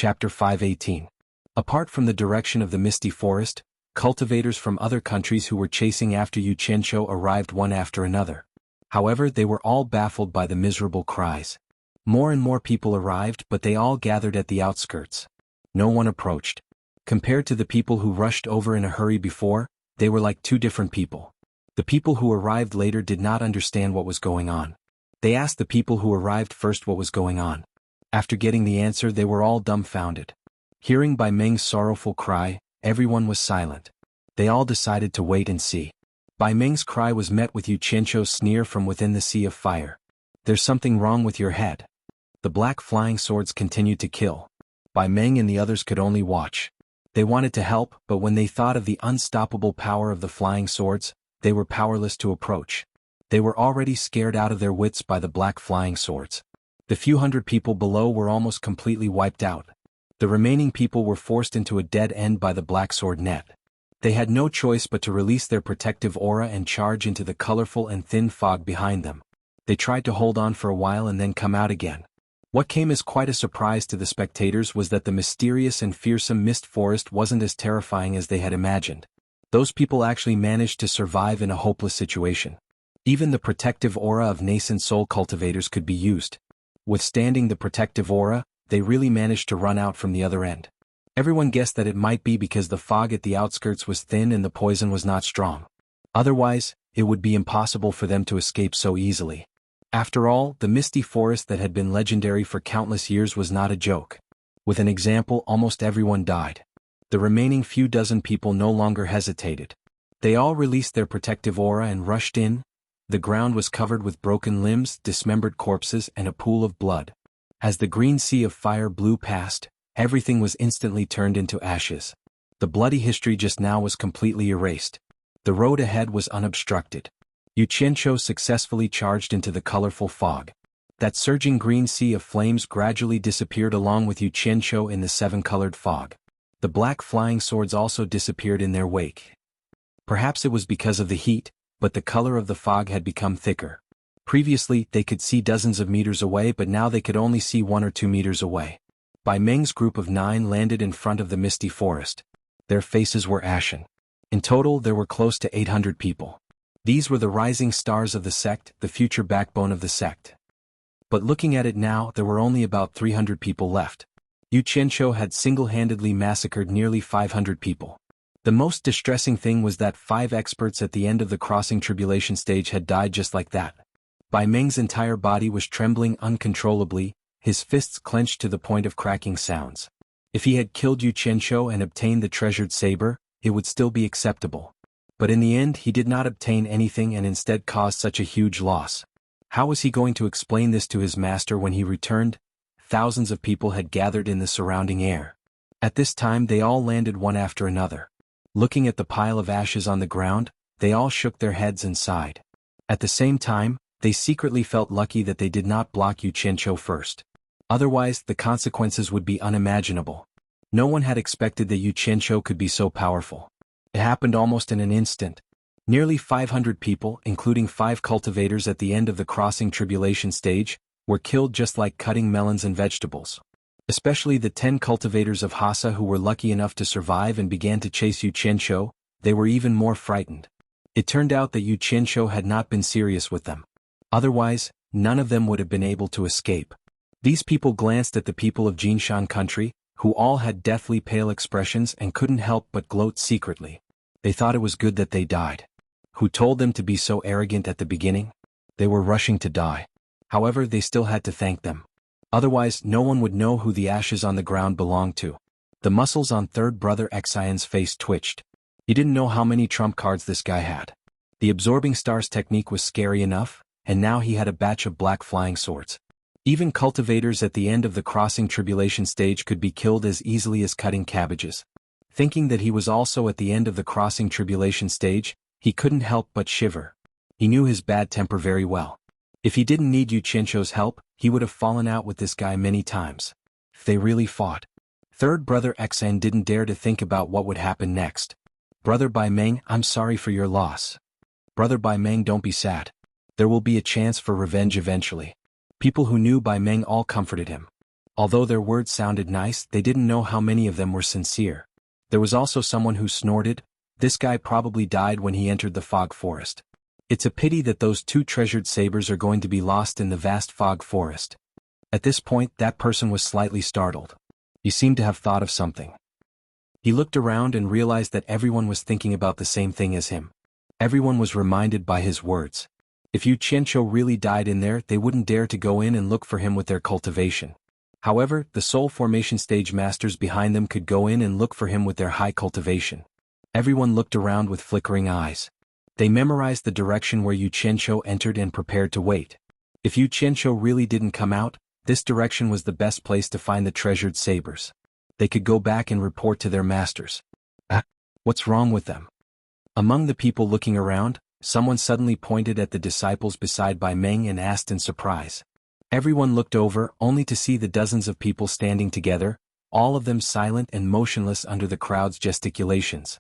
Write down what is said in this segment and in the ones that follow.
Chapter 518. Apart from the direction of the misty forest, cultivators from other countries who were chasing after Yu Qianqiu arrived one after another. However, they were all baffled by the miserable cries. More and more people arrived, but they all gathered at the outskirts. No one approached. Compared to the people who rushed over in a hurry before, they were like two different people. The people who arrived later did not understand what was going on. They asked the people who arrived first what was going on. After getting the answer, they were all dumbfounded. Hearing Bai Meng's sorrowful cry, everyone was silent. They all decided to wait and see. Bai Meng's cry was met with Yu Qianqiu's sneer from within the sea of fire. "There's something wrong with your head." The black flying swords continued to kill. Bai Meng and the others could only watch. They wanted to help, but when they thought of the unstoppable power of the flying swords, they were powerless to approach. They were already scared out of their wits by the black flying swords. The few hundred people below were almost completely wiped out. The remaining people were forced into a dead end by the black sword net. They had no choice but to release their protective aura and charge into the colorful and thin fog behind them. They tried to hold on for a while and then come out again. What came as quite a surprise to the spectators was that the mysterious and fearsome mist forest wasn't as terrifying as they had imagined. Those people actually managed to survive in a hopeless situation. Even the protective aura of nascent soul cultivators could be used. Withstanding the protective aura, they really managed to run out from the other end. Everyone guessed that it might be because the fog at the outskirts was thin and the poison was not strong. Otherwise, it would be impossible for them to escape so easily. After all, the misty forest that had been legendary for countless years was not a joke. With an example, almost everyone died. The remaining few dozen people no longer hesitated. They all released their protective aura and rushed in. The ground was covered with broken limbs, dismembered corpses, and a pool of blood. As the green sea of fire blew past, everything was instantly turned into ashes. The bloody history just now was completely erased. The road ahead was unobstructed. Yu Qianqiu successfully charged into the colorful fog. That surging green sea of flames gradually disappeared along with Yu Qianqiu in the seven-colored fog. The black flying swords also disappeared in their wake. Perhaps it was because of the heat, but the color of the fog had become thicker. Previously, they could see dozens of meters away, but now they could only see 1 or 2 meters away. Bai Meng's group of 9 landed in front of the misty forest. Their faces were ashen. In total, there were close to 800 people. These were the rising stars of the sect, the future backbone of the sect. But looking at it now, there were only about 300 people left. Yu Qianqiu had single-handedly massacred nearly 500 people. The most distressing thing was that 5 experts at the end of the crossing tribulation stage had died just like that. Bai Meng's entire body was trembling uncontrollably, his fists clenched to the point of cracking sounds. If he had killed Yu Qianqiu and obtained the treasured saber, it would still be acceptable. But in the end, he did not obtain anything and instead caused such a huge loss. How was he going to explain this to his master when he returned? Thousands of people had gathered in the surrounding air. At this time, they all landed one after another. Looking at the pile of ashes on the ground, they all shook their heads and sighed. At the same time, they secretly felt lucky that they did not block Yu Qianqiu first. Otherwise, the consequences would be unimaginable. No one had expected that Yu Qianqiu could be so powerful. It happened almost in an instant. Nearly 500 people, including 5 cultivators at the end of the crossing tribulation stage, were killed just like cutting melons and vegetables. Especially the 10 cultivators of Hassa who were lucky enough to survive and began to chase Yu Qianqiu, they were even more frightened. It turned out that Yu Qianqiu had not been serious with them. Otherwise, none of them would have been able to escape. These people glanced at the people of Jinshan country, who all had deathly pale expressions and couldn't help but gloat secretly. They thought it was good that they died. Who told them to be so arrogant at the beginning? They were rushing to die. However, they still had to thank them. Otherwise, no one would know who the ashes on the ground belonged to. The muscles on third brother Xian's face twitched. He didn't know how many trump cards this guy had. The absorbing stars technique was scary enough, and now he had a batch of black flying swords. Even cultivators at the end of the crossing tribulation stage could be killed as easily as cutting cabbages. Thinking that he was also at the end of the crossing tribulation stage, he couldn't help but shiver. He knew his bad temper very well. If he didn't need Yu Qianqiu's help, he would have fallen out with this guy many times. They really fought. Third brother Xian didn't dare to think about what would happen next. Brother Bai Meng, I'm sorry for your loss. Brother Bai Meng, don't be sad. There will be a chance for revenge eventually. People who knew Bai Meng all comforted him. Although their words sounded nice, they didn't know how many of them were sincere. There was also someone who snorted, "This guy probably died when he entered the fog forest. It's a pity that those 2 treasured sabers are going to be lost in the vast fog forest." At this point, that person was slightly startled. He seemed to have thought of something. He looked around and realized that everyone was thinking about the same thing as him. Everyone was reminded by his words. If Xianxia really died in there, they wouldn't dare to go in and look for him with their cultivation. However, the soul formation stage masters behind them could go in and look for him with their high cultivation. Everyone looked around with flickering eyes. They memorized the direction where Xianxia entered and prepared to wait. If Xianxia really didn't come out, this direction was the best place to find the treasured sabers. They could go back and report to their masters. What's wrong with them? Among the people looking around, someone suddenly pointed at the disciples beside Bai Meng and asked in surprise. Everyone looked over, only to see the dozens of people standing together, all of them silent and motionless under the crowd's gesticulations.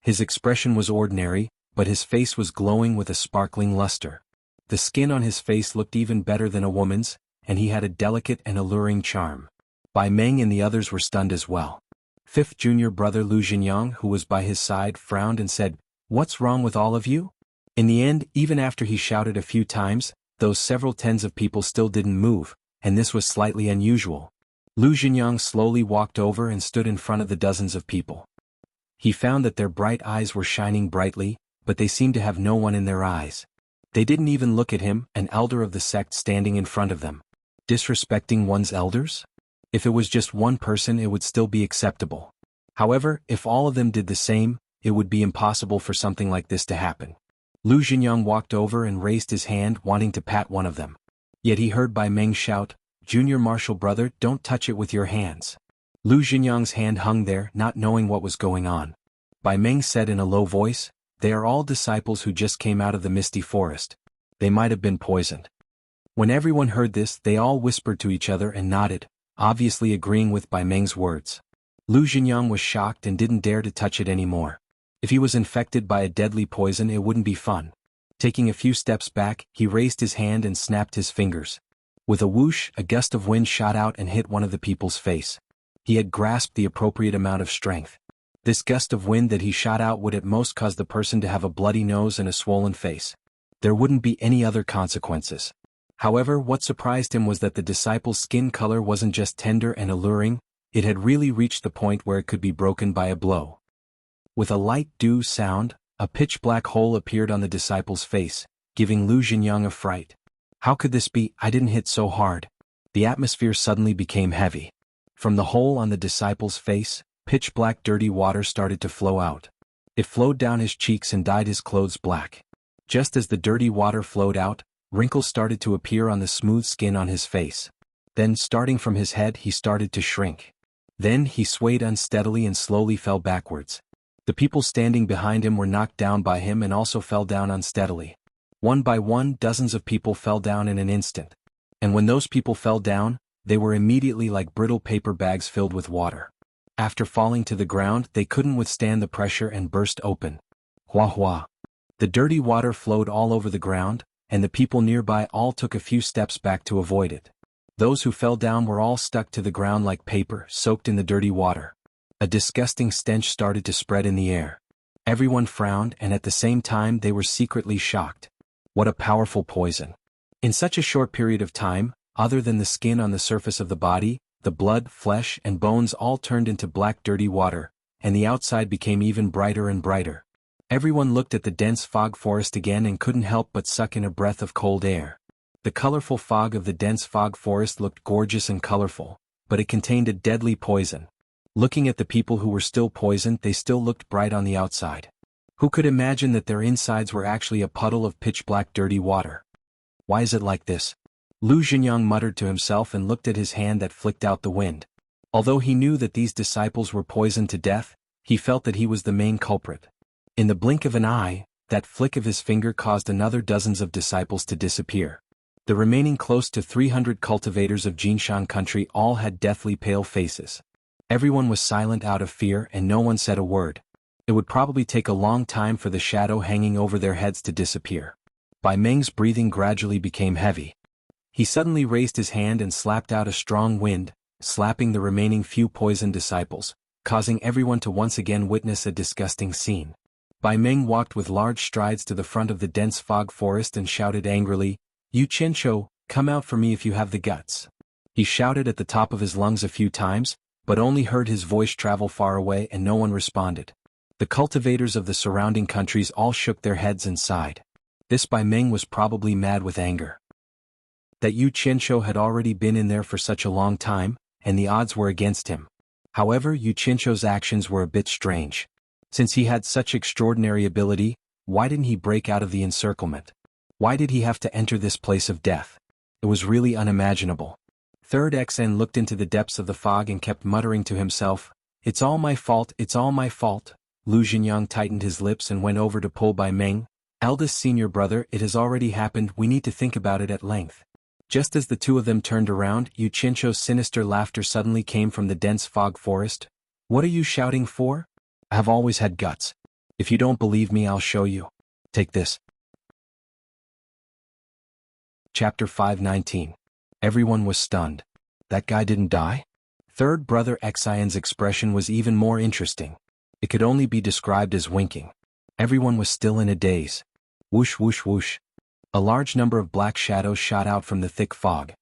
His expression was ordinary, but his face was glowing with a sparkling luster. The skin on his face looked even better than a woman's, and he had a delicate and alluring charm. Bai Meng and the others were stunned as well. Fifth junior brother Lu Jianyang, who was by his side, frowned and said, "What's wrong with all of you?" In the end, even after he shouted a few times, those several tens of people still didn't move, and this was slightly unusual. Lu Jianyang slowly walked over and stood in front of the dozens of people. He found that their bright eyes were shining brightly, but they seemed to have no one in their eyes. They didn't even look at him, an elder of the sect standing in front of them. Disrespecting one's elders? If it was just one person, it would still be acceptable. However, if all of them did the same, it would be impossible for something like this to happen. Lu Jianyang walked over and raised his hand, wanting to pat one of them. Yet he heard Bai Meng shout, "Junior martial brother, don't touch it with your hands." Lu Jianyang's hand hung there, not knowing what was going on. Bai Meng said in a low voice, "They are all disciples who just came out of the misty forest. They might have been poisoned." When everyone heard this, they all whispered to each other and nodded, obviously agreeing with Bai Meng's words. Lu Jianyang was shocked and didn't dare to touch it anymore. If he was infected by a deadly poison, it wouldn't be fun. Taking a few steps back, he raised his hand and snapped his fingers. With a whoosh, a gust of wind shot out and hit one of the people's face. He had grasped the appropriate amount of strength. This gust of wind that he shot out would at most cause the person to have a bloody nose and a swollen face. There wouldn't be any other consequences. However, what surprised him was that the disciple's skin color wasn't just tender and alluring, it had really reached the point where it could be broken by a blow. With a light "doo" sound, a pitch-black hole appeared on the disciple's face, giving Lu Jianyang a fright. How could this be? I didn't hit so hard. The atmosphere suddenly became heavy. From the hole on the disciple's face, pitch-black dirty water started to flow out. It flowed down his cheeks and dyed his clothes black. Just as the dirty water flowed out, wrinkles started to appear on the smooth skin on his face. Then, starting from his head, he started to shrink. Then he swayed unsteadily and slowly fell backwards. The people standing behind him were knocked down by him and also fell down unsteadily. One by one, dozens of people fell down in an instant. And when those people fell down, they were immediately like brittle paper bags filled with water. After falling to the ground, they couldn't withstand the pressure and burst open. Hua hua. The dirty water flowed all over the ground, and the people nearby all took a few steps back to avoid it. Those who fell down were all stuck to the ground like paper, soaked in the dirty water. A disgusting stench started to spread in the air. Everyone frowned, and at the same time they were secretly shocked. What a powerful poison. In such a short period of time, other than the skin on the surface of the body, the blood, flesh, and bones all turned into black dirty water, and the outside became even brighter and brighter. Everyone looked at the dense fog forest again and couldn't help but suck in a breath of cold air. The colorful fog of the dense fog forest looked gorgeous and colorful, but it contained a deadly poison. Looking at the people who were still poisoned, they still looked bright on the outside. Who could imagine that their insides were actually a puddle of pitch-black dirty water? Why is it like this? Lu Jianyang muttered to himself and looked at his hand that flicked out the wind. Although he knew that these disciples were poisoned to death, he felt that he was the main culprit. In the blink of an eye, that flick of his finger caused another dozens of disciples to disappear. The remaining close to 300 cultivators of Jinshan country all had deathly pale faces. Everyone was silent out of fear and no one said a word. It would probably take a long time for the shadow hanging over their heads to disappear. Bai Meng's breathing gradually became heavy. He suddenly raised his hand and slapped out a strong wind, slapping the remaining few poisoned disciples, causing everyone to once again witness a disgusting scene. Bai Meng walked with large strides to the front of the dense fog forest and shouted angrily, "You Qianzhou, come out for me if you have the guts." He shouted at the top of his lungs a few times, but only heard his voice travel far away and no one responded. The cultivators of the surrounding countries all shook their heads and sighed. This Bai Meng was probably mad with anger. That Yu Qianzhou had already been in there for such a long time, and the odds were against him. However, Yu Qianzhou's actions were a bit strange. Since he had such extraordinary ability, why didn't he break out of the encirclement? Why did he have to enter this place of death? It was really unimaginable. Third XN looked into the depths of the fog and kept muttering to himself, "It's all my fault, it's all my fault." Lu Xingyang tightened his lips and went over to pull Bai Meng. "Eldest senior brother, it has already happened, we need to think about it at length." Just as the two of them turned around, Yu Qianzhou's sinister laughter suddenly came from the dense fog forest. "What are you shouting for? I have always had guts. If you don't believe me, I'll show you. Take this." Chapter 519. Everyone was stunned. That guy didn't die? Third brother Xian's expression was even more interesting. It could only be described as winking. Everyone was still in a daze. Whoosh whoosh whoosh. A large number of black shadows shot out from the thick fog.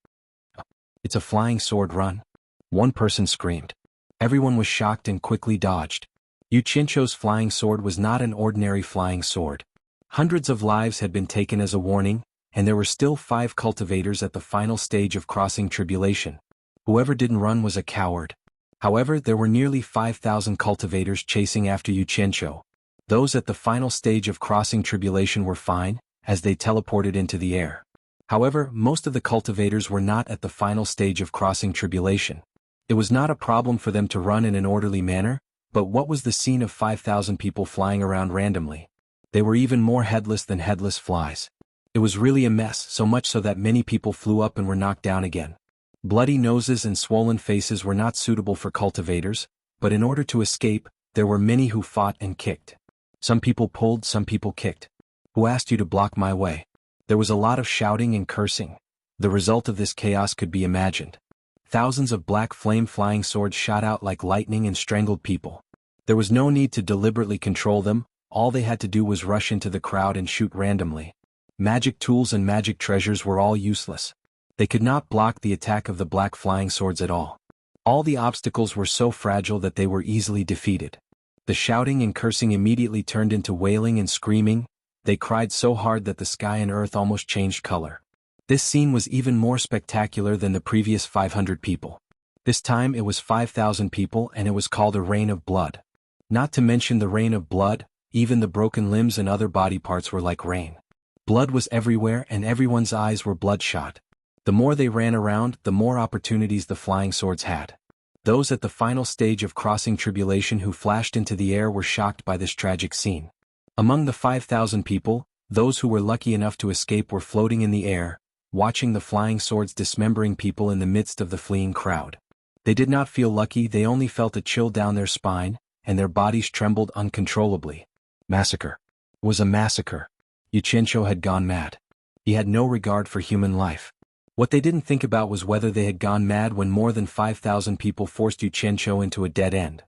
"It's a flying sword run." One person screamed. Everyone was shocked and quickly dodged. Yu Qianzhou's flying sword was not an ordinary flying sword. Hundreds of lives had been taken as a warning, and there were still 5 cultivators at the final stage of crossing tribulation. Whoever didn't run was a coward. However, there were nearly 5,000 cultivators chasing after Yu Qianzhou. Those at the final stage of crossing tribulation were fine, as they teleported into the air. However, most of the cultivators were not at the final stage of crossing tribulation. It was not a problem for them to run in an orderly manner, but what was the scene of 5,000 people flying around randomly? They were even more headless than headless flies. It was really a mess, so much so that many people flew up and were knocked down again. Bloody noses and swollen faces were not suitable for cultivators, but in order to escape, there were many who fought and kicked. Some people pulled, some people kicked. "Who asked you to block my way?" There was a lot of shouting and cursing. The result of this chaos could be imagined. Thousands of black flame-flying swords shot out like lightning and strangled people. There was no need to deliberately control them, all they had to do was rush into the crowd and shoot randomly. Magic tools and magic treasures were all useless. They could not block the attack of the black flying swords at all. All the obstacles were so fragile that they were easily defeated. The shouting and cursing immediately turned into wailing and screaming. They cried so hard that the sky and earth almost changed color. This scene was even more spectacular than the previous 500 people. This time it was 5,000 people and it was called a rain of blood. Not to mention the rain of blood, even the broken limbs and other body parts were like rain. Blood was everywhere and everyone's eyes were bloodshot. The more they ran around, the more opportunities the flying swords had. Those at the final stage of crossing tribulation who flashed into the air were shocked by this tragic scene. Among the 5,000 people, those who were lucky enough to escape were floating in the air, watching the flying swords dismembering people in the midst of the fleeing crowd. They did not feel lucky, they only felt a chill down their spine, and their bodies trembled uncontrollably. Massacre. It was a massacre. Yu Qianzhou had gone mad. He had no regard for human life. What they didn't think about was whether they had gone mad when more than 5,000 people forced Yu Qianzhou into a dead end.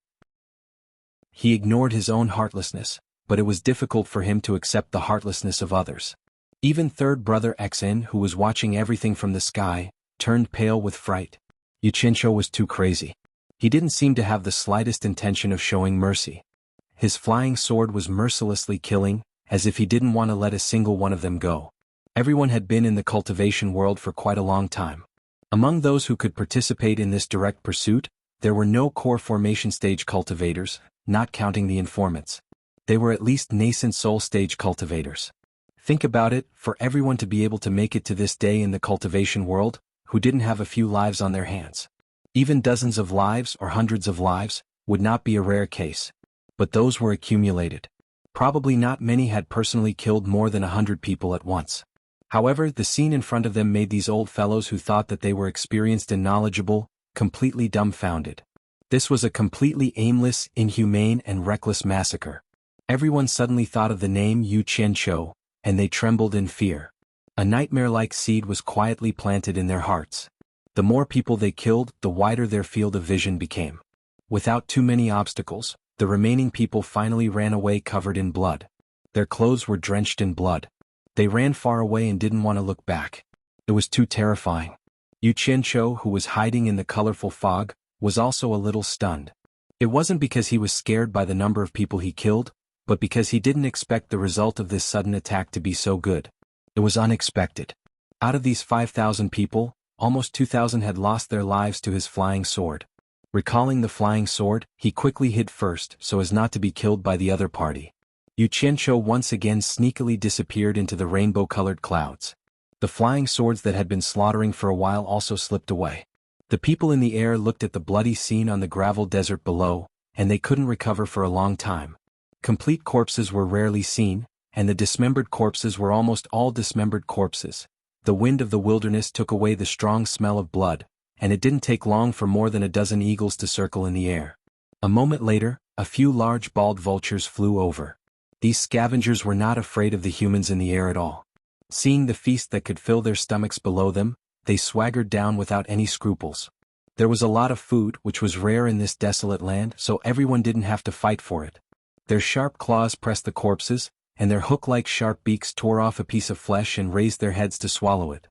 He ignored his own heartlessness, but it was difficult for him to accept the heartlessness of others. Even third brother Xin, who was watching everything from the sky, turned pale with fright. Yu Qianzhou was too crazy. He didn't seem to have the slightest intention of showing mercy. His flying sword was mercilessly killing, as if he didn't want to let a single one of them go. Everyone had been in the cultivation world for quite a long time. Among those who could participate in this direct pursuit, there were no core formation stage cultivators, not counting the informants. They were at least nascent soul stage cultivators. Think about it, for everyone to be able to make it to this day in the cultivation world, who didn't have a few lives on their hands. Even dozens of lives or hundreds of lives would not be a rare case. But those were accumulated. Probably not many had personally killed more than 100 people at once. However, the scene in front of them made these old fellows who thought that they were experienced and knowledgeable, completely dumbfounded. This was a completely aimless, inhumane and reckless massacre. Everyone suddenly thought of the name Yu Qianzhou, and they trembled in fear. A nightmare-like seed was quietly planted in their hearts. The more people they killed, the wider their field of vision became. Without too many obstacles, the remaining people finally ran away covered in blood. Their clothes were drenched in blood. They ran far away and didn't want to look back. It was too terrifying. Xianxia, who was hiding in the colorful fog, was also a little stunned. It wasn't because he was scared by the number of people he killed, but because he didn't expect the result of this sudden attack to be so good. It was unexpected. Out of these 5,000 people, almost 2,000 had lost their lives to his flying sword. Recalling the flying sword, he quickly hid first so as not to be killed by the other party. Xianxia once again sneakily disappeared into the rainbow-colored clouds. The flying swords that had been slaughtering for a while also slipped away. The people in the air looked at the bloody scene on the gravel desert below, and they couldn't recover for a long time. Complete corpses were rarely seen, and the dismembered corpses were almost all dismembered corpses. The wind of the wilderness took away the strong smell of blood, and it didn't take long for more than a dozen eagles to circle in the air. A moment later, a few large bald vultures flew over. These scavengers were not afraid of the humans in the air at all. Seeing the feast that could fill their stomachs below them, they swaggered down without any scruples. There was a lot of food, which was rare in this desolate land, so everyone didn't have to fight for it. Their sharp claws pressed the corpses, and their hook-like sharp beaks tore off a piece of flesh and raised their heads to swallow it.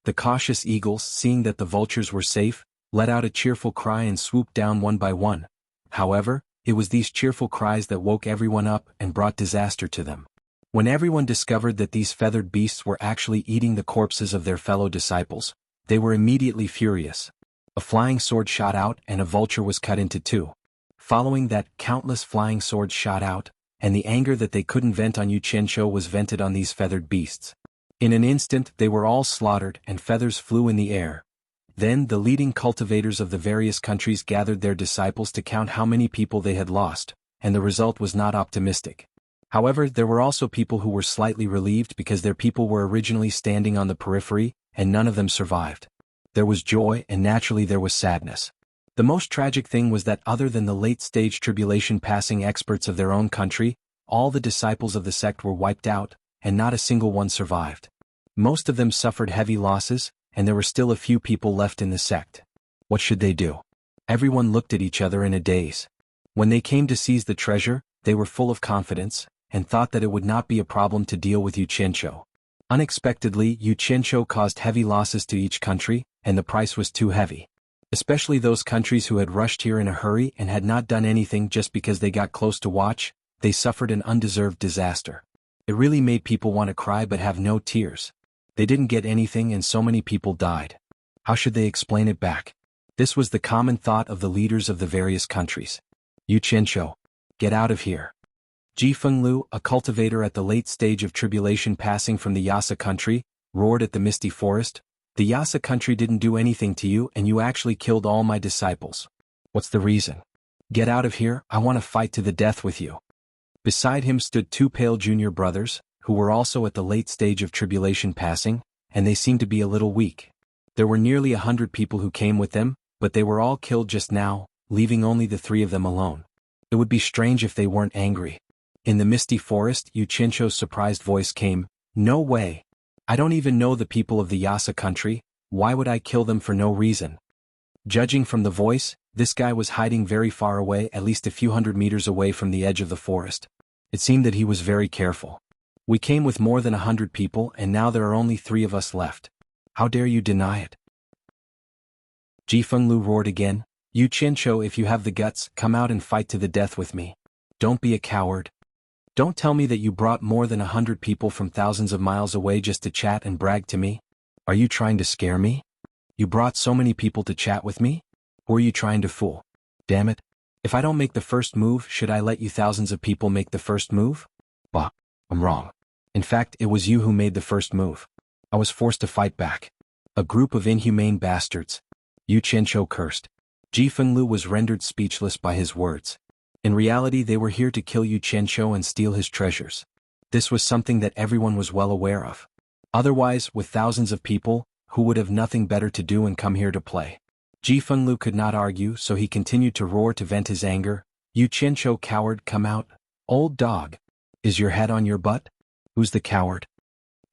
The cautious eagles, seeing that the vultures were safe, let out a cheerful cry and swooped down one by one. However, it was these cheerful cries that woke everyone up and brought disaster to them. When everyone discovered that these feathered beasts were actually eating the corpses of their fellow disciples, they were immediately furious. A flying sword shot out and a vulture was cut into two. Following that, countless flying swords shot out, and the anger that they couldn't vent on Xianxia was vented on these feathered beasts. In an instant they were all slaughtered and feathers flew in the air. Then the leading cultivators of the various countries gathered their disciples to count how many people they had lost, and the result was not optimistic. However, there were also people who were slightly relieved because their people were originally standing on the periphery, and none of them survived. There was joy and naturally there was sadness. The most tragic thing was that other than the late-stage tribulation-passing experts of their own country, all the disciples of the sect were wiped out, and not a single one survived. Most of them suffered heavy losses, and there were still a few people left in the sect. What should they do? Everyone looked at each other in a daze. When they came to seize the treasure, they were full of confidence, and thought that it would not be a problem to deal with Xianxia. Unexpectedly, Xianxia caused heavy losses to each country, and the price was too heavy. Especially those countries who had rushed here in a hurry and had not done anything just because they got close to watch, they suffered an undeserved disaster. It really made people want to cry but have no tears. They didn't get anything and so many people died. How should they explain it back? This was the common thought of the leaders of the various countries. Xianxia, get out of here. Jianghu, a cultivator at the late stage of tribulation passing from the Yasa country, roared at the misty forest. The Yasa country didn't do anything to you and you actually killed all my disciples. What's the reason? Get out of here, I want to fight to the death with you. Beside him stood two pale junior brothers, who were also at the late stage of tribulation passing, and they seemed to be a little weak. There were nearly 100 people who came with them, but they were all killed just now, leaving only the three of them alone. It would be strange if they weren't angry. In the misty forest, Xianxia's surprised voice came, "No way. I don't even know the people of the Yasa country, why would I kill them for no reason?" Judging from the voice, this guy was hiding very far away, at least a few hundred meters away from the edge of the forest. It seemed that he was very careful. We came with more than 100 people and now there are only 3 of us left. How dare you deny it? Jianghu roared again, "Xianxia, if you have the guts, come out and fight to the death with me. Don't be a coward. Don't tell me that you brought more than 100 people from thousands of miles away just to chat and brag to me. Are you trying to scare me? You brought so many people to chat with me? Who are you trying to fool? Damn it. If I don't make the first move, should I let you thousands of people make the first move? Bah, I'm wrong. In fact, it was you who made the first move. I was forced to fight back. A group of inhumane bastards." Xianxia cursed. Jianghu was rendered speechless by his words. In reality, they were here to kill Xianxia and steal his treasures. This was something that everyone was well aware of. Otherwise, with thousands of people, who would have nothing better to do and come here to play? Jianghu could not argue, so he continued to roar to vent his anger. "Xianxia, coward, come out. Old dog. Is your head on your butt? Who's the coward?"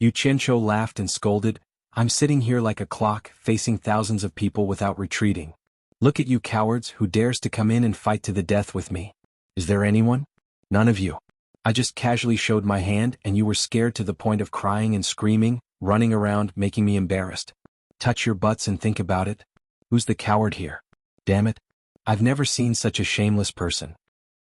Xianxia laughed and scolded, I'm sitting here like a clock, facing thousands of people without retreating. Look at you cowards who dares to come in and fight to the death with me. Is there anyone? None of you. I just casually showed my hand and you were scared to the point of crying and screaming, running around, making me embarrassed. Touch your butts and think about it. Who's the coward here? Damn it. I've never seen such a shameless person.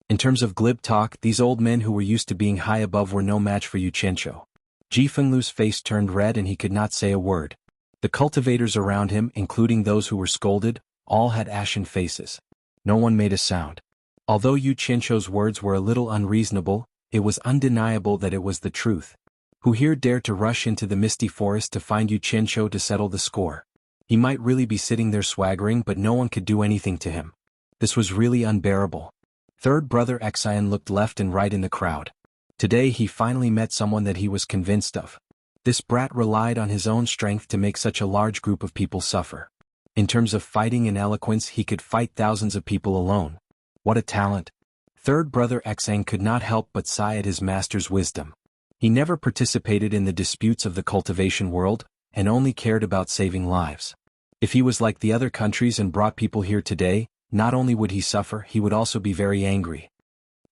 In terms of glib talk, these old men who were used to being high above were no match for Xianxia. Ji Fenglu's face turned red and he could not say a word. The cultivators around him, including those who were scolded, all had ashen faces. No one made a sound. Although Xianxia's words were a little unreasonable, it was undeniable that it was the truth. Who here dared to rush into the misty forest to find Xianxia to settle the score? He might really be sitting there swaggering, but no one could do anything to him. This was really unbearable. Third brother Xian looked left and right in the crowd. Today he finally met someone that he was convinced of. This brat relied on his own strength to make such a large group of people suffer. In terms of fighting and eloquence, he could fight thousands of people alone. What a talent! Third brother Xian could not help but sigh at his master's wisdom. He never participated in the disputes of the cultivation world, and only cared about saving lives. If he was like the other countries and brought people here today, not only would he suffer, he would also be very angry.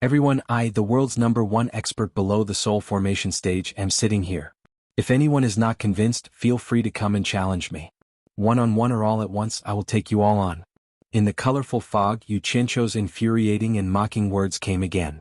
Everyone, I, the world's #1 expert below the soul formation stage, am sitting here. If anyone is not convinced, feel free to come and challenge me. One-on-one or all at once, I will take you all on. In the colorful fog, Xianxia's infuriating and mocking words came again.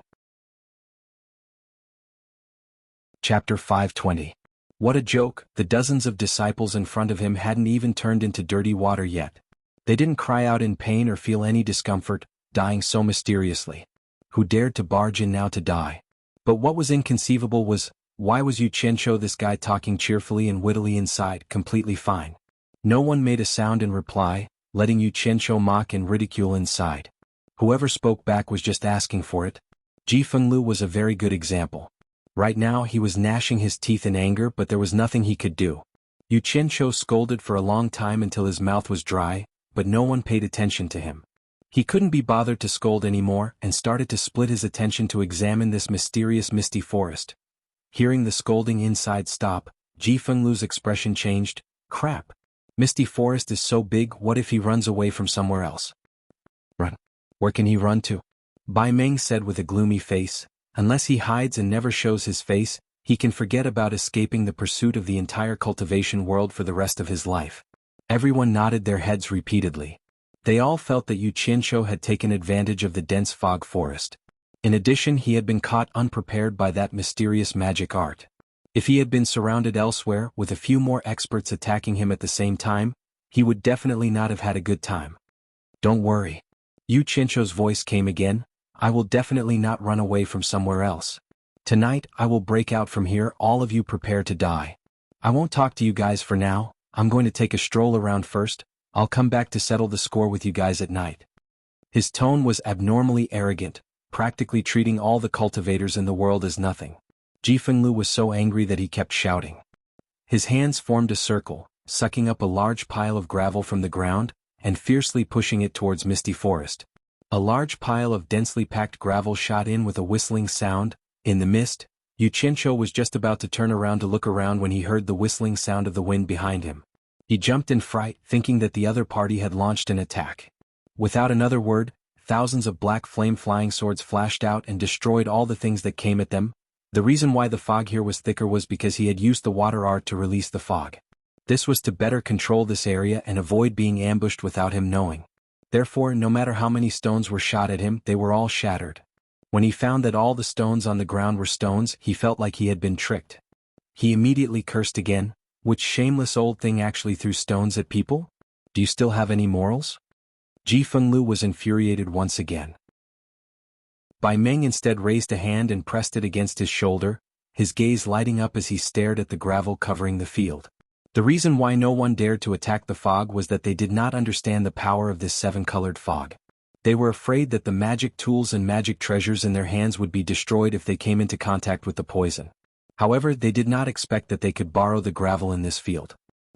Chapter 520. What a joke! The dozens of disciples in front of him hadn't even turned into dirty water yet. They didn't cry out in pain or feel any discomfort, dying so mysteriously. Who dared to barge in now to die? But what was inconceivable was, why was Xianxia, this guy, talking cheerfully and wittily inside, completely fine? No one made a sound in reply, letting Xianxia mock and ridicule inside. Whoever spoke back was just asking for it. Ji Fenglu was a very good example. Right now he was gnashing his teeth in anger, but there was nothing he could do. Xianxia scolded for a long time until his mouth was dry, but no one paid attention to him. He couldn't be bothered to scold anymore and started to split his attention to examine this mysterious misty forest. Hearing the scolding inside stop, Ji Fenglu's expression changed. Crap. Misty forest is so big, what if he runs away from somewhere else? Run. Where can he run to? Bai Meng said with a gloomy face. Unless he hides and never shows his face, he can forget about escaping the pursuit of the entire cultivation world for the rest of his life. Everyone nodded their heads repeatedly. They all felt that Xianxia had taken advantage of the dense fog forest. In addition, he had been caught unprepared by that mysterious magic art. If he had been surrounded elsewhere, with a few more experts attacking him at the same time, he would definitely not have had a good time. Don't worry. Xianxia's voice came again. I will definitely not run away from somewhere else. Tonight, I will break out from here, all of you prepare to die. I won't talk to you guys for now, I'm going to take a stroll around first, I'll come back to settle the score with you guys at night. His tone was abnormally arrogant, practically treating all the cultivators in the world as nothing. Ji Fenglu was so angry that he kept shouting. His hands formed a circle, sucking up a large pile of gravel from the ground, and fiercely pushing it towards misty forest. A large pile of densely packed gravel shot in with a whistling sound. In the mist, Xianxia was just about to turn around to look around when he heard the whistling sound of the wind behind him. He jumped in fright, thinking that the other party had launched an attack. Without another word, thousands of black flame-flying swords flashed out and destroyed all the things that came at them. The reason why the fog here was thicker was because he had used the water art to release the fog. This was to better control this area and avoid being ambushed without him knowing. Therefore, no matter how many stones were shot at him, they were all shattered. When he found that all the stones on the ground were stones, he felt like he had been tricked. He immediately cursed again. Which shameless old thing actually threw stones at people? Do you still have any morals? Ji Fenglu was infuriated once again. Bai Meng instead raised a hand and pressed it against his shoulder, his gaze lighting up as he stared at the gravel covering the field. The reason why no one dared to attack the fog was that they did not understand the power of this seven-colored fog. They were afraid that the magic tools and magic treasures in their hands would be destroyed if they came into contact with the poison. However, they did not expect that they could borrow the gravel in this field.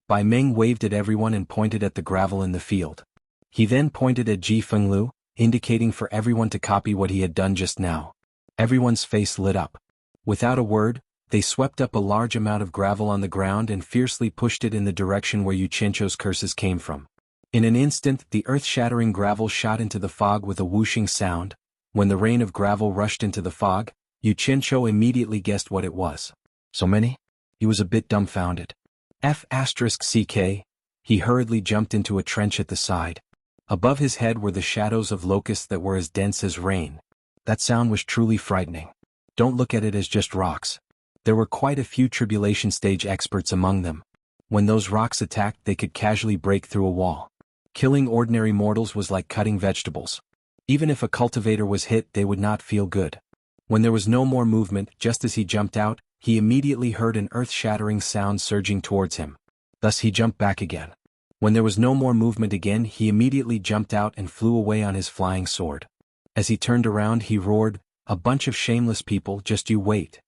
Bai Meng waved at everyone and pointed at the gravel in the field. He then pointed at Ji Fenglu, indicating for everyone to copy what he had done just now. Everyone's face lit up. Without a word, they swept up a large amount of gravel on the ground and fiercely pushed it in the direction where Xianxia's curses came from. In an instant, the earth-shattering gravel shot into the fog with a whooshing sound. When the rain of gravel rushed into the fog, Xianxia immediately guessed what it was. So many? He was a bit dumbfounded. F***ck. He hurriedly jumped into a trench at the side. Above his head were the shadows of locusts that were as dense as rain. That sound was truly frightening. Don't look at it as just rocks. There were quite a few tribulation stage experts among them. When those rocks attacked, they could casually break through a wall. Killing ordinary mortals was like cutting vegetables. Even if a cultivator was hit, they would not feel good. When there was no more movement, just as he jumped out, he immediately heard an earth-shattering sound surging towards him. Thus he jumped back again. When there was no more movement again, he immediately jumped out and flew away on his flying sword. As he turned around, he roared, "A bunch of shameless people, just you wait."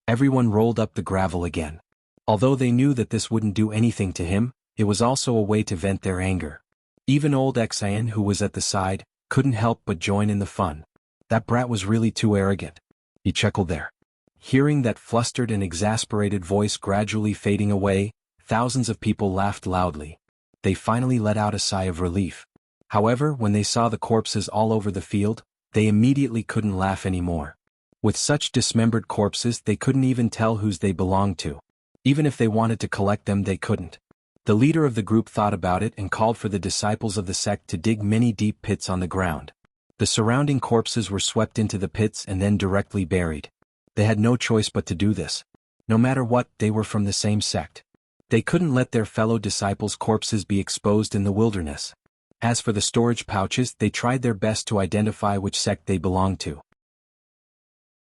Everyone rolled up the gravel again. Although they knew that this wouldn't do anything to him, it was also a way to vent their anger. Even old Xian, who was at the side, couldn't help but join in the fun. That brat was really too arrogant. He chuckled there. Hearing that flustered and exasperated voice gradually fading away, thousands of people laughed loudly. They finally let out a sigh of relief. However, when they saw the corpses all over the field, they immediately couldn't laugh anymore. With such dismembered corpses, they couldn't even tell whose they belonged to. Even if they wanted to collect them, they couldn't. The leader of the group thought about it and called for the disciples of the sect to dig many deep pits on the ground. The surrounding corpses were swept into the pits and then directly buried. They had no choice but to do this. No matter what, they were from the same sect. They couldn't let their fellow disciples' corpses be exposed in the wilderness. As for the storage pouches, they tried their best to identify which sect they belonged to.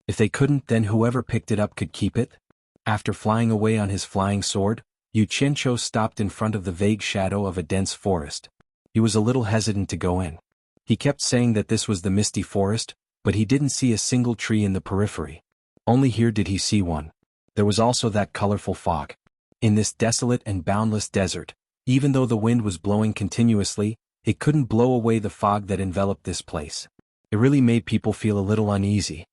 If they couldn't, then whoever picked it up could keep it. After flying away on his flying sword, Xianxia stopped in front of the vague shadow of a dense forest. He was a little hesitant to go in. He kept saying that this was the misty forest, but he didn't see a single tree in the periphery. Only here did he see one. There was also that colorful fog. In this desolate and boundless desert, even though the wind was blowing continuously, it couldn't blow away the fog that enveloped this place. It really made people feel a little uneasy.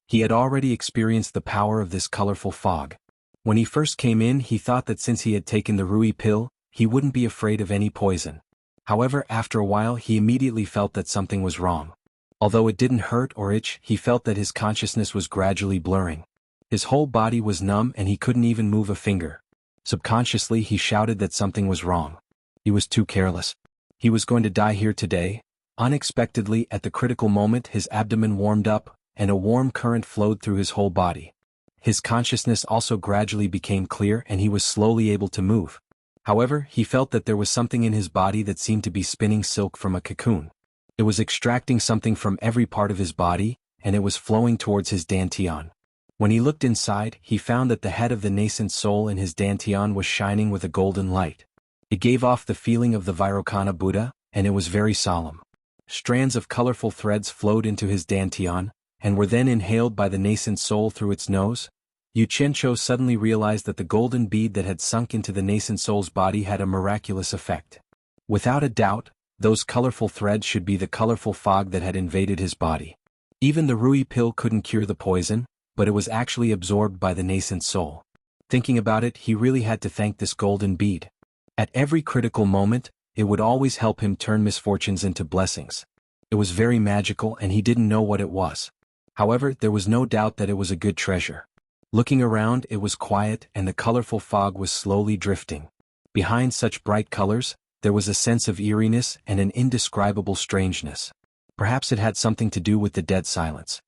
He had already experienced the power of this colorful fog. When he first came in, he thought that since he had taken the Rui pill, he wouldn't be afraid of any poison. However, after a while he immediately felt that something was wrong. Although it didn't hurt or itch, he felt that his consciousness was gradually blurring. His whole body was numb and he couldn't even move a finger. Subconsciously he shouted that something was wrong. He was too careless. He was going to die here today. Unexpectedly, at the critical moment, his abdomen warmed up, and a warm current flowed through his whole body. His consciousness also gradually became clear and he was slowly able to move. However, he felt that there was something in his body that seemed to be spinning silk from a cocoon. It was extracting something from every part of his body, and it was flowing towards his dantian. When he looked inside, he found that the head of the nascent soul in his dantian was shining with a golden light. It gave off the feeling of the Vairocana Buddha, and it was very solemn. Strands of colorful threads flowed into his dantian, and were then inhaled by the nascent soul through its nose. Xianxia suddenly realized that the golden bead that had sunk into the nascent soul's body had a miraculous effect. Without a doubt, those colorful threads should be the colorful fog that had invaded his body. Even the Rui pill couldn't cure the poison, but it was actually absorbed by the nascent soul. Thinking about it, he really had to thank this golden bead. At every critical moment, it would always help him turn misfortunes into blessings. It was very magical and he didn't know what it was. However, there was no doubt that it was a good treasure. Looking around, it was quiet and the colorful fog was slowly drifting. Behind such bright colors, there was a sense of eeriness and an indescribable strangeness. Perhaps it had something to do with the dead silence.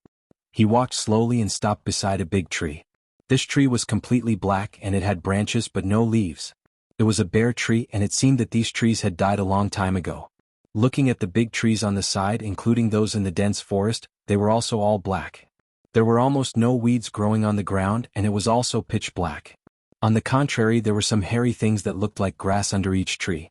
He walked slowly and stopped beside a big tree. This tree was completely black and it had branches but no leaves. It was a bare tree and it seemed that these trees had died a long time ago. Looking at the big trees on the side, including those in the dense forest, they were also all black. There were almost no weeds growing on the ground and it was also pitch black. On the contrary, there were some hairy things that looked like grass under each tree.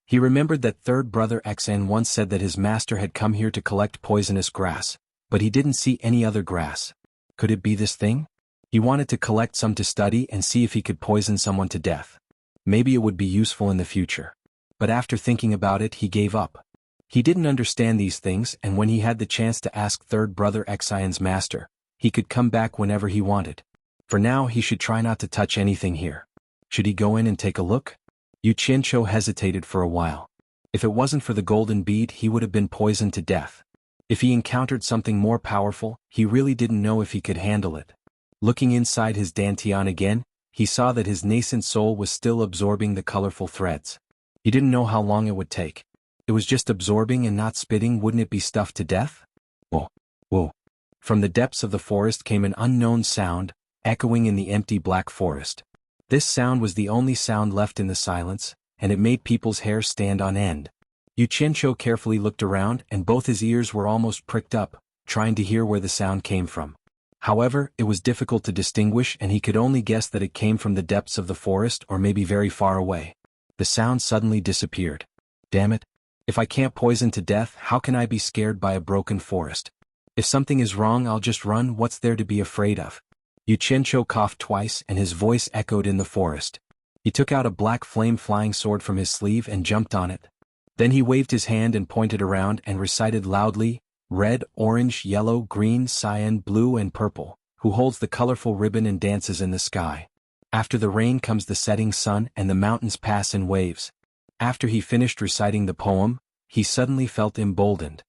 He remembered that third brother Xuan once said that his master had come here to collect poisonous grass, but he didn't see any other grass. Could it be this thing? He wanted to collect some to study and see if he could poison someone to death. Maybe it would be useful in the future. But after thinking about it, he gave up. He didn't understand these things, and when he had the chance to ask third brother Xian's master, he could come back whenever he wanted. For now he should try not to touch anything here. Should he go in and take a look? Xianxia hesitated for a while. If it wasn't for the golden bead he would have been poisoned to death. If he encountered something more powerful, he really didn't know if he could handle it. Looking inside his dantian again, he saw that his nascent soul was still absorbing the colorful threads. He didn't know how long it would take. It was just absorbing and not spitting. Wouldn't it be stuffed to death? Whoa, whoa. From the depths of the forest came an unknown sound, echoing in the empty black forest. This sound was the only sound left in the silence, and it made people's hair stand on end. Xianxia carefully looked around and both his ears were almost pricked up, trying to hear where the sound came from. However, it was difficult to distinguish and he could only guess that it came from the depths of the forest or maybe very far away. The sound suddenly disappeared. Damn it. If I can't poison to death, how can I be scared by a broken forest? If something is wrong I'll just run. What's there to be afraid of? Xianxia coughed twice and his voice echoed in the forest. He took out a black flame flying sword from his sleeve and jumped on it. Then he waved his hand and pointed around and recited loudly, "Red, orange, yellow, green, cyan, blue and purple, who holds the colorful ribbon and dances in the sky. After the rain comes the setting sun and the mountains pass in waves." After he finished reciting the poem, he suddenly felt emboldened.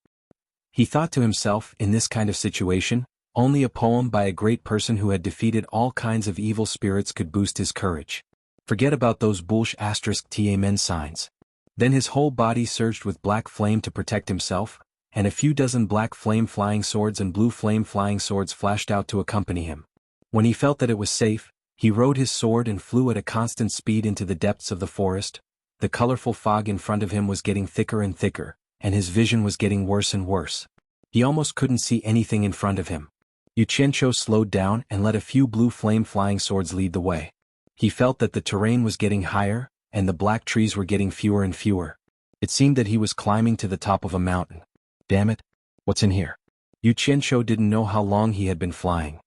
He thought to himself, in this kind of situation, only a poem by a great person who had defeated all kinds of evil spirits could boost his courage. Forget about those **ta men signs. Then his whole body surged with black flame to protect himself, and a few dozen black flame flying swords and blue flame flying swords flashed out to accompany him. When he felt that it was safe, he rode his sword and flew at a constant speed into the depths of the forest. The colorful fog in front of him was getting thicker and thicker, and his vision was getting worse and worse. He almost couldn't see anything in front of him. Xianxia slowed down and let a few blue flame flying swords lead the way. He felt that the terrain was getting higher, and the black trees were getting fewer and fewer. It seemed that he was climbing to the top of a mountain. Damn it! What's in here? Xianxia didn't know how long he had been flying.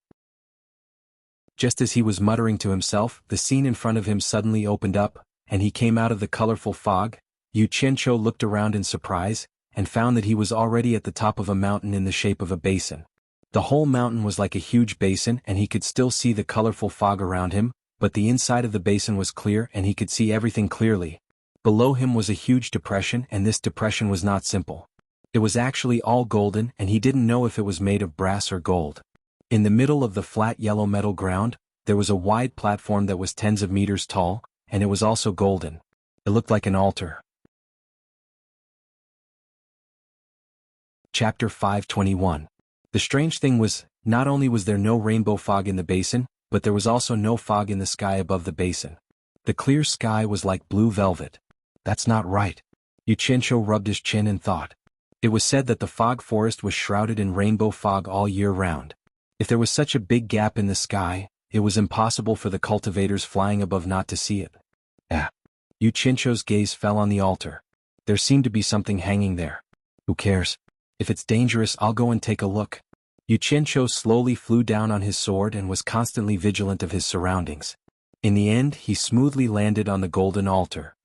Just as he was muttering to himself, the scene in front of him suddenly opened up, and he came out of the colorful fog. Xianxia looked around in surprise, and found that he was already at the top of a mountain in the shape of a basin. The whole mountain was like a huge basin and he could still see the colorful fog around him, but the inside of the basin was clear and he could see everything clearly. Below him was a huge depression, and this depression was not simple. It was actually all golden, and he didn't know if it was made of brass or gold. In the middle of the flat yellow metal ground, there was a wide platform that was tens of meters tall, and it was also golden. It looked like an altar. Chapter 521. The strange thing was, not only was there no rainbow fog in the basin, but there was also no fog in the sky above the basin. The clear sky was like blue velvet. That's not right. Xianxia rubbed his chin and thought. It was said that the fog forest was shrouded in rainbow fog all year round. If there was such a big gap in the sky, it was impossible for the cultivators flying above not to see it. Xianxia's gaze fell on the altar. There seemed to be something hanging there. Who cares? If it's dangerous, I'll go and take a look. Xianxia slowly flew down on his sword and was constantly vigilant of his surroundings. In the end, he smoothly landed on the golden altar.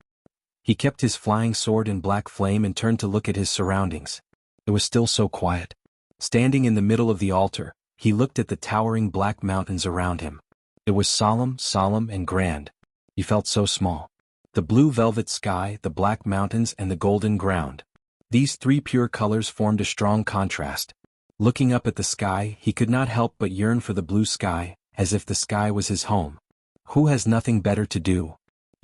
He kept his flying sword in black flame and turned to look at his surroundings. It was still so quiet. Standing in the middle of the altar, he looked at the towering black mountains around him. It was solemn and grand. He felt so small. The blue velvet sky, the black mountains and the golden ground. These three pure colors formed a strong contrast. Looking up at the sky, he could not help but yearn for the blue sky, as if the sky was his home. Who has nothing better to do?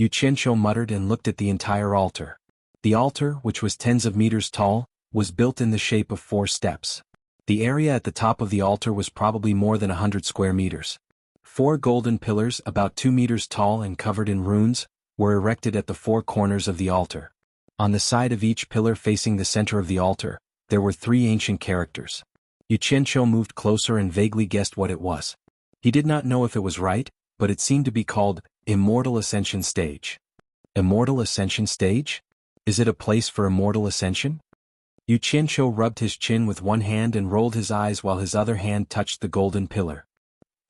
Xianxia muttered and looked at the entire altar. The altar, which was tens of meters tall, was built in the shape of 4 steps. The area at the top of the altar was probably more than 100 square meters. 4 golden pillars, about 2 meters tall and covered in runes, were erected at the 4 corners of the altar. On the side of each pillar facing the center of the altar, there were 3 ancient characters. Xianxia moved closer and vaguely guessed what it was. He did not know if it was right, but it seemed to be called Immortal Ascension Stage. Immortal Ascension Stage? Is it a place for immortal ascension? Xianxia rubbed his chin with one hand and rolled his eyes while his other hand touched the golden pillar.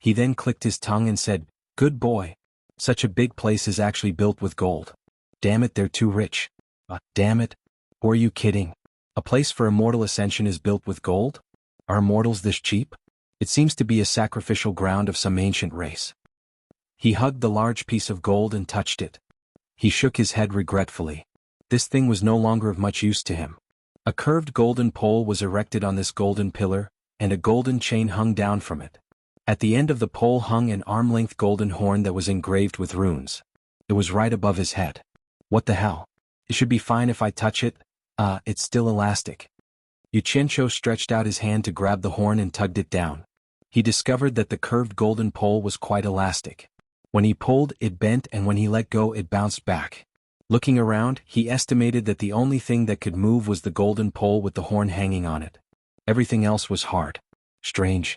He then clicked his tongue and said, "Good boy. Such a big place is actually built with gold. Damn it, they're too rich. Damn it. Or are you kidding? A place for immortal ascension is built with gold? Are immortals this cheap? It seems to be a sacrificial ground of some ancient race. He hugged the large piece of gold and touched it. He shook his head regretfully. This thing was no longer of much use to him. A curved golden pole was erected on this golden pillar, and a golden chain hung down from it. At the end of the pole hung an arm-length golden horn that was engraved with runes. It was right above his head. What the hell? It should be fine if I touch it. It's still elastic. Xianxia stretched out his hand to grab the horn and tugged it down. He discovered that the curved golden pole was quite elastic. When he pulled, it bent, and when he let go, it bounced back. Looking around, he estimated that the only thing that could move was the golden pole with the horn hanging on it. Everything else was hard. Strange.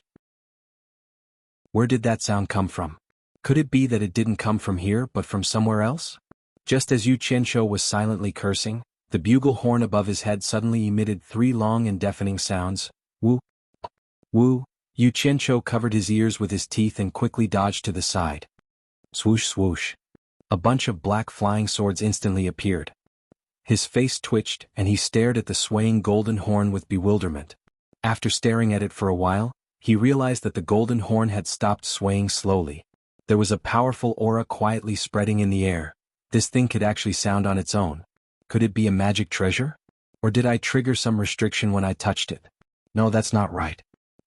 Where did that sound come from? Could it be that it didn't come from here but from somewhere else? Just as Xianxia was silently cursing, the bugle horn above his head suddenly emitted 3 long and deafening sounds. Woo! Woo! Xianxia covered his ears with his teeth and quickly dodged to the side. Swoosh swoosh. A bunch of black flying swords instantly appeared. His face twitched, and he stared at the swaying golden horn with bewilderment. After staring at it for a while, he realized that the golden horn had stopped swaying slowly. There was a powerful aura quietly spreading in the air. This thing could actually sound on its own. Could it be a magic treasure? Or did I trigger some restriction when I touched it? No, that's not right.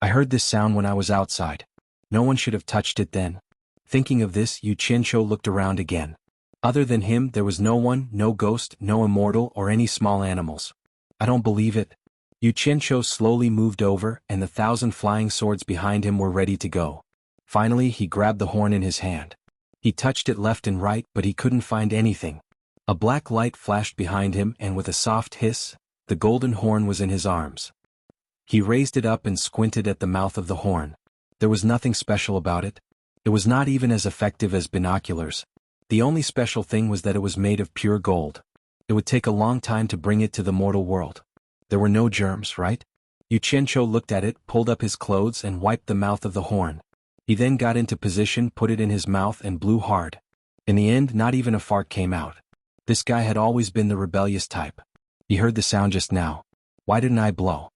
I heard this sound when I was outside. No one should have touched it then. Thinking of this, Xianxia looked around again. Other than him, there was no one, no ghost, no immortal, or any small animals. I don't believe it. Xianxia slowly moved over, and the 1,000 flying swords behind him were ready to go. Finally, he grabbed the horn in his hand. He touched it left and right, but he couldn't find anything. A black light flashed behind him, and with a soft hiss, the golden horn was in his arms. He raised it up and squinted at the mouth of the horn. There was nothing special about it. It was not even as effective as binoculars. The only special thing was that it was made of pure gold. It would take a long time to bring it to the mortal world. There were no germs, right? Xianxia looked at it, pulled up his clothes, and wiped the mouth of the horn. He then got into position, put it in his mouth, and blew hard. In the end, not even a fart came out. This guy had always been the rebellious type. He heard the sound just now. Why didn't I blow?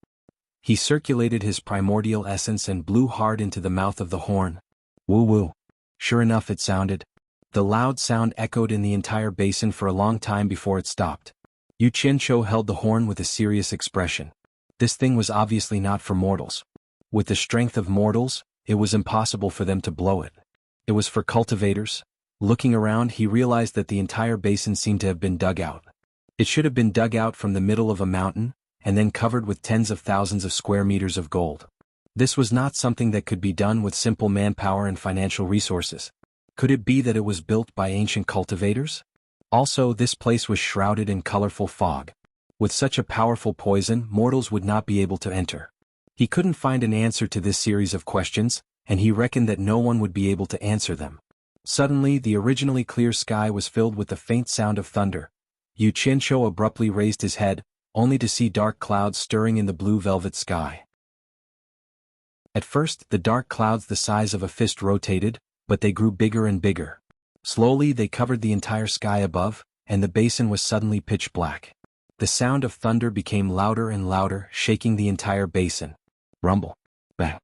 He circulated his primordial essence and blew hard into the mouth of the horn. Woo-woo. Sure enough, it sounded. The loud sound echoed in the entire basin for a long time before it stopped. Xianxia held the horn with a serious expression. This thing was obviously not for mortals. With the strength of mortals, it was impossible for them to blow it. It was for cultivators. Looking around, he realized that the entire basin seemed to have been dug out. It should have been dug out from the middle of a mountain, and then covered with tens of thousands of square meters of gold. This was not something that could be done with simple manpower and financial resources. Could it be that it was built by ancient cultivators? Also, this place was shrouded in colorful fog. With such a powerful poison, mortals would not be able to enter. He couldn't find an answer to this series of questions, and he reckoned that no one would be able to answer them. Suddenly, the originally clear sky was filled with the faint sound of thunder. Xianxia abruptly raised his head, only to see dark clouds stirring in the blue velvet sky. At first, the dark clouds the size of a fist rotated, but they grew bigger and bigger. Slowly they covered the entire sky above, and the basin was suddenly pitch black. The sound of thunder became louder and louder, shaking the entire basin. Rumble. Bang.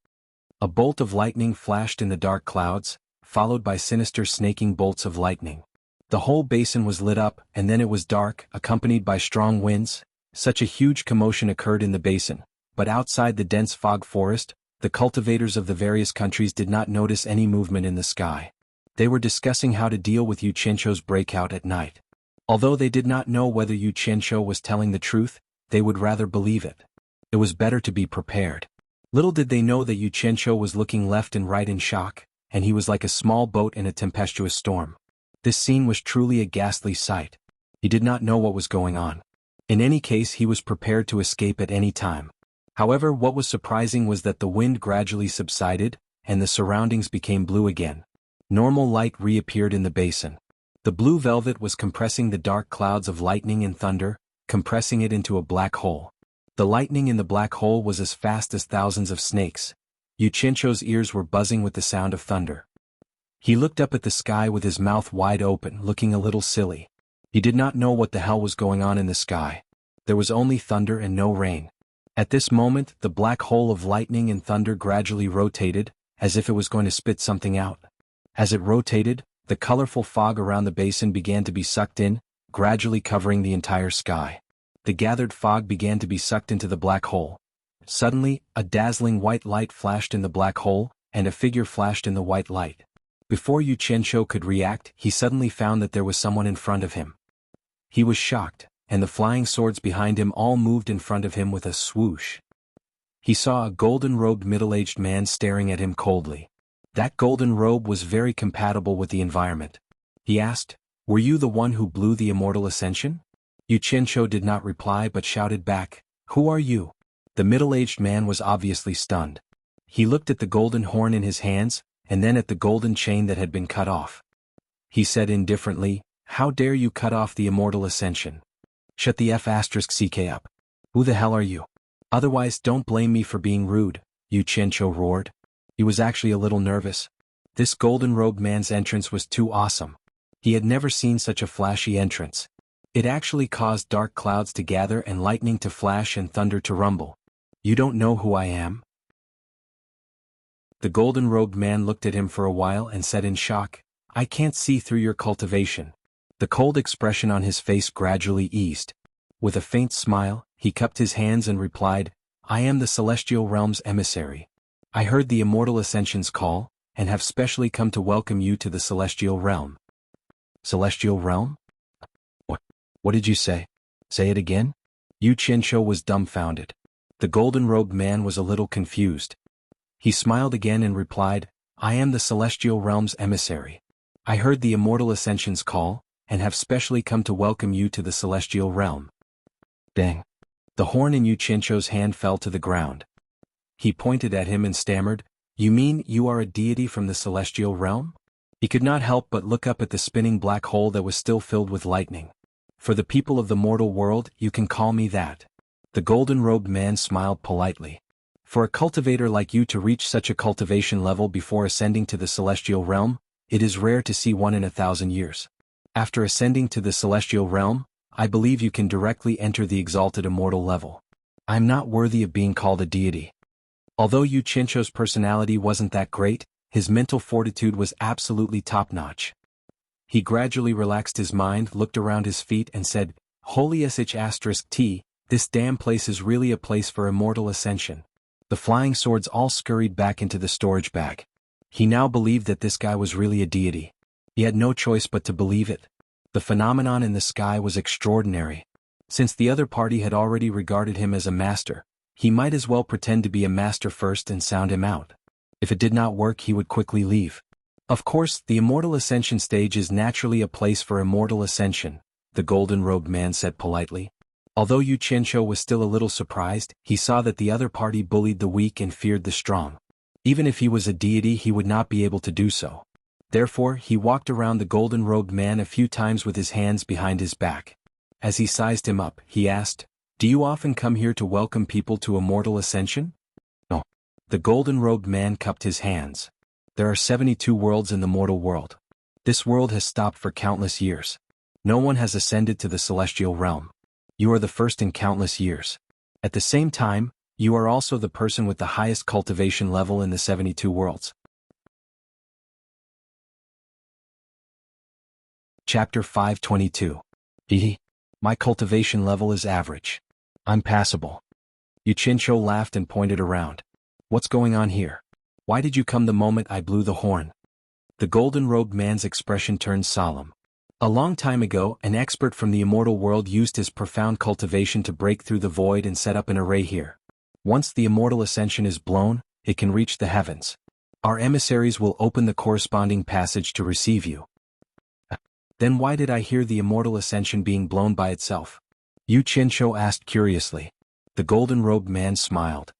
A bolt of lightning flashed in the dark clouds, followed by sinister snaking bolts of lightning. The whole basin was lit up, and then it was dark, accompanied by strong winds. Such a huge commotion occurred in the basin, but outside the dense fog forest, the cultivators of the various countries did not notice any movement in the sky. They were discussing how to deal with Xianxia's breakout at night. Although they did not know whether Xianxia was telling the truth, they would rather believe it. It was better to be prepared. Little did they know that Xianxia was looking left and right in shock, and he was like a small boat in a tempestuous storm. This scene was truly a ghastly sight. He did not know what was going on. In any case, he was prepared to escape at any time. However, what was surprising was that the wind gradually subsided, and the surroundings became blue again. Normal light reappeared in the basin. The blue velvet was compressing the dark clouds of lightning and thunder, compressing it into a black hole. The lightning in the black hole was as fast as thousands of snakes. Xianxia's ears were buzzing with the sound of thunder. He looked up at the sky with his mouth wide open, looking a little silly. He did not know what the hell was going on in the sky. There was only thunder and no rain. At this moment, the black hole of lightning and thunder gradually rotated, as if it was going to spit something out. As it rotated, the colorful fog around the basin began to be sucked in, gradually covering the entire sky. The gathered fog began to be sucked into the black hole. Suddenly, a dazzling white light flashed in the black hole, and a figure flashed in the white light. Before Xianxia could react, he suddenly found that there was someone in front of him. He was shocked, and the flying swords behind him all moved in front of him with a swoosh. He saw a golden-robed middle-aged man staring at him coldly. That golden robe was very compatible with the environment. He asked, "Were you the one who blew the immortal ascension?" Xianxia did not reply but shouted back, "Who are you?" The middle-aged man was obviously stunned. He looked at the golden horn in his hands, and then at the golden chain that had been cut off. He said indifferently, "How dare you cut off the immortal ascension? Shut the *ck up. Who the hell are you? Otherwise don't blame me for being rude," Xianxia roared. He was actually a little nervous. This golden-robed man's entrance was too awesome. He had never seen such a flashy entrance. It actually caused dark clouds to gather and lightning to flash and thunder to rumble. "You don't know who I am?" The golden-robed man looked at him for a while and said in shock, "I can't see through your cultivation." The cold expression on his face gradually eased. With a faint smile, he cupped his hands and replied, "I am the celestial realm's emissary. I heard the immortal ascension's call, and have specially come to welcome you to the celestial realm." Celestial realm? What did you say? Say it again? Xianxia was dumbfounded. The golden-robed man was a little confused. He smiled again and replied, "I am the celestial realm's emissary. I heard the immortal ascension's call, and have specially come to welcome you to the celestial realm." Dang. The horn in Xianxia's hand fell to the ground. He pointed at him and stammered, "You mean you are a deity from the celestial realm?" He could not help but look up at the spinning black hole that was still filled with lightning. "For the people of the mortal world, you can call me that." The golden-robed man smiled politely. "For a cultivator like you to reach such a cultivation level before ascending to the celestial realm, it is rare to see one in 1,000 years. After ascending to the celestial realm, I believe you can directly enter the exalted immortal level. I am not worthy of being called a deity." Although Xianxia's personality wasn't that great, his mental fortitude was absolutely top-notch. He gradually relaxed his mind, looked around his feet and said, "Holy *t, this damn place is really a place for immortal ascension." The flying swords all scurried back into the storage bag. He now believed that this guy was really a deity. He had no choice but to believe it. The phenomenon in the sky was extraordinary. Since the other party had already regarded him as a master, he might as well pretend to be a master first and sound him out. If it did not work, he would quickly leave. Of course, the immortal ascension stage is naturally a place for immortal ascension, the golden-robed man said politely. Although Xianxia was still a little surprised, he saw that the other party bullied the weak and feared the strong. Even if he was a deity, he would not be able to do so. Therefore, he walked around the golden-robed man a few times with his hands behind his back. As he sized him up, he asked, "Do you often come here to welcome people to immortal ascension?" "No." The golden-robed man cupped his hands. "There are 72 worlds in the mortal world. This world has stopped for countless years. No one has ascended to the celestial realm. You are the first in countless years. At the same time, you are also the person with the highest cultivation level in the 72 worlds." Chapter 522. My cultivation level is average. I'm passable. Xianxia laughed and pointed around. "What's going on here? Why did you come the moment I blew the horn?" The golden-robed man's expression turned solemn. A long time ago, an expert from the immortal world used his profound cultivation to break through the void and set up an array here. Once the immortal ascension is blown, it can reach the heavens. Our emissaries will open the corresponding passage to receive you. Then why did I hear the immortal ascension being blown by itself? Xianxia asked curiously. The golden-robed man smiled.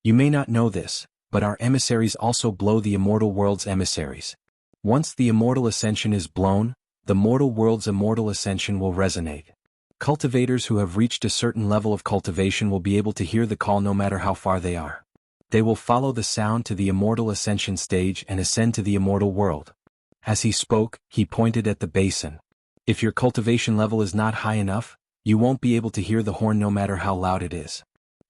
"You may not know this, but our emissaries also blow the immortal world's emissaries. Once the immortal ascension is blown, the mortal world's immortal ascension will resonate. Cultivators who have reached a certain level of cultivation will be able to hear the call no matter how far they are. They will follow the sound to the immortal ascension stage and ascend to the immortal world." As he spoke, he pointed at the basin. "If your cultivation level is not high enough, you won't be able to hear the horn no matter how loud it is.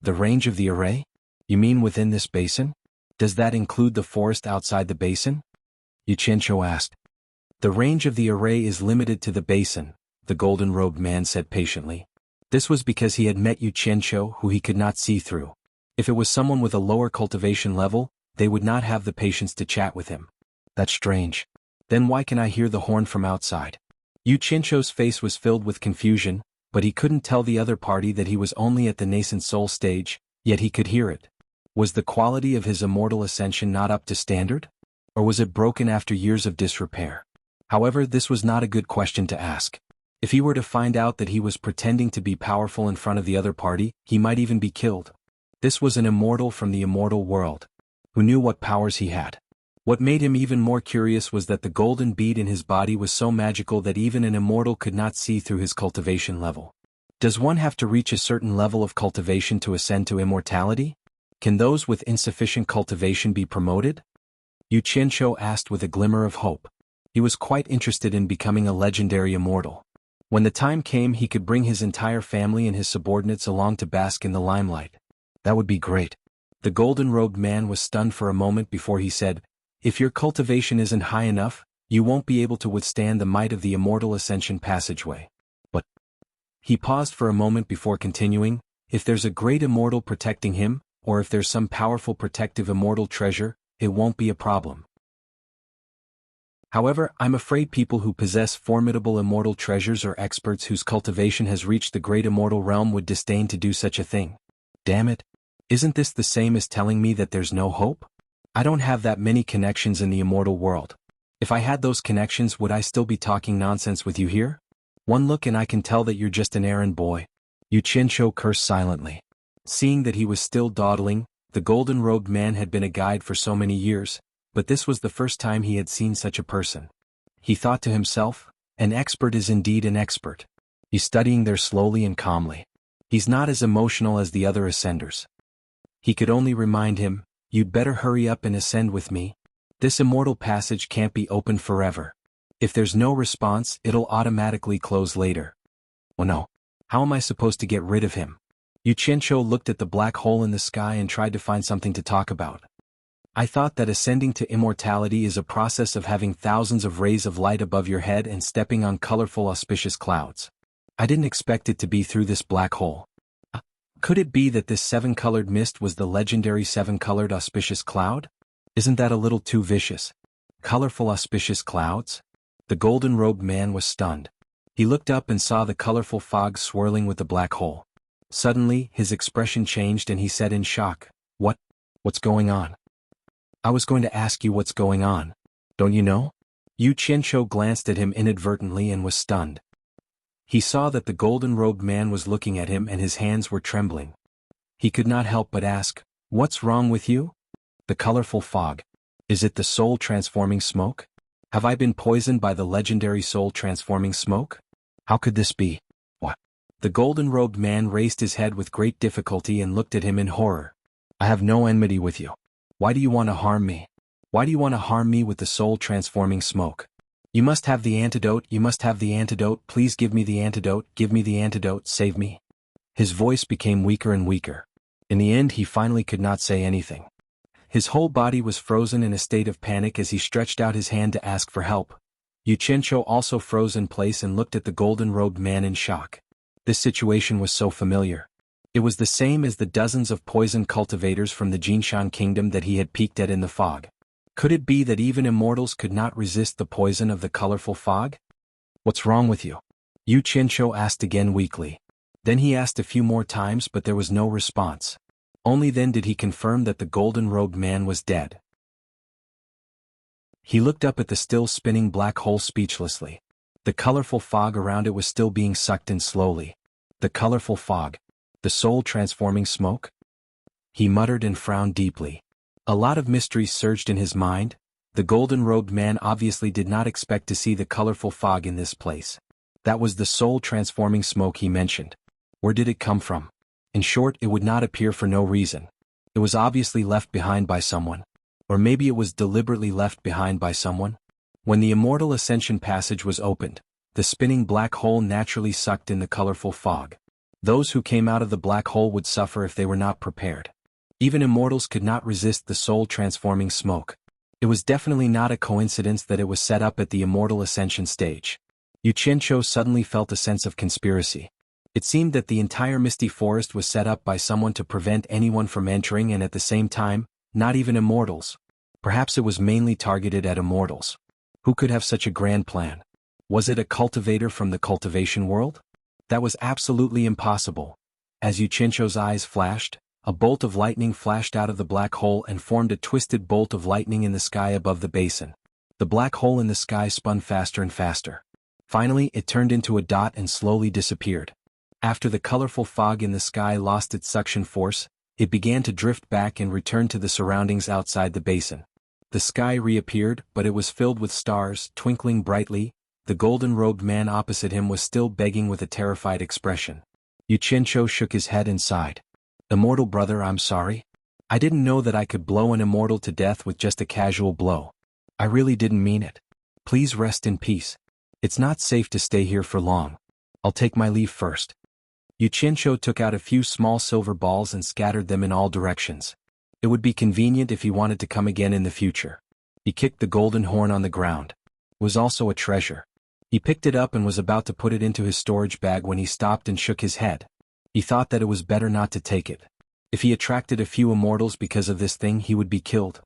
The range of the array? You mean within this basin? Does that include the forest outside the basin? Xianxia asked. The range of the array is limited to the basin, the golden-robed man said patiently. This was because he had met Xianxia, who he could not see through. If it was someone with a lower cultivation level, they would not have the patience to chat with him. That's strange. Then why can I hear the horn from outside? Xianxia's face was filled with confusion, but he couldn't tell the other party that he was only at the nascent soul stage, yet he could hear it. Was the quality of his immortal ascension not up to standard? Or was it broken after years of disrepair? However, this was not a good question to ask. If he were to find out that he was pretending to be powerful in front of the other party, he might even be killed. This was an immortal from the immortal world, who knew what powers he had. What made him even more curious was that the golden bead in his body was so magical that even an immortal could not see through his cultivation level. Does one have to reach a certain level of cultivation to ascend to immortality? Can those with insufficient cultivation be promoted? Xianxia asked with a glimmer of hope. He was quite interested in becoming a legendary immortal. When the time came, he could bring his entire family and his subordinates along to bask in the limelight. That would be great. The golden-robed man was stunned for a moment before he said, If your cultivation isn't high enough, you won't be able to withstand the might of the immortal ascension passageway. But he paused for a moment before continuing, if there's a great immortal protecting him, or if there's some powerful protective immortal treasure, it won't be a problem. However, I'm afraid people who possess formidable immortal treasures or experts whose cultivation has reached the great immortal realm would disdain to do such a thing. Damn it. Isn't this the same as telling me that there's no hope? I don't have that many connections in the immortal world. If I had those connections, would I still be talking nonsense with you here? One look and I can tell that you're just an errand boy. Xianxia cursed silently. Seeing that he was still dawdling, the golden-robed man had been a guide for so many years, but this was the first time he had seen such a person. He thought to himself, an expert is indeed an expert. He's studying there slowly and calmly. He's not as emotional as the other ascenders. He could only remind him, you'd better hurry up and ascend with me. This immortal passage can't be open forever. If there's no response, it'll automatically close later. Oh no. How am I supposed to get rid of him? Xianxia looked at the black hole in the sky and tried to find something to talk about. I thought that ascending to immortality is a process of having thousands of rays of light above your head and stepping on colorful auspicious clouds. I didn't expect it to be through this black hole. Could it be that this seven-colored mist was the legendary seven-colored auspicious cloud? Isn't that a little too vicious? Colorful auspicious clouds? The golden-robed man was stunned. He looked up and saw the colorful fog swirling with the black hole. Suddenly, his expression changed and he said in shock, What's going on? I was going to ask you what's going on. Don't you know? Xianxia glanced at him inadvertently and was stunned. He saw that the golden-robed man was looking at him and his hands were trembling. He could not help but ask, What's wrong with you? The colorful fog. Is it the soul-transforming smoke? Have I been poisoned by the legendary soul-transforming smoke? How could this be? What? The golden-robed man raised his head with great difficulty and looked at him in horror. I have no enmity with you. Why do you want to harm me? Why do you want to harm me with the soul-transforming smoke? You must have the antidote, you must have the antidote, please give me the antidote, give me the antidote, save me. His voice became weaker and weaker. In the end he finally could not say anything. His whole body was frozen in a state of panic as he stretched out his hand to ask for help. Xianxia also froze in place and looked at the golden-robed man in shock. This situation was so familiar. It was the same as the dozens of poisoned cultivators from the Jingshan kingdom that he had peeked at in the fog. Could it be that even immortals could not resist the poison of the colorful fog? What's wrong with you? Xianxia asked again weakly. Then he asked a few more times but there was no response. Only then did he confirm that the golden-robed man was dead. He looked up at the still spinning black hole speechlessly. The colorful fog around it was still being sucked in slowly. The colorful fog. The soul-transforming smoke? He muttered and frowned deeply. A lot of mysteries surged in his mind. The golden-robed man obviously did not expect to see the colorful fog in this place. That was the soul-transforming smoke he mentioned. Where did it come from? In short, it would not appear for no reason. It was obviously left behind by someone. Or maybe it was deliberately left behind by someone. When the immortal ascension passage was opened, the spinning black hole naturally sucked in the colorful fog. Those who came out of the black hole would suffer if they were not prepared. Even immortals could not resist the soul-transforming smoke. It was definitely not a coincidence that it was set up at the immortal ascension stage. Xianxia suddenly felt a sense of conspiracy. It seemed that the entire misty forest was set up by someone to prevent anyone from entering, and at the same time, not even immortals. Perhaps it was mainly targeted at immortals. Who could have such a grand plan? Was it a cultivator from the cultivation world? That was absolutely impossible. As Xianxia's eyes flashed, a bolt of lightning flashed out of the black hole and formed a twisted bolt of lightning in the sky above the basin. The black hole in the sky spun faster and faster. Finally, it turned into a dot and slowly disappeared. After the colorful fog in the sky lost its suction force, it began to drift back and return to the surroundings outside the basin. The sky reappeared, but it was filled with stars, twinkling brightly. The golden-robed man opposite him was still begging with a terrified expression. Xianxia shook his head and sighed. "Immortal brother, I'm sorry. I didn't know that I could blow an immortal to death with just a casual blow. I really didn't mean it. Please rest in peace. It's not safe to stay here for long. I'll take my leave first." Xianxia took out a few small silver balls and scattered them in all directions. It would be convenient if he wanted to come again in the future. He kicked the golden horn on the ground. It was also a treasure. He picked it up and was about to put it into his storage bag when he stopped and shook his head. He thought that it was better not to take it. If he attracted a few immortals because of this thing, he would be killed.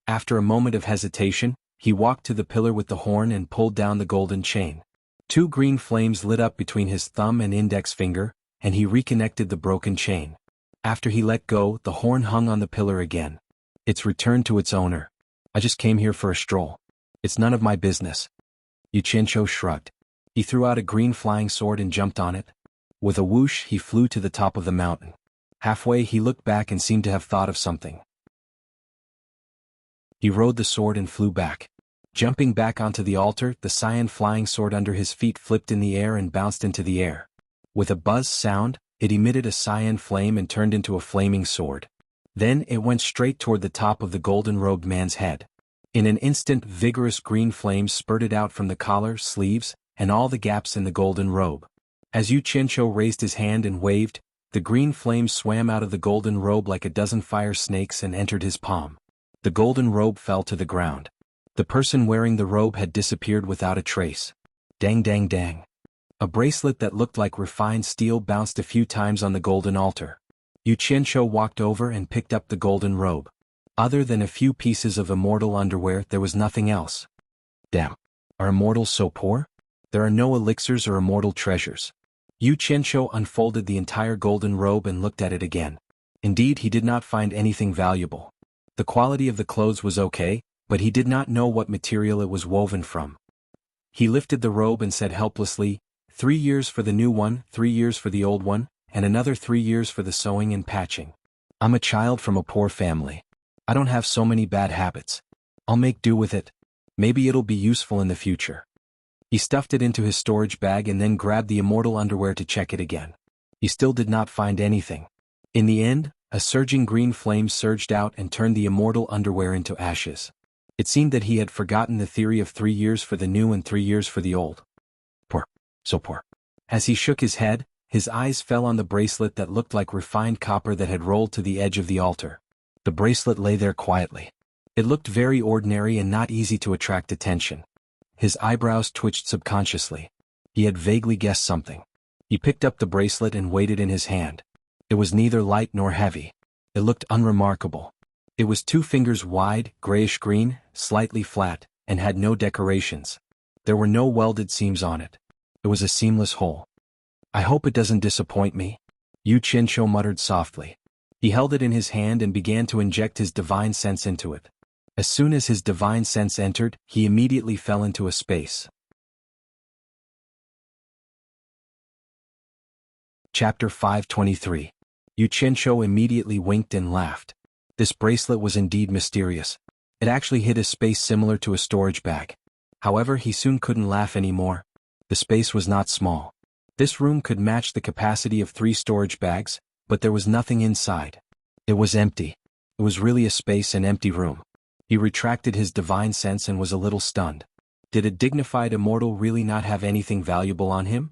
After a moment of hesitation, he walked to the pillar with the horn and pulled down the golden chain. 2 green flames lit up between his thumb and index finger, and he reconnected the broken chain. After he let go, the horn hung on the pillar again. It's returned to its owner. I just came here for a stroll. It's none of my business. Xianxia shrugged. He threw out a green flying sword and jumped on it. With a whoosh, he flew to the top of the mountain. Halfway, he looked back and seemed to have thought of something. He rode the sword and flew back. Jumping back onto the altar, the cyan flying sword under his feet flipped in the air and bounced into the air. With a buzz sound, it emitted a cyan flame and turned into a flaming sword. Then it went straight toward the top of the golden-robed man's head. In an instant, vigorous green flames spurted out from the collar, sleeves, and all the gaps in the golden robe. As Xianxia raised his hand and waved, the green flames swam out of the golden robe like a dozen fire snakes and entered his palm. The golden robe fell to the ground. The person wearing the robe had disappeared without a trace. Dang dang dang. A bracelet that looked like refined steel bounced a few times on the golden altar. Xianxia walked over and picked up the golden robe. Other than a few pieces of immortal underwear, there was nothing else. Damn. Are immortals so poor? There are no elixirs or immortal treasures. Xianxia unfolded the entire golden robe and looked at it again. Indeed, he did not find anything valuable. The quality of the clothes was okay, but he did not know what material it was woven from. He lifted the robe and said helplessly, 3 years for the new one, 3 years for the old one, and another 3 years for the sewing and patching. I'm a child from a poor family. I don't have so many bad habits. I'll make do with it. Maybe it'll be useful in the future. He stuffed it into his storage bag and then grabbed the immortal underwear to check it again. He still did not find anything. In the end, a surging green flame surged out and turned the immortal underwear into ashes. It seemed that he had forgotten the theory of 3 years for the new and 3 years for the old. Poor. So poor. As he shook his head, his eyes fell on the bracelet that looked like refined copper that had rolled to the edge of the altar. The bracelet lay there quietly. It looked very ordinary and not easy to attract attention. His eyebrows twitched subconsciously. He had vaguely guessed something. He picked up the bracelet and weighed it in his hand. It was neither light nor heavy. It looked unremarkable. It was 2 fingers wide, grayish-green, slightly flat, and had no decorations. There were no welded seams on it. It was a seamless whole. I hope it doesn't disappoint me, Xianxia muttered softly. He held it in his hand and began to inject his divine sense into it. As soon as his divine sense entered, he immediately fell into a space. Chapter 523. Xianxia immediately winked and laughed. This bracelet was indeed mysterious. It actually hid a space similar to a storage bag. However, he soon couldn't laugh anymore. The space was not small. This room could match the capacity of 3 storage bags, but there was nothing inside. It was empty. It was really a space and empty room. He retracted his divine sense and was a little stunned. Did a dignified immortal really not have anything valuable on him?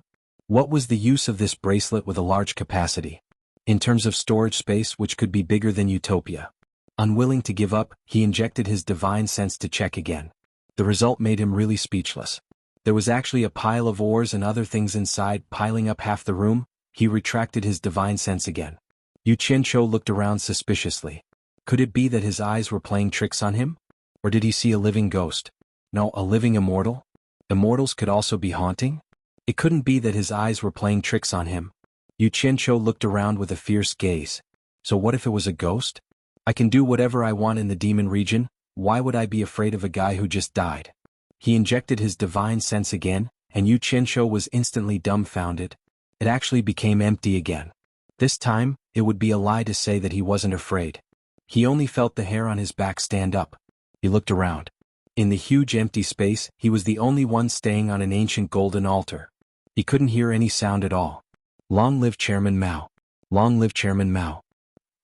What was the use of this bracelet with a large capacity? In terms of storage space, which could be bigger than Utopia. Unwilling to give up, he injected his divine sense to check again. The result made him really speechless. There was actually a pile of ores and other things inside, piling up half the room. He retracted his divine sense again. Xianxia looked around suspiciously. Could it be that his eyes were playing tricks on him? Or did he see a living ghost? No, a living immortal? Immortals could also be haunting? It couldn't be that his eyes were playing tricks on him. Xianxia looked around with a fierce gaze. So what if it was a ghost? I can do whatever I want in the demon region, why would I be afraid of a guy who just died? He injected his divine sense again, and Xianxia was instantly dumbfounded. It actually became empty again. This time, it would be a lie to say that he wasn't afraid. He only felt the hair on his back stand up. He looked around. In the huge empty space, he was the only one staying on an ancient golden altar. He couldn't hear any sound at all. Long live Chairman Mao. Long live Chairman Mao.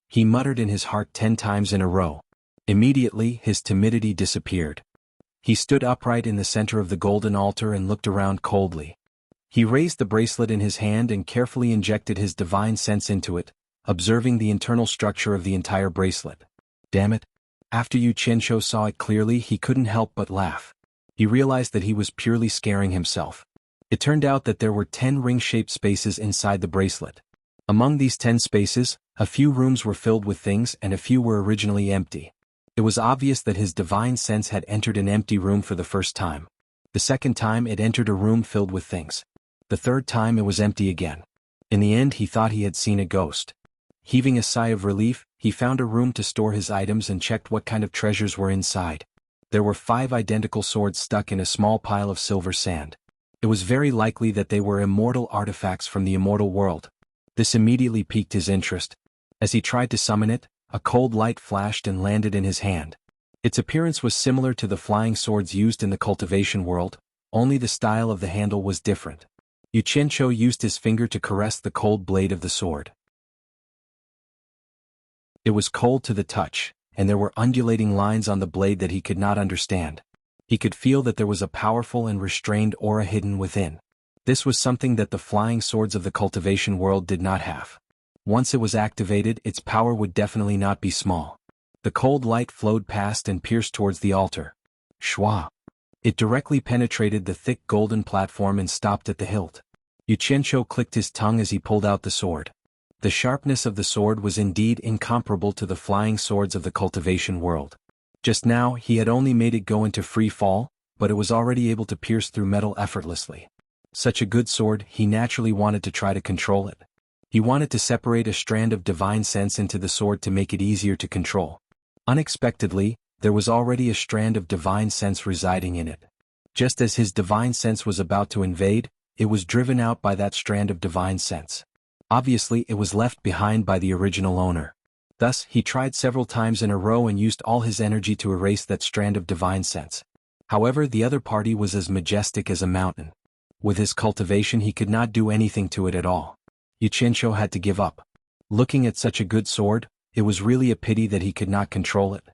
He muttered in his heart 10 times in a row. Immediately, his timidity disappeared. He stood upright in the center of the golden altar and looked around coldly. He raised the bracelet in his hand and carefully injected his divine sense into it, observing the internal structure of the entire bracelet. Damn it. After Xianxia saw it clearly, he couldn't help but laugh. He realized that he was purely scaring himself. It turned out that there were 10 ring-shaped spaces inside the bracelet. Among these 10 spaces, a few rooms were filled with things and a few were originally empty. It was obvious that his divine sense had entered an empty room for the first time. The second time it entered a room filled with things. The third time it was empty again. In the end he thought he had seen a ghost. Heaving a sigh of relief, he found a room to store his items and checked what kind of treasures were inside. There were 5 identical swords stuck in a small pile of silver sand. It was very likely that they were immortal artifacts from the immortal world. This immediately piqued his interest. As he tried to summon it, a cold light flashed and landed in his hand. Its appearance was similar to the flying swords used in the cultivation world, only the style of the handle was different. Xianxia used his finger to caress the cold blade of the sword. It was cold to the touch, and there were undulating lines on the blade that he could not understand. He could feel that there was a powerful and restrained aura hidden within. This was something that the flying swords of the cultivation world did not have. Once it was activated, its power would definitely not be small. The cold light flowed past and pierced towards the altar. Shwa! It directly penetrated the thick golden platform and stopped at the hilt. Xianxia clicked his tongue as he pulled out the sword. The sharpness of the sword was indeed incomparable to the flying swords of the cultivation world. Just now, he had only made it go into free fall, but it was already able to pierce through metal effortlessly. Such a good sword, he naturally wanted to try to control it. He wanted to separate a strand of divine sense into the sword to make it easier to control. Unexpectedly, there was already a strand of divine sense residing in it. Just as his divine sense was about to invade, it was driven out by that strand of divine sense. Obviously, it was left behind by the original owner. Thus, he tried several times in a row and used all his energy to erase that strand of divine sense. However, the other party was as majestic as a mountain. With his cultivation, he could not do anything to it at all. Xianxia had to give up. Looking at such a good sword, it was really a pity that he could not control it.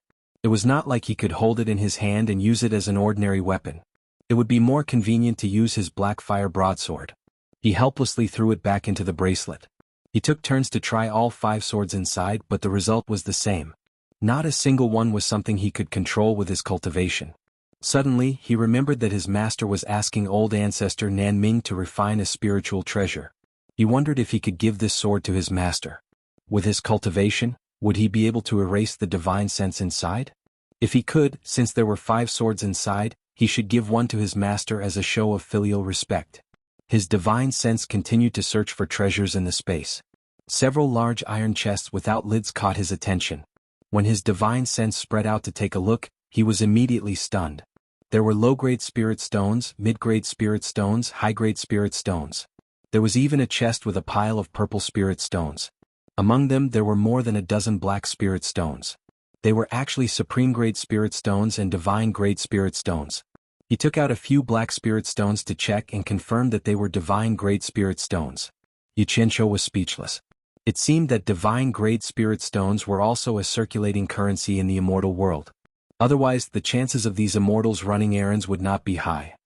It was not like he could hold it in his hand and use it as an ordinary weapon. It would be more convenient to use his black fire broadsword. He helplessly threw it back into the bracelet. He took turns to try all 5 swords inside, but the result was the same. Not a single one was something he could control with his cultivation. Suddenly, he remembered that his master was asking old ancestor Nanming to refine a spiritual treasure. He wondered if he could give this sword to his master. With his cultivation, would he be able to erase the divine sense inside? If he could, since there were 5 swords inside, he should give one to his master as a show of filial respect. His divine sense continued to search for treasures in the space. Several large iron chests without lids caught his attention. When his divine sense spread out to take a look, he was immediately stunned. There were low-grade spirit stones, mid-grade spirit stones, high-grade spirit stones. There was even a chest with a pile of purple spirit stones. Among them there were more than a dozen black spirit stones. They were actually supreme-grade spirit stones and divine-grade spirit stones. He took out a few black spirit stones to check and confirmed that they were divine-grade spirit stones. Xianxia was speechless. It seemed that divine-grade spirit stones were also a circulating currency in the immortal world. Otherwise, the chances of these immortals running errands would not be high.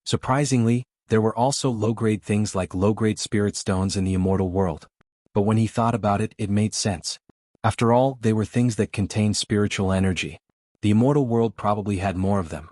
Surprisingly, There were also low-grade things like low-grade spirit stones in the immortal world. But when he thought about it, it made sense. After all, they were things that contained spiritual energy. The immortal world probably had more of them.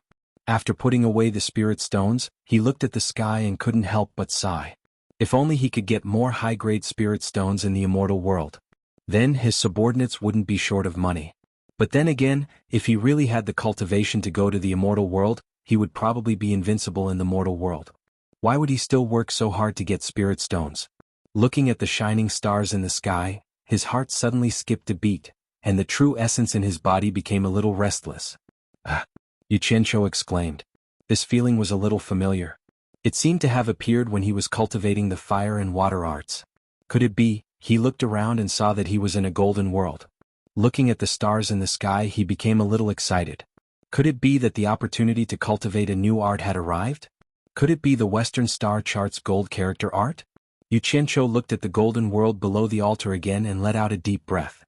After putting away the spirit stones, he looked at the sky and couldn't help but sigh. If only he could get more high-grade spirit stones in the immortal world. Then his subordinates wouldn't be short of money. But then again, if he really had the cultivation to go to the immortal world, he would probably be invincible in the mortal world. Why would he still work so hard to get spirit stones? Looking at the shining stars in the sky, his heart suddenly skipped a beat, and the true essence in his body became a little restless. Ah! Xianxia exclaimed. This feeling was a little familiar. It seemed to have appeared when he was cultivating the fire and water arts. Could it be? He looked around and saw that he was in a golden world. Looking at the stars in the sky, he became a little excited. Could it be that the opportunity to cultivate a new art had arrived? Could it be the Western Star Chart's gold character art? Xianxia looked at the golden world below the altar again and let out a deep breath.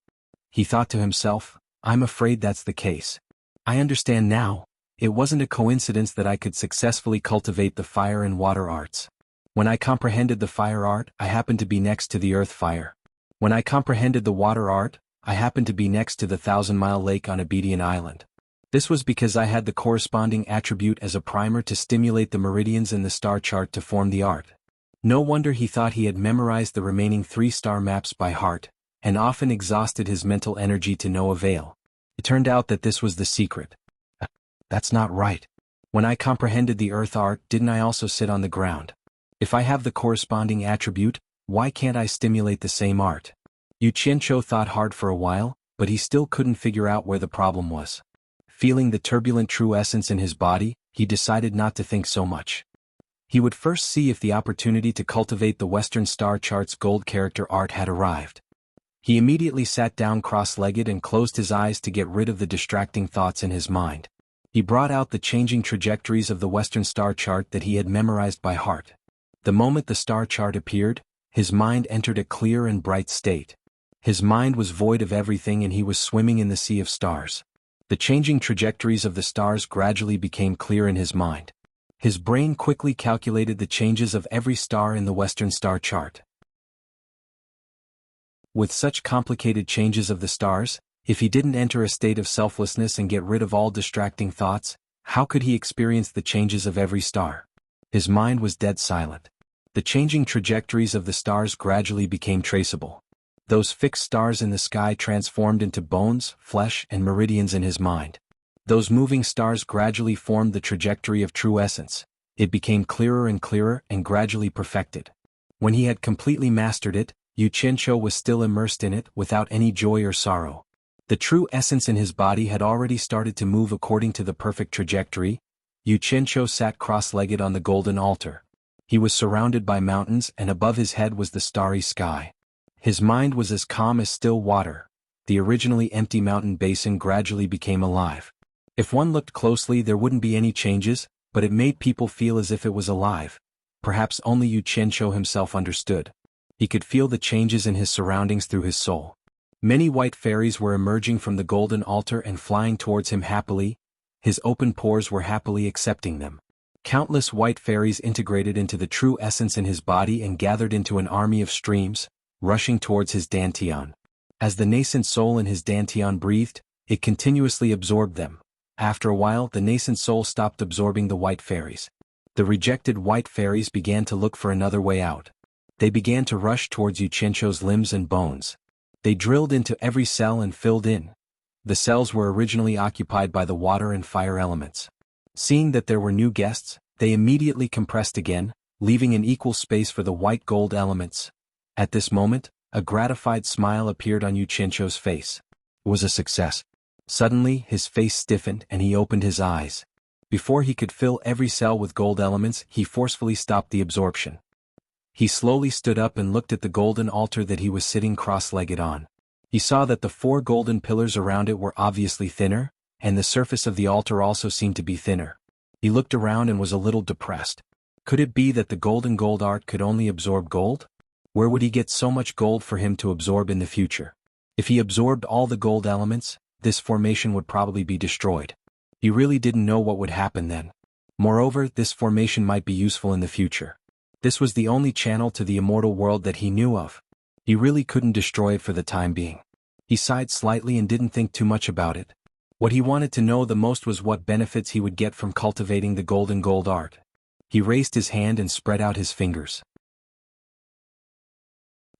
He thought to himself, I'm afraid that's the case. I understand now. It wasn't a coincidence that I could successfully cultivate the fire and water arts. When I comprehended the fire art, I happened to be next to the earth fire. When I comprehended the water art, I happened to be next to the 1,000-mile lake on Obedian Island. This was because I had the corresponding attribute as a primer to stimulate the meridians in the star chart to form the art. No wonder he thought he had memorized the remaining 3-star maps by heart, and often exhausted his mental energy to no avail. It turned out that this was the secret. That's not right. When I comprehended the earth art, didn't I also sit on the ground? If I have the corresponding attribute, why can't I stimulate the same art? Xianxia thought hard for a while, but he still couldn't figure out where the problem was. Feeling the turbulent true essence in his body, he decided not to think so much. He would first see if the opportunity to cultivate the Western Star Chart's gold character art had arrived. He immediately sat down cross-legged and closed his eyes to get rid of the distracting thoughts in his mind. He brought out the changing trajectories of the Western Star Chart that he had memorized by heart. The moment the star chart appeared, his mind entered a clear and bright state. His mind was void of everything and he was swimming in the sea of stars. The changing trajectories of the stars gradually became clear in his mind. His brain quickly calculated the changes of every star in the Western Star Chart. With such complicated changes of the stars, if he didn't enter a state of selflessness and get rid of all distracting thoughts, how could he experience the changes of every star? His mind was dead silent. The changing trajectories of the stars gradually became traceable. Those fixed stars in the sky transformed into bones, flesh, and meridians in his mind. Those moving stars gradually formed the trajectory of true essence. It became clearer and gradually perfected. When he had completely mastered it, Xianxia was still immersed in it without any joy or sorrow. The true essence in his body had already started to move according to the perfect trajectory. Xianxia sat cross-legged on the golden altar. He was surrounded by mountains and above his head was the starry sky. His mind was as calm as still water. The originally empty mountain basin gradually became alive. If one looked closely there wouldn't be any changes, but it made people feel as if it was alive. Perhaps only Xianxia himself understood. He could feel the changes in his surroundings through his soul. Many white fairies were emerging from the golden altar and flying towards him happily. His open pores were happily accepting them. Countless white fairies integrated into the true essence in his body and gathered into an army of streams, rushing towards his dantian. As the nascent soul in his dantian breathed, it continuously absorbed them. After a while, the nascent soul stopped absorbing the white fairies. The rejected white fairies began to look for another way out. They began to rush towards Xianxia's limbs and bones. They drilled into every cell and filled in. The cells were originally occupied by the water and fire elements. Seeing that there were new guests, they immediately compressed again, leaving an equal space for the white gold elements. At this moment, a gratified smile appeared on Xianxia's face. It was a success. Suddenly, his face stiffened and he opened his eyes. Before he could fill every cell with gold elements, he forcefully stopped the absorption. He slowly stood up and looked at the golden altar that he was sitting cross-legged on. He saw that the 4 golden pillars around it were obviously thinner, and the surface of the altar also seemed to be thinner. He looked around and was a little depressed. Could it be that the golden gold art could only absorb gold? Where would he get so much gold for him to absorb in the future? If he absorbed all the gold elements, this formation would probably be destroyed. He really didn't know what would happen then. Moreover, this formation might be useful in the future. This was the only channel to the immortal world that he knew of. He really couldn't destroy it for the time being. He sighed slightly and didn't think too much about it. What he wanted to know the most was what benefits he would get from cultivating the golden gold art. He raised his hand and spread out his fingers.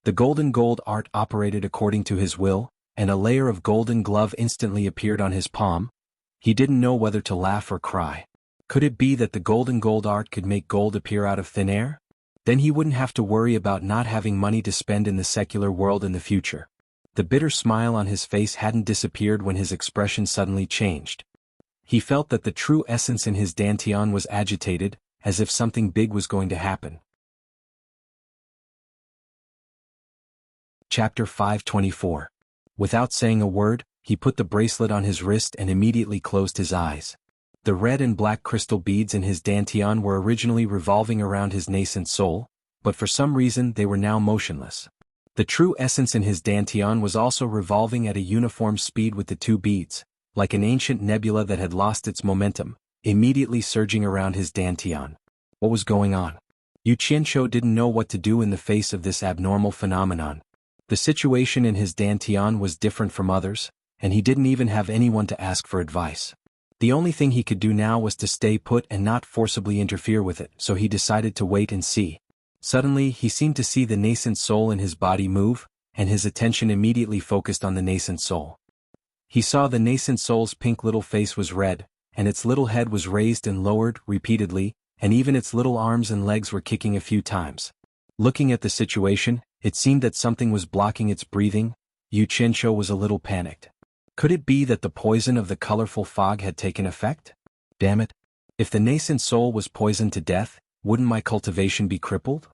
The golden gold art operated according to his will, and a layer of golden glove instantly appeared on his palm. He didn't know whether to laugh or cry. Could it be that the golden gold art could make gold appear out of thin air? Then he wouldn't have to worry about not having money to spend in the secular world in the future. The bitter smile on his face hadn't disappeared when his expression suddenly changed. He felt that the true essence in his dantian was agitated, as if something big was going to happen. Chapter 524. Without saying a word, he put the bracelet on his wrist and immediately closed his eyes. The red and black crystal beads in his dantian were originally revolving around his nascent soul, but for some reason they were now motionless. The true essence in his dantian was also revolving at a uniform speed with the two beads, like an ancient nebula that had lost its momentum, immediately surging around his dantian. What was going on? Xianxia didn't know what to do in the face of this abnormal phenomenon. The situation in his dantian was different from others, and he didn't even have anyone to ask for advice. The only thing he could do now was to stay put and not forcibly interfere with it, so he decided to wait and see. Suddenly, he seemed to see the nascent soul in his body move, and his attention immediately focused on the nascent soul. He saw the nascent soul's pink little face was red, and its little head was raised and lowered repeatedly, and even its little arms and legs were kicking a few times. Looking at the situation, it seemed that something was blocking its breathing. Xianxia was a little panicked. Could it be that the poison of the colorful fog had taken effect? Damn it. If the nascent soul was poisoned to death, wouldn't my cultivation be crippled?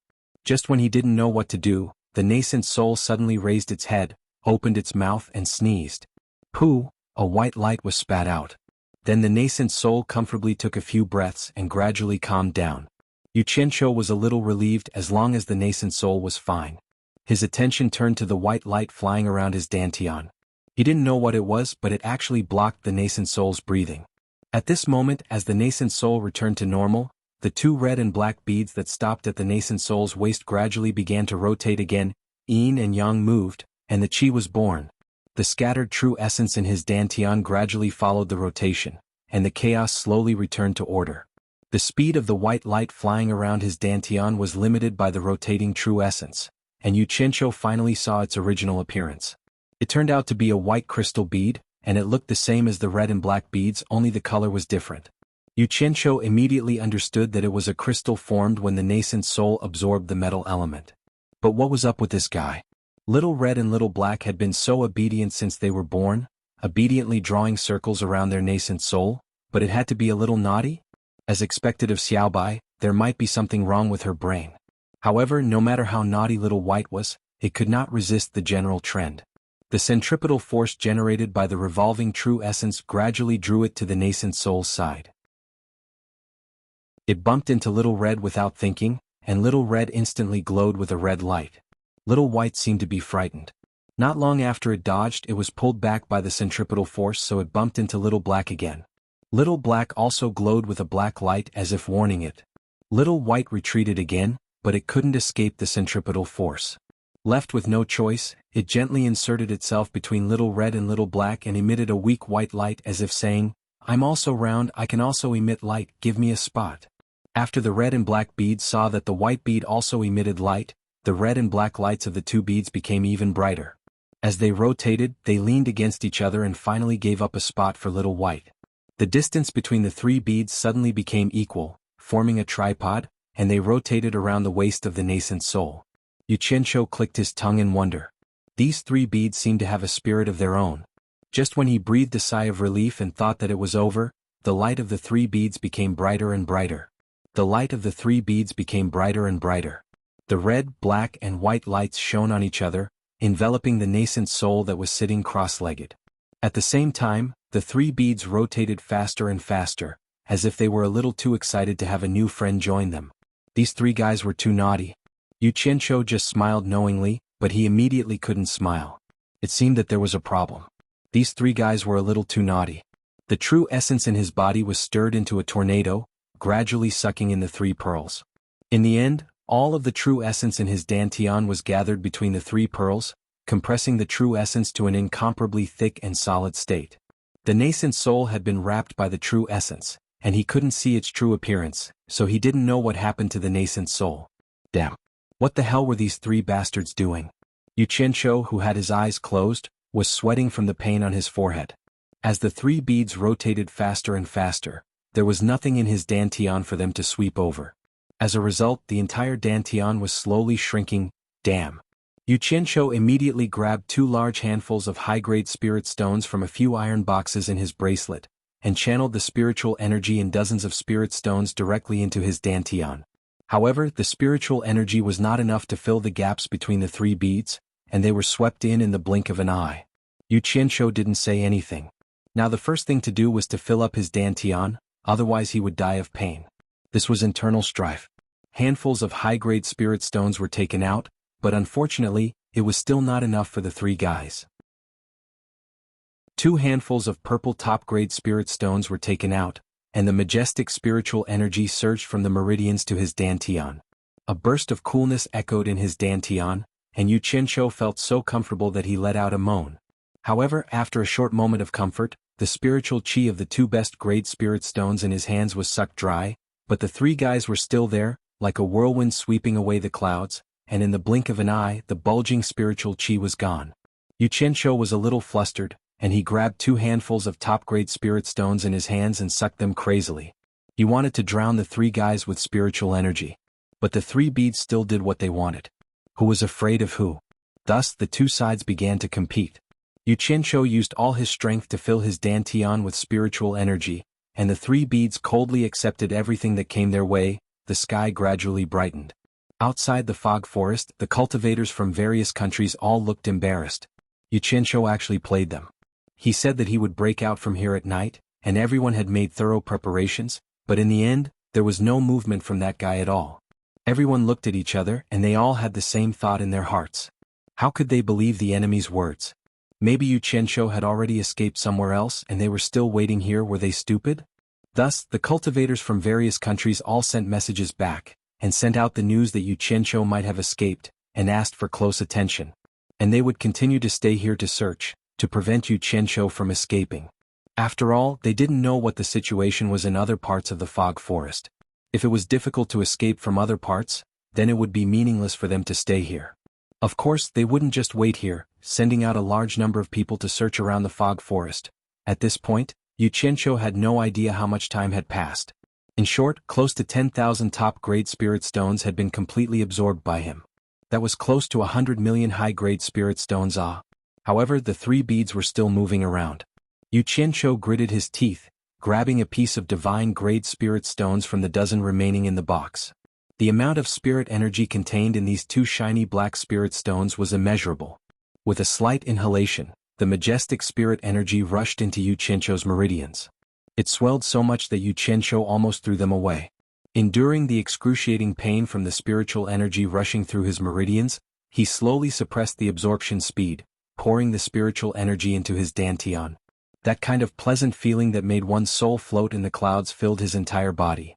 Just when he didn't know what to do, the nascent soul suddenly raised its head, opened its mouth and sneezed. Pooh! A white light was spat out. Then the nascent soul comfortably took a few breaths and gradually calmed down. Xianxia was a little relieved as long as the nascent soul was fine. His attention turned to the white light flying around his dantian. He didn't know what it was, but it actually blocked the nascent soul's breathing. At this moment, as the nascent soul returned to normal, the two red and black beads that stopped at the nascent soul's waist gradually began to rotate again. Yin and yang moved, and the chi was born. The scattered true essence in his dantian gradually followed the rotation, and the chaos slowly returned to order. The speed of the white light flying around his dantian was limited by the rotating true essence, and Xianxia finally saw its original appearance. It turned out to be a white crystal bead, and it looked the same as the red and black beads, only the color was different. Xianxia immediately understood that it was a crystal formed when the nascent soul absorbed the metal element. But what was up with this guy? Little red and little black had been so obedient since they were born, obediently drawing circles around their nascent soul, but it had to be a little naughty? As expected of Xiaobai, there might be something wrong with her brain. However, no matter how naughty little white was, it could not resist the general trend. The centripetal force generated by the revolving true essence gradually drew it to the nascent soul's side. It bumped into Little Red without thinking, and Little Red instantly glowed with a red light. Little White seemed to be frightened. Not long after it dodged, it was pulled back by the centripetal force, so it bumped into Little Black again. Little Black also glowed with a black light as if warning it. Little White retreated again, but it couldn't escape the centripetal force. Left with no choice, it gently inserted itself between Little Red and Little Black and emitted a weak white light as if saying, "I'm also round, I can also emit light, give me a spot." After the red and black beads saw that the white bead also emitted light, the red and black lights of the two beads became even brighter. As they rotated, they leaned against each other and finally gave up a spot for Little White. The distance between the three beads suddenly became equal, forming a tripod, and they rotated around the waist of the nascent soul. Xianxia clicked his tongue in wonder. These three beads seemed to have a spirit of their own. Just when he breathed a sigh of relief and thought that it was over, the light of the three beads became brighter and brighter. The light of the three beads became brighter and brighter. The red, black, and white lights shone on each other, enveloping the nascent soul that was sitting cross-legged. At the same time, the three beads rotated faster and faster, as if they were a little too excited to have a new friend join them. These three guys were too naughty. Xianxia just smiled knowingly, but he immediately couldn't smile. It seemed that there was a problem. These three guys were a little too naughty. The true essence in his body was stirred into a tornado, gradually sucking in the 3 pearls. In the end, all of the true essence in his dantian was gathered between the 3 pearls, compressing the true essence to an incomparably thick and solid state. The nascent soul had been wrapped by the true essence, and he couldn't see its true appearance, so he didn't know what happened to the nascent soul. Damn. What the hell were these 3 bastards doing? Xianxia, who had his eyes closed, was sweating from the pain on his forehead. As the 3 beads rotated faster and faster, there was nothing in his dantian for them to sweep over. As a result, the entire dantian was slowly shrinking. Damn. Xianxia immediately grabbed 2 large handfuls of high-grade spirit stones from a few iron boxes in his bracelet, and channeled the spiritual energy in dozens of spirit stones directly into his dantian. However, the spiritual energy was not enough to fill the gaps between the 3 beads, and they were swept in the blink of an eye. Xianxia didn't say anything. Now the first thing to do was to fill up his dantian, otherwise he would die of pain. This was internal strife. Handfuls of high-grade spirit stones were taken out, but unfortunately, it was still not enough for the 3 guys. 2 handfuls of purple top-grade spirit stones were taken out, and the majestic spiritual energy surged from the meridians to his dantian. A burst of coolness echoed in his dantian, and Xianxia felt so comfortable that he let out a moan. However, after a short moment of comfort, the spiritual chi of the 2 best-grade spirit stones in his hands was sucked dry, but the 3 guys were still there, like a whirlwind sweeping away the clouds, and in the blink of an eye the bulging spiritual chi was gone. Xianxia was a little flustered, and he grabbed 2 handfuls of top-grade spirit stones in his hands and sucked them crazily. He wanted to drown the 3 guys with spiritual energy. But the 3 beads still did what they wanted. Who was afraid of who? Thus the 2 sides began to compete. Xianxia used all his strength to fill his dantian with spiritual energy, and the 3 beads coldly accepted everything that came their way. The sky gradually brightened. Outside the fog forest, the cultivators from various countries all looked embarrassed. Xianxia actually played them. He said that he would break out from here at night, and everyone had made thorough preparations, but in the end, there was no movement from that guy at all. Everyone looked at each other, and they all had the same thought in their hearts. How could they believe the enemy's words? Maybe Xianxia had already escaped somewhere else and they were still waiting here. Were they stupid? Thus, the cultivators from various countries all sent messages back, and sent out the news that Xianxia might have escaped, and asked for close attention. And they would continue to stay here to search, to prevent Xianxia from escaping. After all, they didn't know what the situation was in other parts of the fog forest. If it was difficult to escape from other parts, then it would be meaningless for them to stay here. Of course, they wouldn't just wait here, sending out a large number of people to search around the fog forest. At this point, Xianxia had no idea how much time had passed. In short, close to 10,000 top-grade spirit stones had been completely absorbed by him. That was close to 100 million high-grade spirit stones. However, the 3 beads were still moving around. Xianxia gritted his teeth, grabbing a piece of divine-grade spirit stones from the dozen remaining in the box. The amount of spirit energy contained in these 2 shiny black spirit stones was immeasurable. With a slight inhalation, the majestic spirit energy rushed into Xianxia's meridians. It swelled so much that Xianxia almost threw them away. Enduring the excruciating pain from the spiritual energy rushing through his meridians, he slowly suppressed the absorption speed, pouring the spiritual energy into his dantian. That kind of pleasant feeling that made one's soul float in the clouds filled his entire body.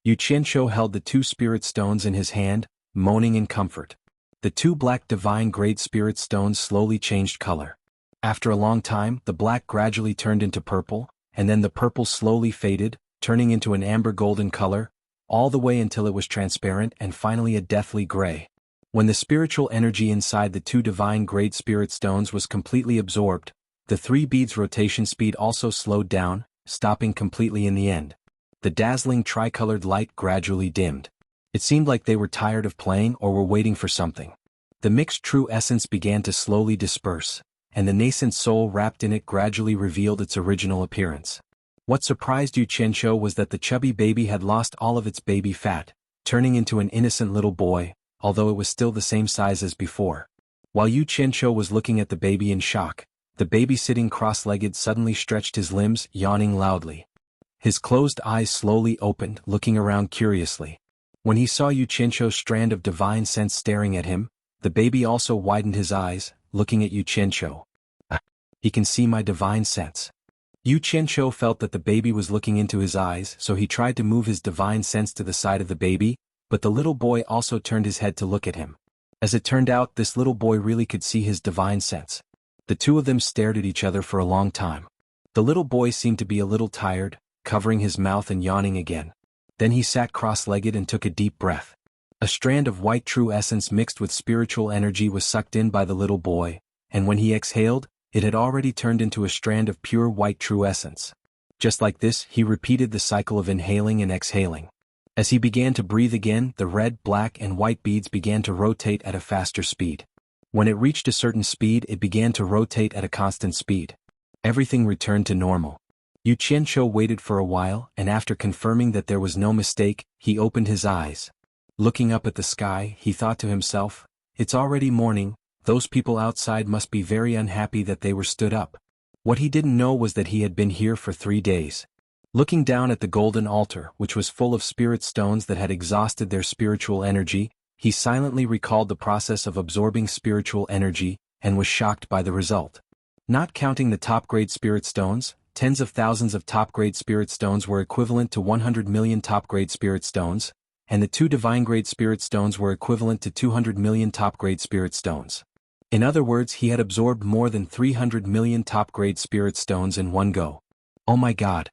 Xianxia held the 2 spirit stones in his hand, moaning in comfort. The 2 black divine-grade spirit stones slowly changed color. After a long time, the black gradually turned into purple, and then the purple slowly faded, turning into an amber-golden color, all the way until it was transparent and finally a deathly gray. When the spiritual energy inside the 2 divine-grade spirit stones was completely absorbed, the 3 beads' rotation speed also slowed down, stopping completely in the end. The dazzling tricolored light gradually dimmed. It seemed like they were tired of playing or were waiting for something. The mixed true essence began to slowly disperse, and the nascent soul wrapped in it gradually revealed its original appearance. What surprised Xianxia was that the chubby baby had lost all of its baby fat, turning into an innocent little boy, although it was still the same size as before. While Xianxia was looking at the baby in shock, the baby sitting cross-legged suddenly stretched his limbs, yawning loudly. His closed eyes slowly opened, looking around curiously. When he saw Xianxia's strand of divine sense staring at him, the baby also widened his eyes, looking at Xianxia. He can see my divine sense. Yu Qianqiu felt that the baby was looking into his eyes, so he tried to move his divine sense to the side of the baby, but the little boy also turned his head to look at him. As it turned out, this little boy really could see his divine sense. The two of them stared at each other for a long time. The little boy seemed to be a little tired, covering his mouth and yawning again. Then he sat cross-legged and took a deep breath. A strand of white true essence mixed with spiritual energy was sucked in by the little boy, and when he exhaled, it had already turned into a strand of pure white true essence. Just like this, he repeated the cycle of inhaling and exhaling. As he began to breathe again, the red, black, and white beads began to rotate at a faster speed. When it reached a certain speed, it began to rotate at a constant speed. Everything returned to normal. Yu Qianqiu waited for a while, and after confirming that there was no mistake, he opened his eyes. Looking up at the sky, he thought to himself, "It's already morning, those people outside must be very unhappy that they were stood up." What he didn't know was that he had been here for 3 days. Looking down at the golden altar, which was full of spirit stones that had exhausted their spiritual energy, he silently recalled the process of absorbing spiritual energy, and was shocked by the result. Not counting the top-grade spirit stones, tens of thousands of top-grade spirit stones were equivalent to 100 million top-grade spirit stones, and the 2 divine-grade spirit stones were equivalent to 200 million top-grade spirit stones. In other words, he had absorbed more than 300 million top-grade spirit stones in one go. Oh my God!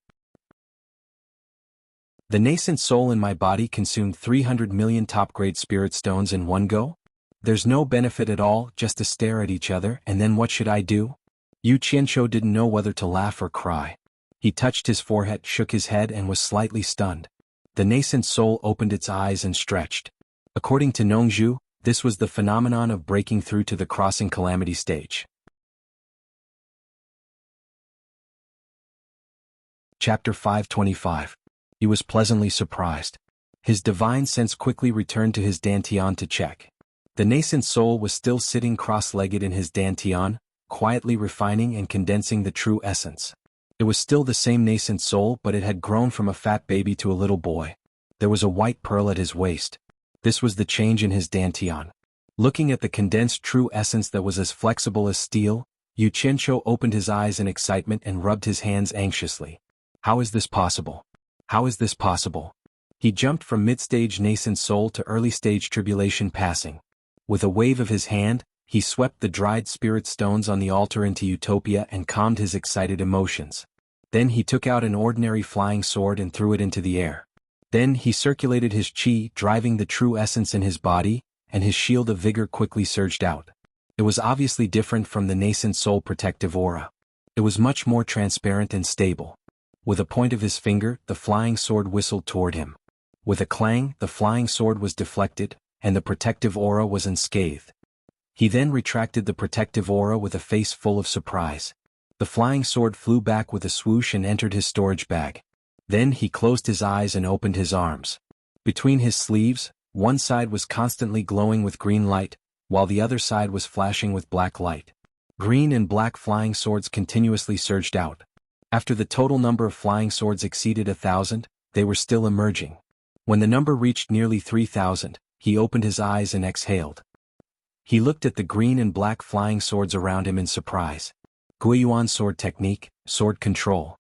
The nascent soul in my body consumed 300 million top-grade spirit stones in one go? There's no benefit at all, just to stare at each other, and then what should I do? Yu Qianqiu didn't know whether to laugh or cry. He touched his forehead, shook his head, and was slightly stunned. The nascent soul opened its eyes and stretched. According to Nongzhu, this was the phenomenon of breaking through to the crossing calamity stage. Chapter 525. He was pleasantly surprised. His divine sense quickly returned to his dantian to check. The nascent soul was still sitting cross-legged in his dantian, quietly refining and condensing the true essence. It was still the same nascent soul, but it had grown from a fat baby to a little boy. There was a white pearl at his waist. This was the change in his dantian. Looking at the condensed true essence that was as flexible as steel, Yu Qianqiu opened his eyes in excitement and rubbed his hands anxiously. How is this possible? How is this possible? He jumped from mid-stage nascent soul to early-stage tribulation passing. With a wave of his hand, he swept the dried spirit stones on the altar into utopia and calmed his excited emotions. Then he took out an ordinary flying sword and threw it into the air. Then he circulated his qi, driving the true essence in his body, and his shield of vigor quickly surged out. It was obviously different from the nascent soul protective aura. It was much more transparent and stable. With a point of his finger, the flying sword whistled toward him. With a clang, the flying sword was deflected, and the protective aura was unscathed. He then retracted the protective aura with a face full of surprise. The flying sword flew back with a swoosh and entered his storage bag. Then he closed his eyes and opened his arms. Between his sleeves, one side was constantly glowing with green light, while the other side was flashing with black light. Green and black flying swords continuously surged out. After the total number of flying swords exceeded 1,000, they were still emerging. When the number reached nearly 3,000, he opened his eyes and exhaled. He looked at the green and black flying swords around him in surprise. Guiyuan sword technique, sword control.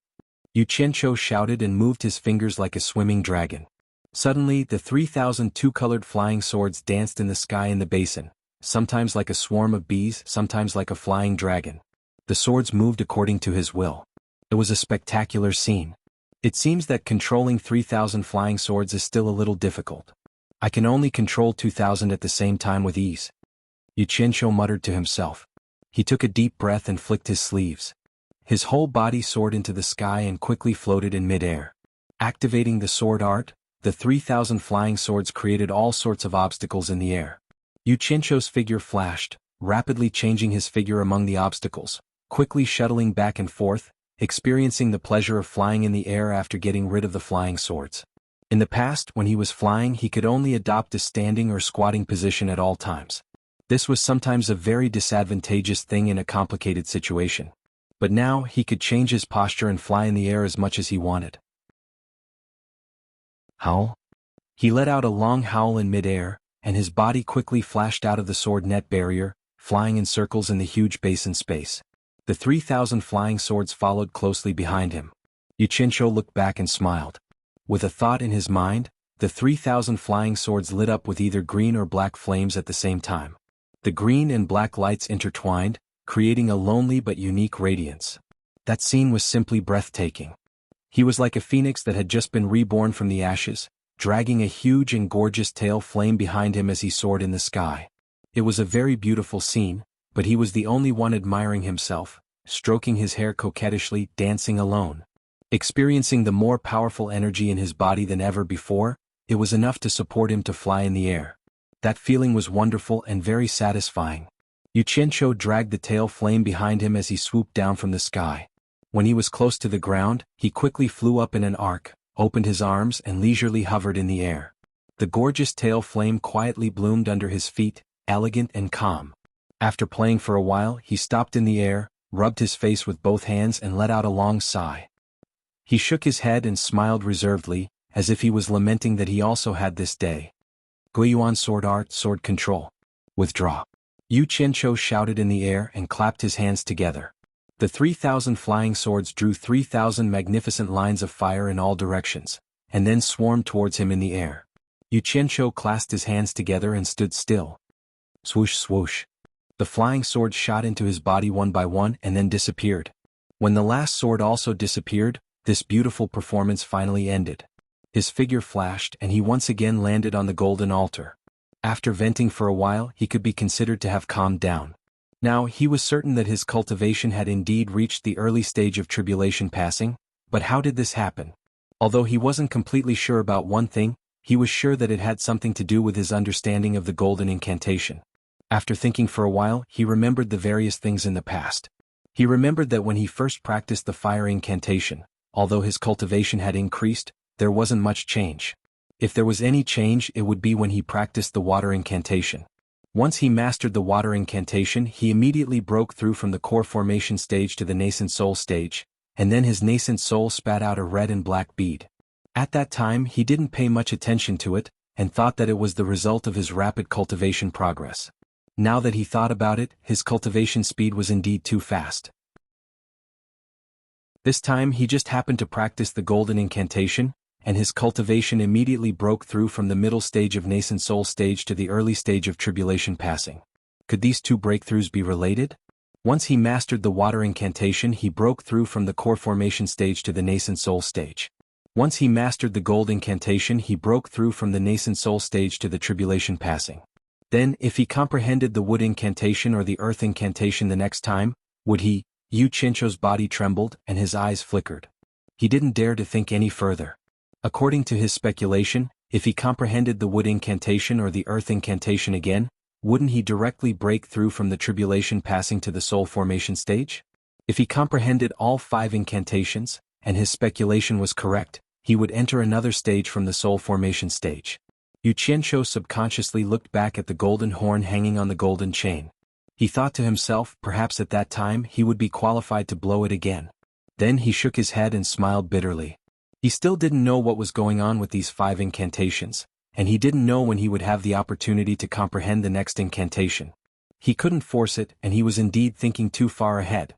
Yu Qianqiu shouted and moved his fingers like a swimming dragon. Suddenly, the 3,000 two-colored flying swords danced in the sky in the basin, sometimes like a swarm of bees, sometimes like a flying dragon. The swords moved according to his will. It was a spectacular scene. It seems that controlling 3,000 flying swords is still a little difficult. I can only control 2,000 at the same time with ease. Yu Qianqiu muttered to himself. He took a deep breath and flicked his sleeves. His whole body soared into the sky and quickly floated in mid-air. Activating the sword art, the 3,000 flying swords created all sorts of obstacles in the air. Yu Qianqiu's figure flashed, rapidly changing his figure among the obstacles, quickly shuttling back and forth, experiencing the pleasure of flying in the air after getting rid of the flying swords. In the past, when he was flying, he could only adopt a standing or squatting position at all times. This was sometimes a very disadvantageous thing in a complicated situation. But now, he could change his posture and fly in the air as much as he wanted. Howl? He let out a long howl in mid-air, and his body quickly flashed out of the sword net barrier, flying in circles in the huge basin space. The 3,000 flying swords followed closely behind him. Xianxia looked back and smiled. With a thought in his mind, the 3,000 flying swords lit up with either green or black flames at the same time. The green and black lights intertwined, creating a lonely but unique radiance. That scene was simply breathtaking. He was like a phoenix that had just been reborn from the ashes, dragging a huge and gorgeous tail flame behind him as he soared in the sky. It was a very beautiful scene, but he was the only one admiring himself, stroking his hair coquettishly, dancing alone. Experiencing the more powerful energy in his body than ever before, it was enough to support him to fly in the air. That feeling was wonderful and very satisfying. Xianxia dragged the tail flame behind him as he swooped down from the sky. When he was close to the ground, he quickly flew up in an arc, opened his arms and leisurely hovered in the air. The gorgeous tail flame quietly bloomed under his feet, elegant and calm. After playing for a while, he stopped in the air, rubbed his face with both hands and let out a long sigh. He shook his head and smiled reservedly, as if he was lamenting that he also had this day. Guiyuan sword art, sword control. Withdraw. Xianxia shouted in the air and clapped his hands together. The 3,000 flying swords drew 3,000 magnificent lines of fire in all directions, and then swarmed towards him in the air. Xianxia clasped his hands together and stood still. Swoosh swoosh. The flying swords shot into his body one by one and then disappeared. When the last sword also disappeared, this beautiful performance finally ended. His figure flashed and he once again landed on the golden altar. After venting for a while, he could be considered to have calmed down. Now, he was certain that his cultivation had indeed reached the early stage of tribulation passing, but how did this happen? Although he wasn't completely sure about one thing, he was sure that it had something to do with his understanding of the golden incantation. After thinking for a while, he remembered the various things in the past. He remembered that when he first practiced the fire incantation, although his cultivation had increased, there wasn't much change. If there was any change, it would be when he practiced the water incantation. Once he mastered the water incantation, he immediately broke through from the core formation stage to the nascent soul stage, and then his nascent soul spat out a red and black bead. At that time, he didn't pay much attention to it, and thought that it was the result of his rapid cultivation progress. Now that he thought about it, his cultivation speed was indeed too fast. This time he just happened to practice the golden incantation, and his cultivation immediately broke through from the middle stage of nascent soul stage to the early stage of tribulation passing. Could these two breakthroughs be related? Once he mastered the water incantation, he broke through from the core formation stage to the nascent soul stage. Once he mastered the gold incantation, he broke through from the nascent soul stage to the tribulation passing. Then, if he comprehended the wood incantation or the earth incantation the next time, would he? Xianxia's body trembled and his eyes flickered. He didn't dare to think any further. According to his speculation, if he comprehended the wood incantation or the earth incantation again, wouldn't he directly break through from the tribulation passing to the soul formation stage? If he comprehended all 5 incantations, and his speculation was correct, he would enter another stage from the soul formation stage. Xianxia subconsciously looked back at the golden horn hanging on the golden chain. He thought to himself, perhaps at that time he would be qualified to blow it again. Then he shook his head and smiled bitterly. He still didn't know what was going on with these 5 incantations, and he didn't know when he would have the opportunity to comprehend the next incantation. He couldn't force it, and he was indeed thinking too far ahead.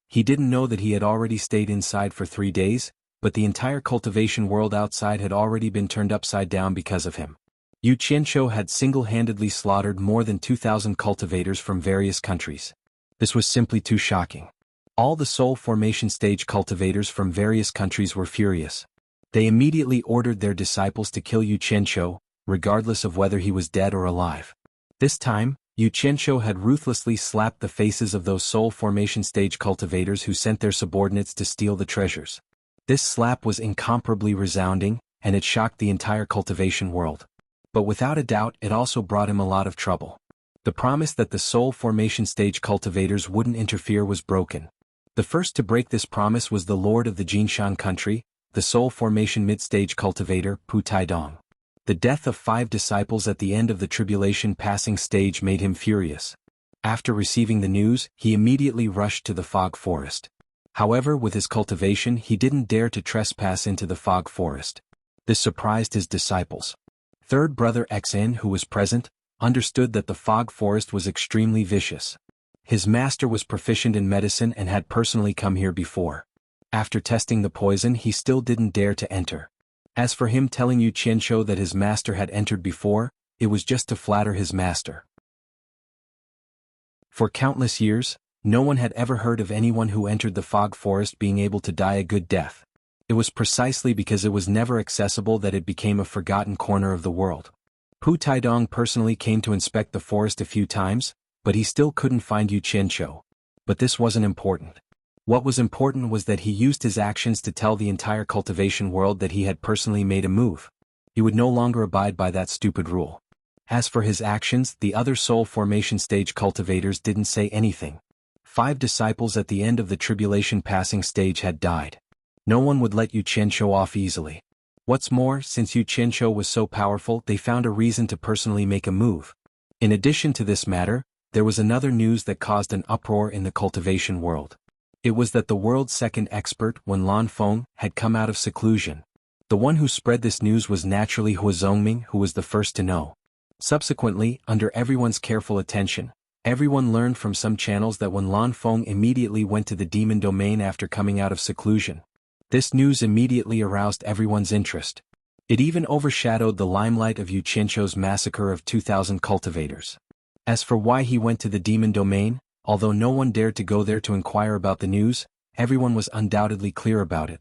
He didn't know that he had already stayed inside for 3 days, but the entire cultivation world outside had already been turned upside down because of him. Xianxia had single-handedly slaughtered more than 2,000 cultivators from various countries. This was simply too shocking. All the soul formation stage cultivators from various countries were furious. They immediately ordered their disciples to kill Xianxia, regardless of whether he was dead or alive. This time, Xianxia had ruthlessly slapped the faces of those soul formation stage cultivators who sent their subordinates to steal the treasures. This slap was incomparably resounding, and it shocked the entire cultivation world. But without a doubt, it also brought him a lot of trouble. The promise that the soul formation stage cultivators wouldn't interfere was broken. The first to break this promise was the lord of the Jinshan country, the soul formation mid-stage cultivator, Pu Taidong. The death of 5 disciples at the end of the tribulation passing stage made him furious. After receiving the news, he immediately rushed to the fog forest. However, with his cultivation, he didn't dare to trespass into the fog forest. This surprised his disciples. Third brother Xin, who was present, understood that the fog forest was extremely vicious. His master was proficient in medicine and had personally come here before. After testing the poison, he still didn't dare to enter. As for him telling Yu Qianzhou that his master had entered before, it was just to flatter his master. For countless years, no one had ever heard of anyone who entered the fog forest being able to die a good death. It was precisely because it was never accessible that it became a forgotten corner of the world. Pu Taidong personally came to inspect the forest a few times, but he still couldn't find Yu Qianzhou. But this wasn't important. What was important was that he used his actions to tell the entire cultivation world that he had personally made a move. He would no longer abide by that stupid rule. As for his actions, the other soul formation stage cultivators didn't say anything. 5 disciples at the end of the tribulation passing stage had died. No one would let Yu Qianzhou off easily. What's more, since Yu Qianzhou was so powerful, they found a reason to personally make a move. In addition to this matter, there was another news that caused an uproar in the cultivation world. It was that the world's second expert, Wen Lanfeng, had come out of seclusion. The one who spread this news was naturally Hu Zongming, who was the first to know. Subsequently, under everyone's careful attention, everyone learned from some channels that Wen Lanfeng immediately went to the demon domain after coming out of seclusion. This news immediately aroused everyone's interest. It even overshadowed the limelight of Yu Qianzhou's massacre of 2,000 cultivators. As for why he went to the demon domain, although no one dared to go there to inquire about the news, everyone was undoubtedly clear about it.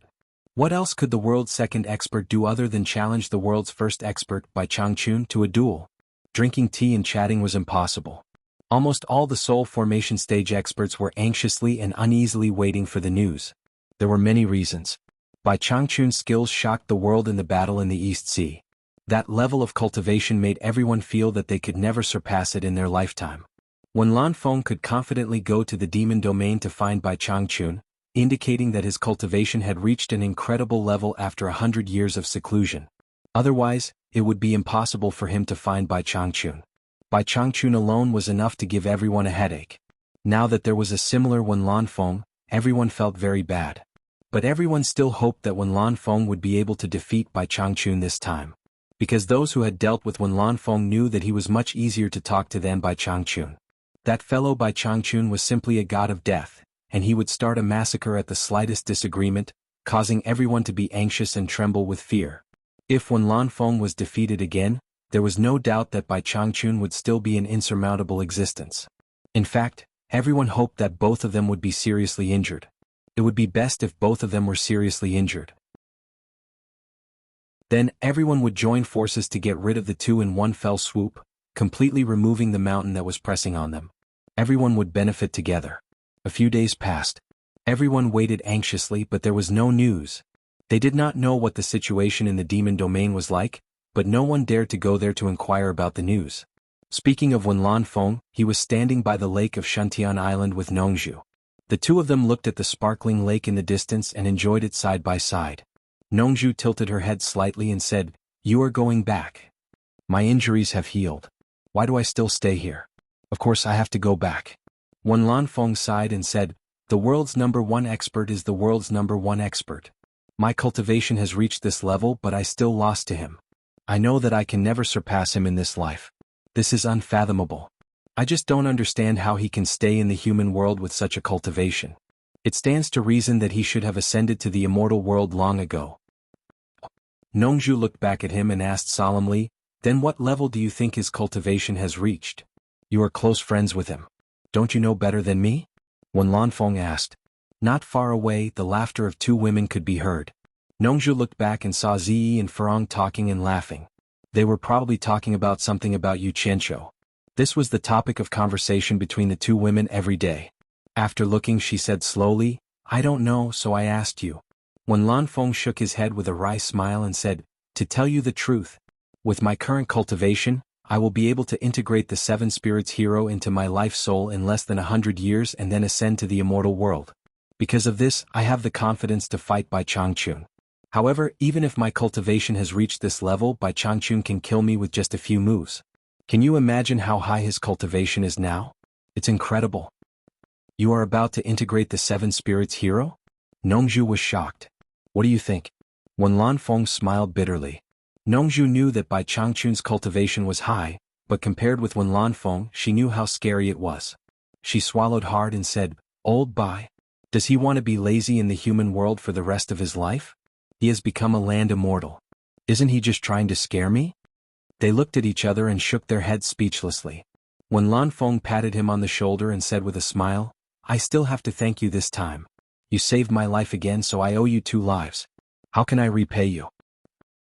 What else could the world's second expert do other than challenge the world's first expert, Bai Changchun, to a duel? Drinking tea and chatting was impossible. Almost all the soul formation stage experts were anxiously and uneasily waiting for the news. There were many reasons. Bai Changchun's skills shocked the world in the battle in the East Sea. That level of cultivation made everyone feel that they could never surpass it in their lifetime. Wen Lanfeng could confidently go to the demon domain to find Bai Changchun, indicating that his cultivation had reached an incredible level after 100 years of seclusion. Otherwise, it would be impossible for him to find Bai Changchun. Bai Changchun alone was enough to give everyone a headache. Now that there was a similar Wen Lanfeng, everyone felt very bad. But everyone still hoped that Wen Lanfeng would be able to defeat Bai Changchun this time. Because those who had dealt with Wen Lanfeng knew that he was much easier to talk to than Bai Changchun. That fellow Bai Changchun was simply a god of death, and he would start a massacre at the slightest disagreement, causing everyone to be anxious and tremble with fear. If Wen Lanfeng was defeated again, there was no doubt that Bai Changchun would still be an insurmountable existence. In fact, everyone hoped that both of them would be seriously injured. It would be best if both of them were seriously injured. Then, everyone would join forces to get rid of the two in one fell swoop, completely removing the mountain that was pressing on them. Everyone would benefit together. A few days passed. Everyone waited anxiously, but there was no news. They did not know what the situation in the demon domain was like, but no one dared to go there to inquire about the news. Speaking of Wen Lanfeng, he was standing by the lake of Shuntian Island with Nongzhu. The two of them looked at the sparkling lake in the distance and enjoyed it side by side. Nongzhu tilted her head slightly and said, "You are going back. My injuries have healed. Why do I still stay here? Of course I have to go back." Wen Lanfeng sighed and said, "The world's #1 expert is the world's #1 expert. My cultivation has reached this level, but I still lost to him. I know that I can never surpass him in this life. This is unfathomable. I just don't understand how he can stay in the human world with such a cultivation. It stands to reason that he should have ascended to the immortal world long ago." Nongzhu looked back at him and asked solemnly, "Then what level do you think his cultivation has reached? You are close friends with him. Don't you know better than me?" Wen Lanfeng asked. Not far away, the laughter of two women could be heard. Nongzhu looked back and saw Ziyi and Furong talking and laughing. They were probably talking about something about Yu Qianzhou. This was the topic of conversation between the two women every day. After looking, she said slowly, "I don't know, so I asked you." Wen Lanfeng shook his head with a wry smile and said, "To tell you the truth, with my current cultivation, I will be able to integrate the 7 spirits hero into my life soul in less than 100 years and then ascend to the immortal world. Because of this, I have the confidence to fight Bai Changchun. However, even if my cultivation has reached this level, Bai Changchun can kill me with just a few moves. Can you imagine how high his cultivation is now? It's incredible." "You are about to integrate the 7 spirits hero?" Nongzhu was shocked. "What do you think?" Wen Lanfeng smiled bitterly. Nongzhu knew that Bai Changchun's cultivation was high, but compared with Wen Lanfeng, she knew how scary it was. She swallowed hard and said, "Old Bai? Does he want to be lazy in the human world for the rest of his life? He has become a land immortal. Isn't he just trying to scare me?" They looked at each other and shook their heads speechlessly. When Lan Feng patted him on the shoulder and said with a smile, "I still have to thank you this time. You saved my life again, so I owe you 2 lives. How can I repay you?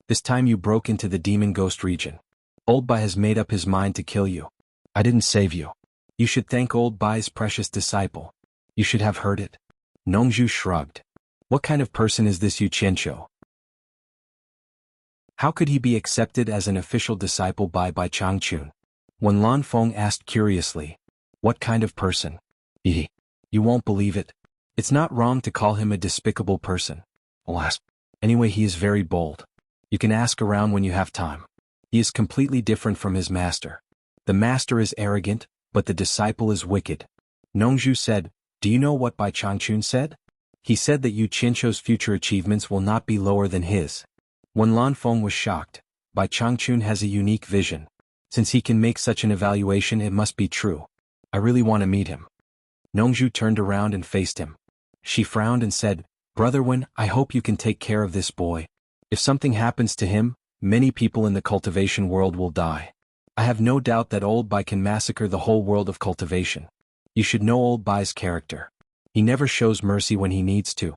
This time you broke into the demon ghost region. Old Bai has made up his mind to kill you. I didn't save you. You should thank Old Bai's precious disciple. You should have heard it." Nongzhu shrugged. What kind of person is this Yu Qianqiu? How could he be accepted as an official disciple by Changchun? When Lan Feng asked curiously, "What kind of person?" "You won't believe it. It's not wrong to call him a despicable person. Alas. Anyway, he is very bold. You can ask around when you have time. He is completely different from his master. The master is arrogant, but the disciple is wicked." Nongzhu said, "Do you know what Bai Changchun said? He said that Yu Qianqiu's future achievements will not be lower than his." When Lan Feng was shocked, Bai Changchun has a unique vision. Since he can make such an evaluation, it must be true. I really want to meet him. Nongzhu turned around and faced him. She frowned and said, "Brother Wen, I hope you can take care of this boy. If something happens to him, many people in the cultivation world will die. I have no doubt that Old Bai can massacre the whole world of cultivation. You should know Old Bai's character. He never shows mercy when he needs to."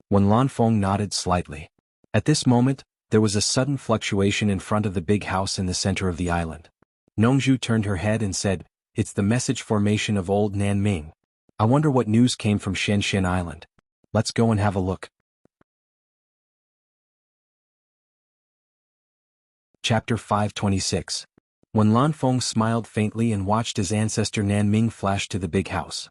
When Lan Feng nodded slightly. At this moment, there was a sudden fluctuation in front of the big house in the center of the island. Nongzhu turned her head and said, "It's the message formation of old Nanming. I wonder what news came from Xianxia Island. Let's go and have a look." Chapter 526. When Lan Feng smiled faintly and watched his ancestor Nanming flash to the big house.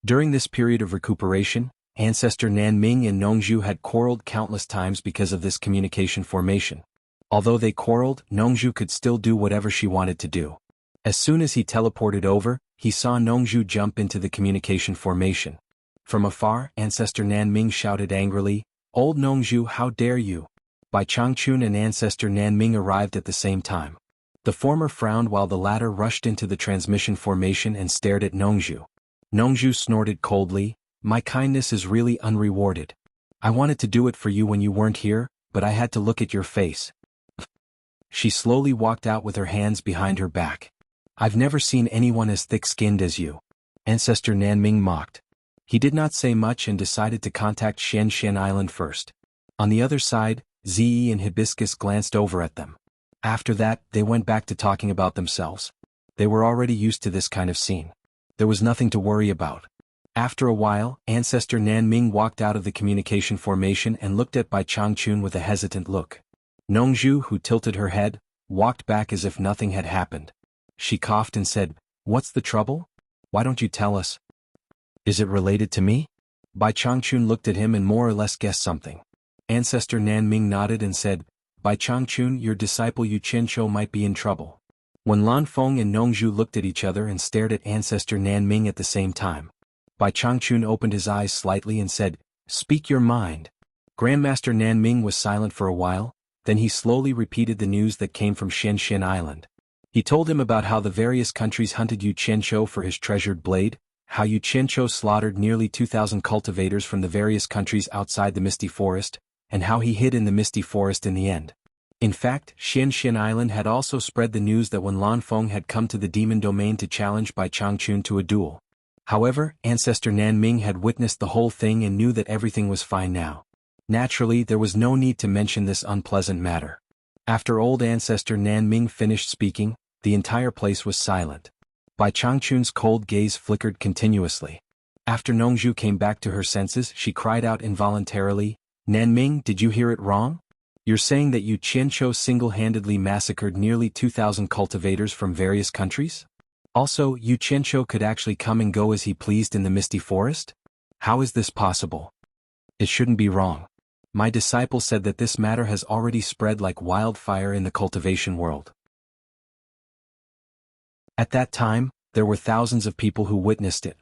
During this period of recuperation, ancestor Nanming and Nongzhu had quarreled countless times because of this communication formation. Although they quarreled, Nongzhu could still do whatever she wanted to do. As soon as he teleported over, he saw Nongzhu jump into the communication formation. From afar, ancestor Nanming shouted angrily, "Old Nongzhu, how dare you!" Bai Changchun and ancestor Nanming arrived at the same time. The former frowned while the latter rushed into the transmission formation and stared at Nongzhu. Nongzhu snorted coldly, "My kindness is really unrewarded. I wanted to do it for you when you weren't here, but I had to look at your face." She slowly walked out with her hands behind her back. "I've never seen anyone as thick-skinned as you," ancestor Nanming mocked. He did not say much and decided to contact Xianxia Island first. On the other side, Zi and Hibiscus glanced over at them. After that, they went back to talking about themselves. They were already used to this kind of scene. There was nothing to worry about. After a while, ancestor Nanming walked out of the communication formation and looked at Bai Changchun with a hesitant look. Nongzhu, who tilted her head, walked back as if nothing had happened. She coughed and said, "What's the trouble? Why don't you tell us? Is it related to me?" Bai Changchun looked at him and more or less guessed something. Ancestor Nanming nodded and said, "Bai Changchun, your disciple Yu Qianqiu might be in trouble." When Lan Feng and Nongzhu looked at each other and stared at ancestor Nanming at the same time, Bai Changchun opened his eyes slightly and said, "Speak your mind." Grandmaster Nanming was silent for a while, then he slowly repeated the news that came from Xianxia Island. He told him about how the various countries hunted Yu Qianqiu for his treasured blade, how Yu Qianqiu slaughtered nearly 2,000 cultivators from the various countries outside the Misty Forest, and how he hid in the Misty Forest in the end. In fact, Xianxia Island had also spread the news that when Lan Feng had come to the demon domain to challenge Bai Changchun to a duel. However, ancestor Nanming had witnessed the whole thing and knew that everything was fine now. Naturally, there was no need to mention this unpleasant matter. After old ancestor Nanming finished speaking, the entire place was silent. Bai Changchun's cold gaze flickered continuously. After Nongzhu came back to her senses, she cried out involuntarily, "Nanming, did you hear it wrong? You're saying that Yu Qianqiu single-handedly massacred nearly 2,000 cultivators from various countries? Also, Yu Qianqiu could actually come and go as he pleased in the Misty Forest? How is this possible? It shouldn't be wrong. My disciple said that this matter has already spread like wildfire in the cultivation world." At that time, there were thousands of people who witnessed it.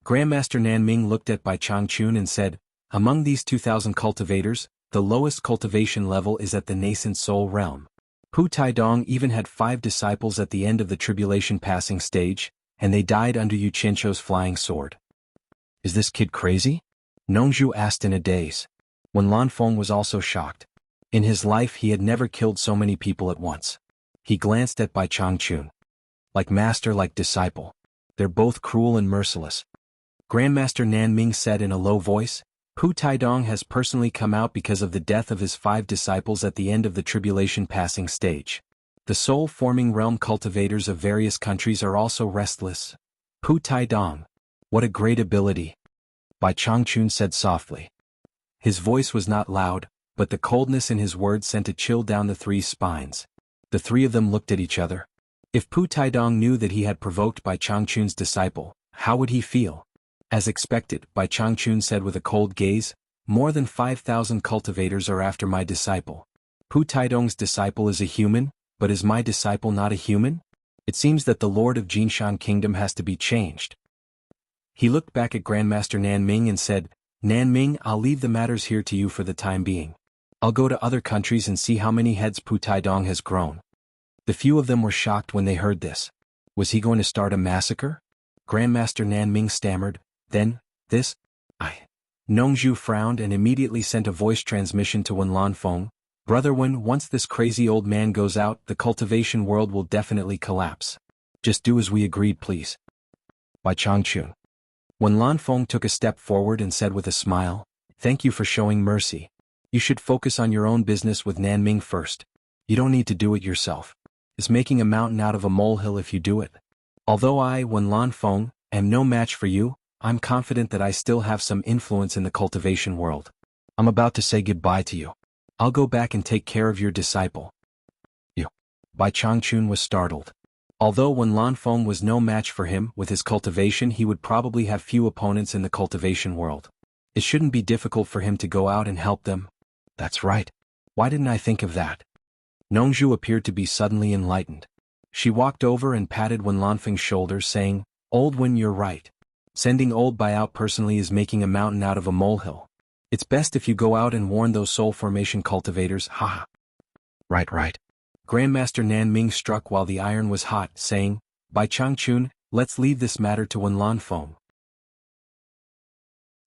Grandmaster Nanming looked at Bai Changchun and said, "Among these 2,000 cultivators, the lowest cultivation level is at the nascent soul realm. Hu Taidong even had 5 disciples at the end of the tribulation passing stage, and they died under Yu Qianzhou's flying sword. Is this kid crazy? Nongzhu asked in a daze. Wen Lanfeng was also shocked. In his life he had never killed so many people at once. He glanced at Bai Changchun. Like master, like disciple. They're both cruel and merciless. Grandmaster Nanming said in a low voice, Pu Taidong has personally come out because of the death of his 5 disciples at the end of the tribulation passing stage. The soul-forming realm cultivators of various countries are also restless. Pu Taidong. What a great ability. Bai Changchun said softly. His voice was not loud, but the coldness in his words sent a chill down the 3's spines. The 3 of them looked at each other. If Pu Taidong knew that he had provoked Bai Changchun's disciple, how would he feel? As expected, Bai Changchun said with a cold gaze, more than 5,000 cultivators are after my disciple. Pu Taidong's disciple is a human, but is my disciple not a human? It seems that the Lord of Jinshan Kingdom has to be changed. He looked back at Grandmaster Nanming and said, Nanming, I'll leave the matters here to you for the time being. I'll go to other countries and see how many heads Pu Taidong has grown. The few of them were shocked when they heard this. Was he going to start a massacre? Grandmaster Nanming stammered, then, this? Nongzhu frowned and immediately sent a voice transmission to Wen Lanfeng. Brother Wen, once this crazy old man goes out, the cultivation world will definitely collapse. Just do as we agreed, please. Bai Changchun. Wen Lanfeng took a step forward and said with a smile, Thank you for showing mercy. You should focus on your own business with Nanming first. You don't need to do it yourself. It's making a mountain out of a molehill if you do it. Although I, Wen Lanfeng, am no match for you, I'm confident that I still have some influence in the cultivation world. I'm about to say goodbye to you. I'll go back and take care of your disciple. You. Bai Changchun was startled. Although Wen Lanfeng was no match for him, with his cultivation he would probably have few opponents in the cultivation world. It shouldn't be difficult for him to go out and help them. That's right. Why didn't I think of that? Nongzhu appeared to be suddenly enlightened. She walked over and patted Wen Lanfeng's shoulder saying, Old Wen, you're right. Sending old Bai out personally is making a mountain out of a molehill. It's best if you go out and warn those soul formation cultivators, haha. Right. Grandmaster Nanming struck while the iron was hot, saying, Bai Changchun, let's leave this matter to Wen Lanfeng.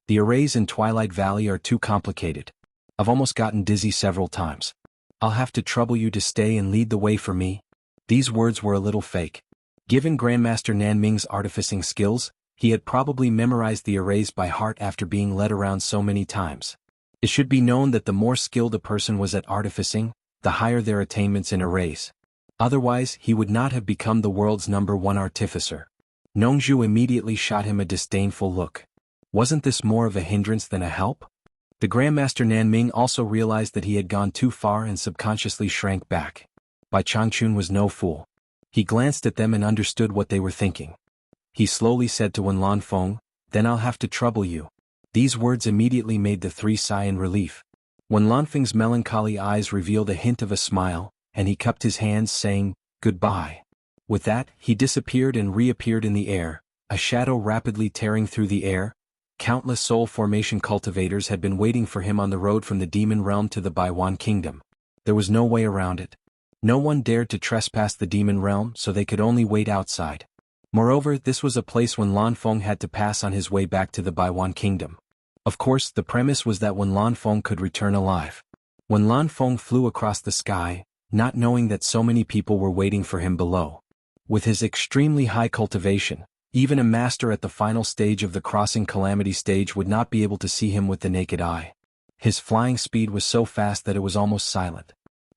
The arrays in Twilight Valley are too complicated. I've almost gotten dizzy several times. I'll have to trouble you to stay and lead the way for me. These words were a little fake. Given Grandmaster Nanming's artificing skills, he had probably memorized the arrays by heart after being led around so many times. It should be known that the more skilled a person was at artificing, the higher their attainments in arrays. Otherwise, he would not have become the world's #1 artificer. Nongzhu immediately shot him a disdainful look. Wasn't this more of a hindrance than a help? The Grandmaster Nanming also realized that he had gone too far and subconsciously shrank back. Bai Changchun was no fool. He glanced at them and understood what they were thinking. He slowly said to Wen Lanfeng, Then I'll have to trouble you. These words immediately made the 3 sigh in relief. Wen Lanfeng's melancholy eyes revealed a hint of a smile, and he cupped his hands saying, Goodbye. With that, he disappeared and reappeared in the air, a shadow rapidly tearing through the air. Countless soul formation cultivators had been waiting for him on the road from the demon realm to the Baiwan kingdom. There was no way around it. No one dared to trespass the demon realm, so they could only wait outside. Moreover, this was a place Wen Lanfeng had to pass on his way back to the Baiwan kingdom. Of course, the premise was that Wen Lanfeng could return alive. Wen Lanfeng flew across the sky, not knowing that so many people were waiting for him below. With his extremely high cultivation, even a master at the final stage of the crossing calamity stage would not be able to see him with the naked eye. His flying speed was so fast that it was almost silent.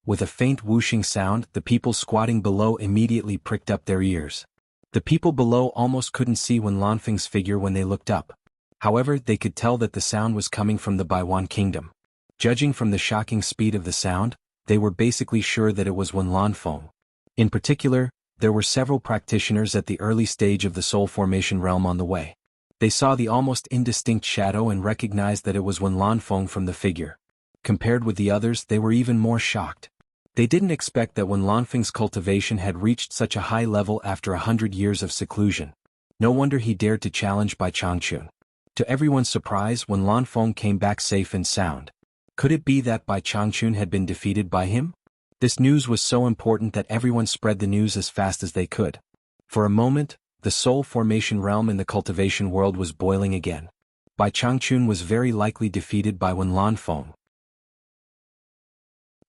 With a faint whooshing sound, the people squatting below immediately pricked up their ears. The people below almost couldn't see Wen Lanfeng's figure when they looked up. However, they could tell that the sound was coming from the Baiwan kingdom. Judging from the shocking speed of the sound, they were basically sure that it was Wen Lanfeng. In particular, there were several practitioners at the early stage of the soul formation realm on the way. They saw the almost indistinct shadow and recognized that it was Wen Lanfeng from the figure. Compared with the others, they were even more shocked. They didn't expect that Wen Lanfeng's cultivation had reached such a high level after 100 years of seclusion. No wonder he dared to challenge Bai Changchun. To everyone's surprise, Wen Lanfeng came back safe and sound. Could it be that Bai Changchun had been defeated by him? This news was so important that everyone spread the news as fast as they could. For a moment, the soul formation realm in the cultivation world was boiling again. Bai Changchun was very likely defeated by Wen Lanfeng.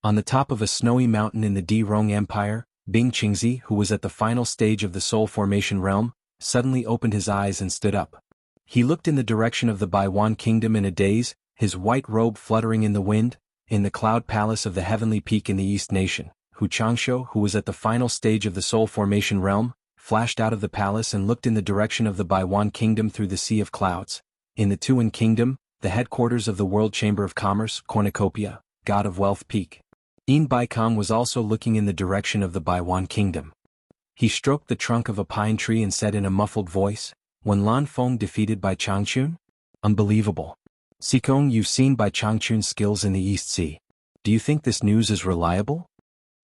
On the top of a snowy mountain in the Dirong Empire, Bing Qingzi, who was at the final stage of the soul formation realm, suddenly opened his eyes and stood up. He looked in the direction of the Baiwan kingdom in a daze, his white robe fluttering in the wind. In the cloud palace of the heavenly peak in the East Nation, Hu Changsho, who was at the final stage of the soul formation realm, flashed out of the palace and looked in the direction of the Baiwan kingdom through the sea of clouds. In the Tuan kingdom, the headquarters of the World Chamber of Commerce, Cornucopia, God of Wealth Peak. Yin Baikong was also looking in the direction of the Baiwan kingdom. He stroked the trunk of a pine tree and said in a muffled voice, "Wen Lanfeng defeated by Changchun? Unbelievable. Xikong, you've seen Bai Changchun's skills in the East Sea. Do you think this news is reliable?"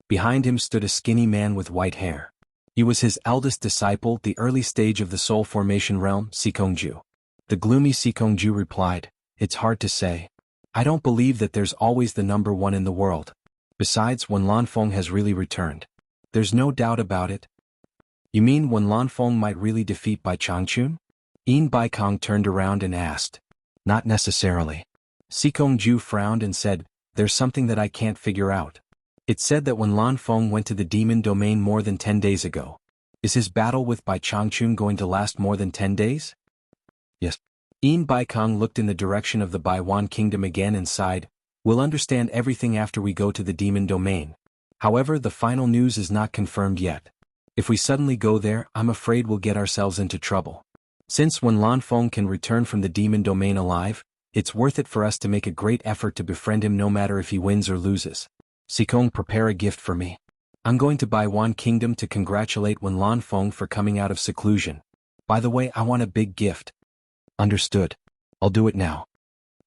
Behind him stood a skinny man with white hair. He was his eldest disciple, the early stage of the soul formation realm, Xikongju. The gloomy Xikongju replied, "It's hard to say. I don't believe that there's always the number one in the world. Besides, Wen Lanfeng has really returned. There's no doubt about it." "You mean Wen Lanfeng might really defeat Bai Changchun?" Yin Baikong turned around and asked. "Not necessarily." Xikongju frowned and said, "There's something that I can't figure out. It's said that when Lanfeng went to the demon domain more than 10 days ago. Is his battle with Bai Changchun going to last more than 10 days? Yes. Yin Baikong looked in the direction of the Baiwan kingdom again and sighed, "We'll understand everything after we go to the demon domain. However, the final news is not confirmed yet. If we suddenly go there, I'm afraid we'll get ourselves into trouble. Since Wen Lanfeng can return from the demon domain alive, it's worth it for us to make a great effort to befriend him no matter if he wins or loses. Xikong, prepare a gift for me. I'm going to Baiwan Kingdom to congratulate Wen Lanfeng for coming out of seclusion. By the way, I want a big gift." "Understood. I'll do it now."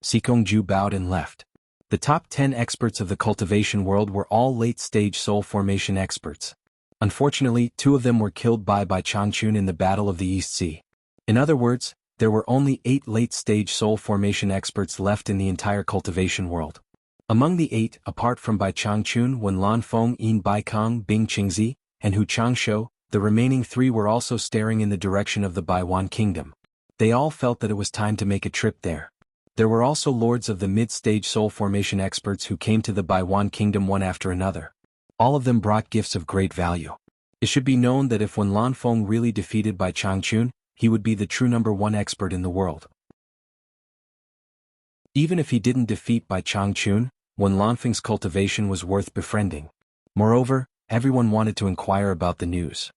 Xikongju bowed and left. The top 10 experts of the cultivation world were all late-stage soul formation experts. Unfortunately, 2 of them were killed by Bai Changchun in the Battle of the East Sea. In other words, there were only 8 late-stage soul formation experts left in the entire cultivation world. Among the 8, apart from Bai Changchun, Wen Lanfeng, Yin Baikong, Bing Qingzi, and Hu Changsho, the remaining 3 were also staring in the direction of the Baiwan kingdom. They all felt that it was time to make a trip there. There were also lords of the mid-stage soul formation experts who came to the Baiwan kingdom one after another. All of them brought gifts of great value. It should be known that if Wen Lanfeng really defeated Bai Changchun, he would be the true number 1 expert in the world. Even if he didn't defeat Bai Changchun, Wen Lanfeng's cultivation was worth befriending. Moreover, everyone wanted to inquire about the news.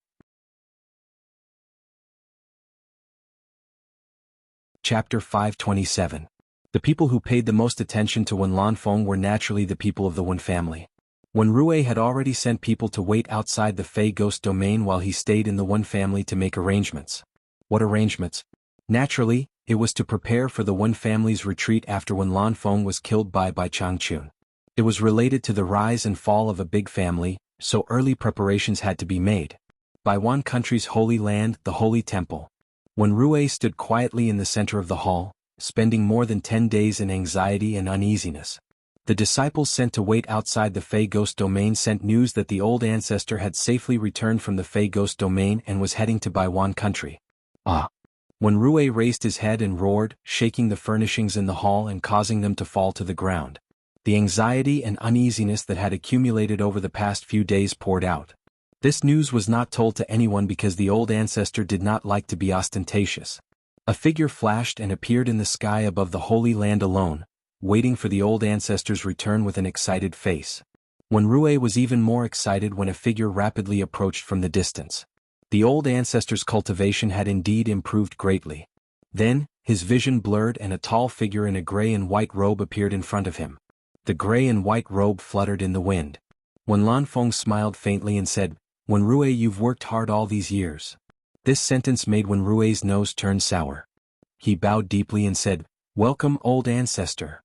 Chapter 527. The people who paid the most attention to Wen Lanfeng were naturally the people of the Wen family. Wen Rui had already sent people to wait outside the Fey Ghost domain while he stayed in the Wen family to make arrangements. What arrangements? Naturally, it was to prepare for the Wen family's retreat after Wen Lanfeng was killed by Bai Changchun. It was related to the rise and fall of a big family, so early preparations had to be made. Baiwan country's holy land, the Holy Temple. Wen Rui stood quietly in the center of the hall, spending more than 10 days in anxiety and uneasiness. The disciples sent to wait outside the Fey Ghost domain sent news that the old ancestor had safely returned from the Fey Ghost domain and was heading to Baiwan country. "Ah!" Wen Rui raised his head and roared, shaking the furnishings in the hall and causing them to fall to the ground. The anxiety and uneasiness that had accumulated over the past few days poured out. This news was not told to anyone because the old ancestor did not like to be ostentatious. A figure flashed and appeared in the sky above the Holy Land alone, waiting for the old ancestor's return with an excited face. Wen Rui was even more excited when a figure rapidly approached from the distance. The old ancestor's cultivation had indeed improved greatly. Then, his vision blurred and a tall figure in a gray and white robe appeared in front of him. The gray and white robe fluttered in the wind. Wen Lanfeng smiled faintly and said, "Wen Rui, you've worked hard all these years." This sentence made Wen Rui's nose turn sour. He bowed deeply and said, "Welcome, old ancestor.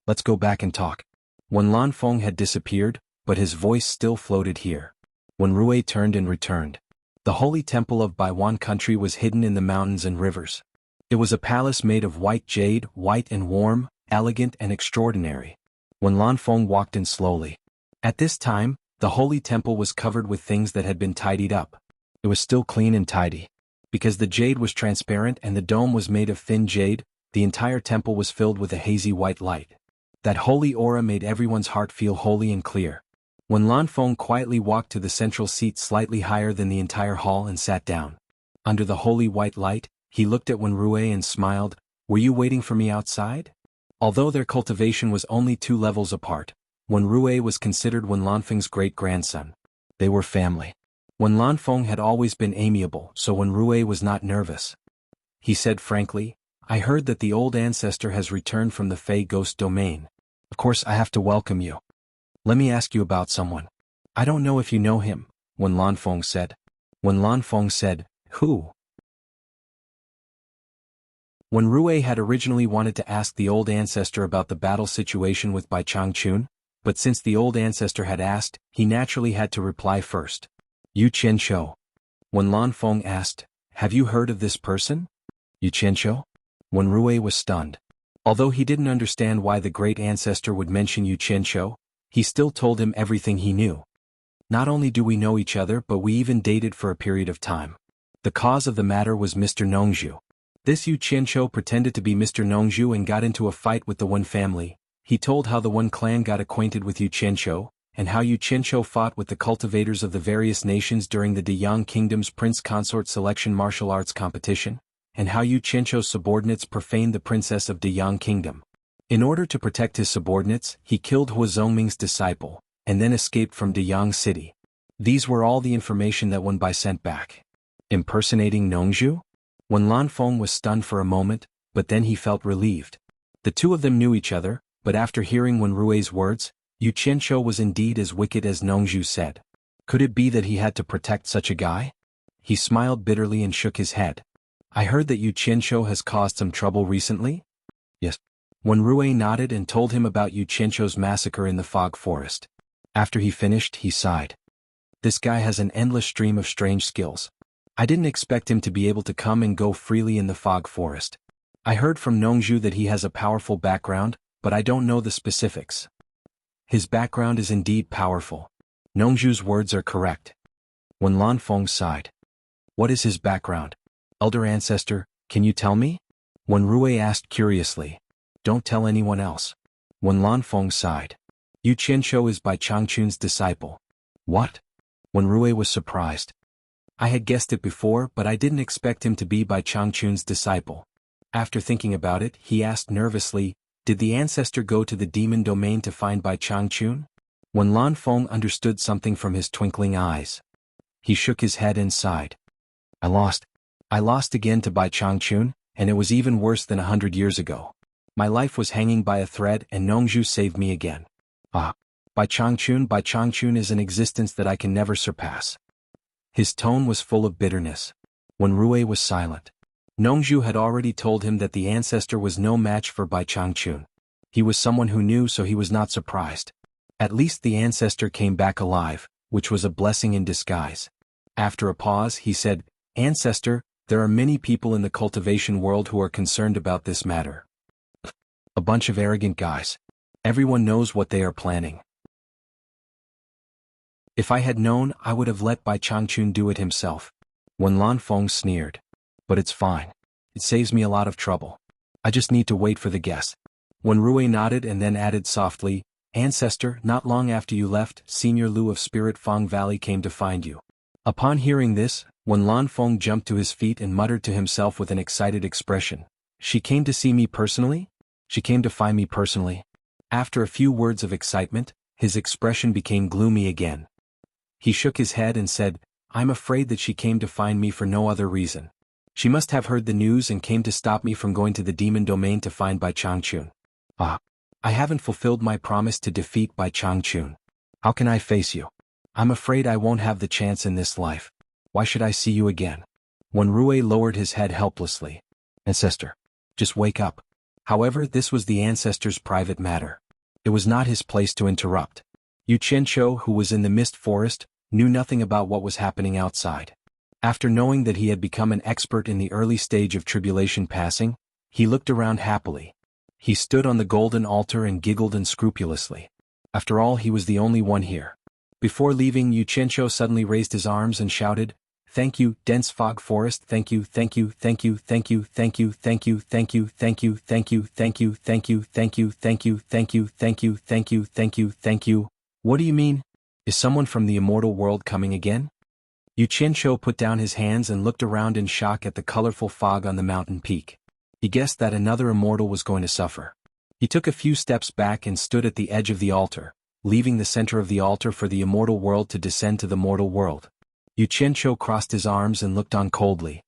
Let's go back and talk." Wen Lanfeng had disappeared, but his voice still floated here. Wen Rui turned and returned. The holy temple of Baiwan country was hidden in the mountains and rivers. It was a palace made of white jade, white and warm, elegant and extraordinary. Wen Lanfeng walked in slowly. At this time, the holy temple was covered with things that had been tidied up. It was still clean and tidy. Because the jade was transparent and the dome was made of thin jade, the entire temple was filled with a hazy white light. That holy aura made everyone's heart feel holy and clear. When Lan Feng quietly walked to the central seat slightly higher than the entire hall and sat down. Under the holy white light, he looked at Wen Rui and smiled. "Were you waiting for me outside?" Although their cultivation was only 2 levels apart, Wen Rui was considered Wen Lanfeng's great-grandson. They were family. Wen Lanfeng had always been amiable, so Wen Rui was not nervous. He said frankly, "I heard that the old ancestor has returned from the Fey Ghost domain. Of course I have to welcome you. Let me ask you about someone. I don't know if you know him," Wen Lanfeng said. Wen Lanfeng said, "Who?" Wen Rui had originally wanted to ask the old ancestor about the battle situation with Bai Changchun, but since the old ancestor had asked, he naturally had to reply first. "Yu Qianqiu." Wen Lanfeng asked, "Have you heard of this person?" "Yu Qianqiu?" Wen Rui was stunned. Although he didn't understand why the great ancestor would mention Yu Qianqiu, he still told him everything he knew. "Not only do we know each other but we even dated for a period of time. The cause of the matter was Mr. Nongzhu. This Yu Qianqiu pretended to be Mr. Nongzhu and got into a fight with the Wen family. He told how the Wen clan got acquainted with Yu Qianqiu, and how Yu Qianqiu fought with the cultivators of the various nations during the Deyang Kingdom's Prince Consort Selection martial arts competition, and how Yu Qianqiu's subordinates profaned the princess of Deyang Kingdom. In order to protect his subordinates, he killed Hua Zongming's disciple, and then escaped from Deyang City. These were all the information that Wen Bai sent back." Impersonating Nongzhu? Wen Lanfeng was stunned for a moment, but then he felt relieved. The two of them knew each other, but after hearing Wen Rui's words, Yu Qianqiu was indeed as wicked as Nongzhu said. Could it be that he had to protect such a guy? He smiled bitterly and shook his head. "I heard that Yu Qianqiu has caused some trouble recently?" "Yes." Wen Rui nodded and told him about Yu Qianqiu's massacre in the fog forest. After he finished, he sighed. "This guy has an endless stream of strange skills. I didn't expect him to be able to come and go freely in the fog forest. I heard from Nongzhu that he has a powerful background, but I don't know the specifics." His background is indeed powerful. Nongzhu's words are correct. Wen Lanfeng sighed. "What is his background? Elder ancestor, can you tell me?" Wen Rui asked curiously. "Don't tell anyone else." Wen Lanfeng sighed. "Yu Qianqiu is Bai Changchun's disciple." "What?" Wen Rui was surprised. "I had guessed it before, but I didn't expect him to be Bai Changchun's disciple." After thinking about it, he asked nervously, "Did the ancestor go to the demon domain to find Bai Changchun?" Wen Lanfeng understood something from his twinkling eyes. He shook his head and sighed. I lost again to Bai Changchun, and it was even worse than 100 years ago. My life was hanging by a thread and Nongzhu saved me again. Bai Changchun is an existence that I can never surpass." His tone was full of bitterness. Wen Rui was silent. Nongzhu had already told him that the ancestor was no match for Bai Changchun. He was someone who knew, so he was not surprised. At least the ancestor came back alive, which was a blessing in disguise. After a pause, he said, "Ancestor, there are many people in the cultivation world who are concerned about this matter. A bunch of arrogant guys. Everyone knows what they are planning. If I had known, I would have let Bai Changchun do it himself." Wen Lanfeng sneered. "But it's fine. It saves me a lot of trouble. I just need to wait for the guess." Wen Rui nodded and then added softly, "Ancestor, not long after you left, Senior Lu of Spirit Fang Valley came to find you." Upon hearing this, Wen Lanfeng jumped to his feet and muttered to himself with an excited expression, "She came to see me personally? She came to find me personally?" After a few words of excitement, his expression became gloomy again. He shook his head and said, "I'm afraid that she came to find me for no other reason. She must have heard the news and came to stop me from going to the demon domain to find Bai Changchun. I haven't fulfilled my promise to defeat Bai Changchun. How can I face you? I'm afraid I won't have the chance in this life. Why should I see you again?" Wen Rui lowered his head helplessly. "Ancestor, just wake up." However, this was the ancestor's private matter. It was not his place to interrupt. Yu Qianqiu, who was in the mist forest, knew nothing about what was happening outside. After knowing that he had become an expert in the early stage of tribulation passing, he looked around happily. He stood on the golden altar and giggled unscrupulously. After all, he was the only one here. Before leaving, Yu Qianqiu suddenly raised his arms and shouted, Thank you, dense fog forest, thank you, thank you, thank you, thank you, thank you, thank you, thank you, thank you, thank you, thank you, thank you, thank you, thank you, thank you, thank you, thank you, thank you, thank you. What do you mean? Is someone from the immortal world coming again? Xianxia put down his hands and looked around in shock at the colorful fog on the mountain peak. He guessed that another immortal was going to suffer. He took a few steps back and stood at the edge of the altar, leaving the center of the altar for the immortal world to descend to the mortal world. Xianxia crossed his arms and looked on coldly.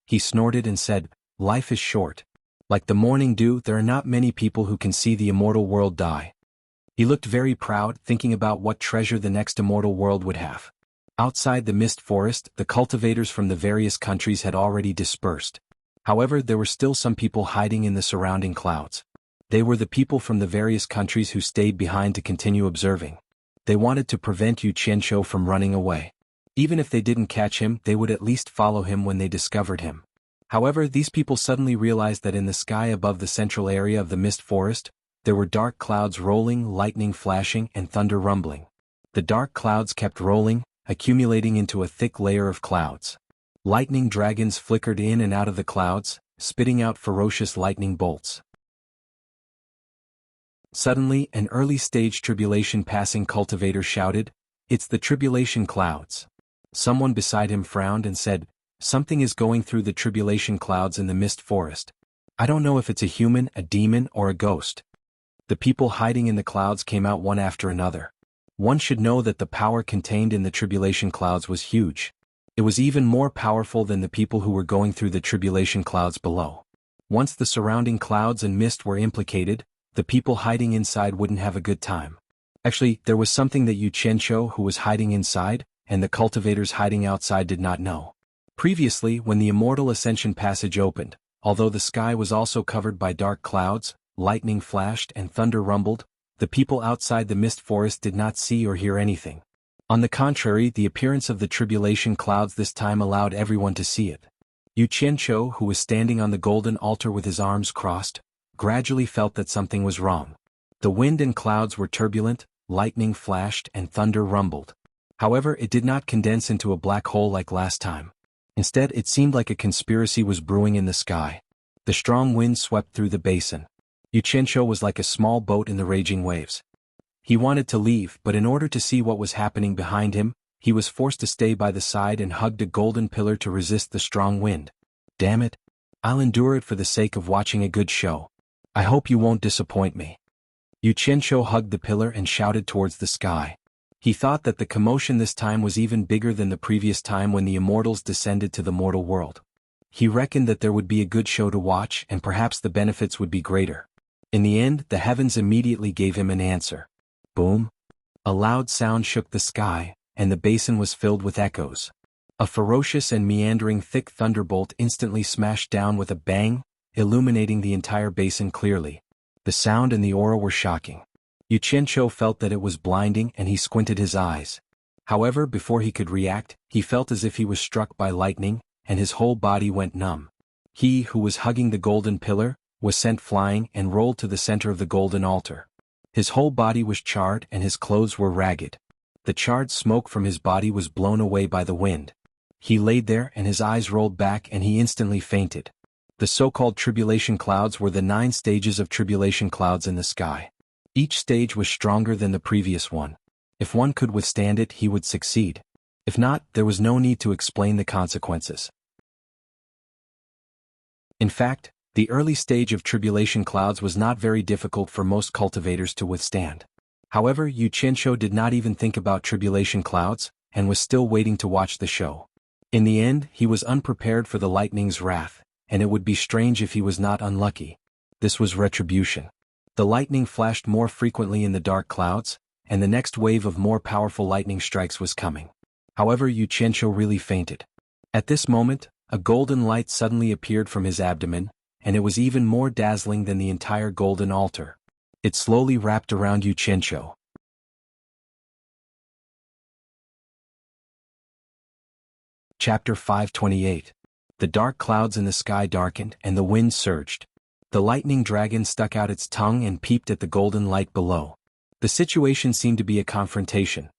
He snorted and said, "Life is short. Like the morning dew, there are not many people who can see the immortal world die." He looked very proud, thinking about what treasure the next immortal world would have. Outside the mist forest, the cultivators from the various countries had already dispersed. However, there were still some people hiding in the surrounding clouds. They were the people from the various countries who stayed behind to continue observing. They wanted to prevent Xianxia from running away. Even if they didn't catch him, they would at least follow him when they discovered him. However, these people suddenly realized that in the sky above the central area of the mist forest, there were dark clouds rolling, lightning flashing, and thunder rumbling. The dark clouds kept rolling, accumulating into a thick layer of clouds. Lightning dragons flickered in and out of the clouds, spitting out ferocious lightning bolts. Suddenly, an early-stage tribulation passing cultivator shouted, "It's the tribulation clouds." Someone beside him frowned and said, "Something is going through the tribulation clouds in the mist forest. I don't know if it's a human, a demon, or a ghost." The people hiding in the clouds came out one after another. One should know that the power contained in the tribulation clouds was huge. It was even more powerful than the people who were going through the tribulation clouds below. Once the surrounding clouds and mist were implicated, the people hiding inside wouldn't have a good time. Actually, there was something that Xianxia, who was hiding inside, and the cultivators hiding outside did not know. Previously, when the immortal ascension passage opened, although the sky was also covered by dark clouds, lightning flashed and thunder rumbled, the people outside the mist forest did not see or hear anything. On the contrary, the appearance of the tribulation clouds this time allowed everyone to see it. Xianxia, who was standing on the golden altar with his arms crossed, gradually felt that something was wrong. The wind and clouds were turbulent, lightning flashed and thunder rumbled. However, it did not condense into a black hole like last time. Instead, it seemed like a conspiracy was brewing in the sky. The strong wind swept through the basin. Xianxia was like a small boat in the raging waves. He wanted to leave, but in order to see what was happening behind him, he was forced to stay by the side and hugged a golden pillar to resist the strong wind. "Damn it. I'll endure it for the sake of watching a good show. I hope you won't disappoint me." Xianxia hugged the pillar and shouted towards the sky. He thought that the commotion this time was even bigger than the previous time when the immortals descended to the mortal world. He reckoned that there would be a good show to watch and perhaps the benefits would be greater. In the end, the heavens immediately gave him an answer. Boom! A loud sound shook the sky, and the basin was filled with echoes. A ferocious and meandering thick thunderbolt instantly smashed down with a bang, illuminating the entire basin clearly. The sound and the aura were shocking. Xianxia felt that it was blinding and he squinted his eyes. However, before he could react, he felt as if he was struck by lightning, and his whole body went numb. He, who was hugging the golden pillar, was sent flying and rolled to the center of the golden altar. His whole body was charred and his clothes were ragged. The charred smoke from his body was blown away by the wind. He laid there and his eyes rolled back and he instantly fainted. The so-called tribulation clouds were the 9 stages of tribulation clouds in the sky. Each stage was stronger than the previous one. If one could withstand it, he would succeed. If not, there was no need to explain the consequences. In fact, the early stage of tribulation clouds was not very difficult for most cultivators to withstand. However, Xianxia did not even think about tribulation clouds, and was still waiting to watch the show. In the end, he was unprepared for the lightning's wrath, and it would be strange if he was not unlucky. This was retribution. The lightning flashed more frequently in the dark clouds, and the next wave of more powerful lightning strikes was coming. However, Xianxia really fainted. At this moment, a golden light suddenly appeared from his abdomen, and it was even more dazzling than the entire golden altar. It slowly wrapped around Xianxia. Chapter 528. The dark clouds in the sky darkened and the wind surged. The lightning dragon stuck out its tongue and peeped at the golden light below. The situation seemed to be a confrontation.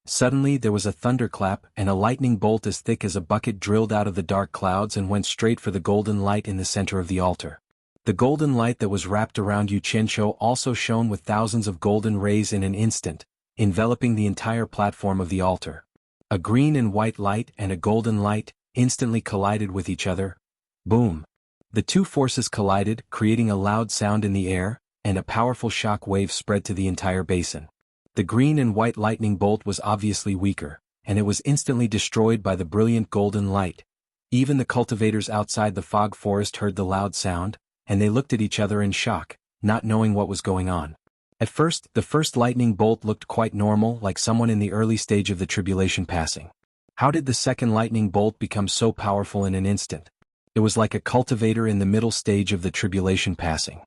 Suddenly there was a thunderclap and a lightning bolt as thick as a bucket drilled out of the dark clouds and went straight for the golden light in the center of the altar. The golden light that was wrapped around Xianxia also shone with thousands of golden rays in an instant, enveloping the entire platform of the altar. A green and white light and a golden light instantly collided with each other. Boom! The two forces collided, creating a loud sound in the air, and a powerful shock wave spread to the entire basin. The green and white lightning bolt was obviously weaker, and it was instantly destroyed by the brilliant golden light. Even the cultivators outside the fog forest heard the loud sound, and they looked at each other in shock, not knowing what was going on. At first, the first lightning bolt looked quite normal, like someone in the early stage of the tribulation passing. How did the second lightning bolt become so powerful in an instant? It was like a cultivator in the middle stage of the tribulation passing.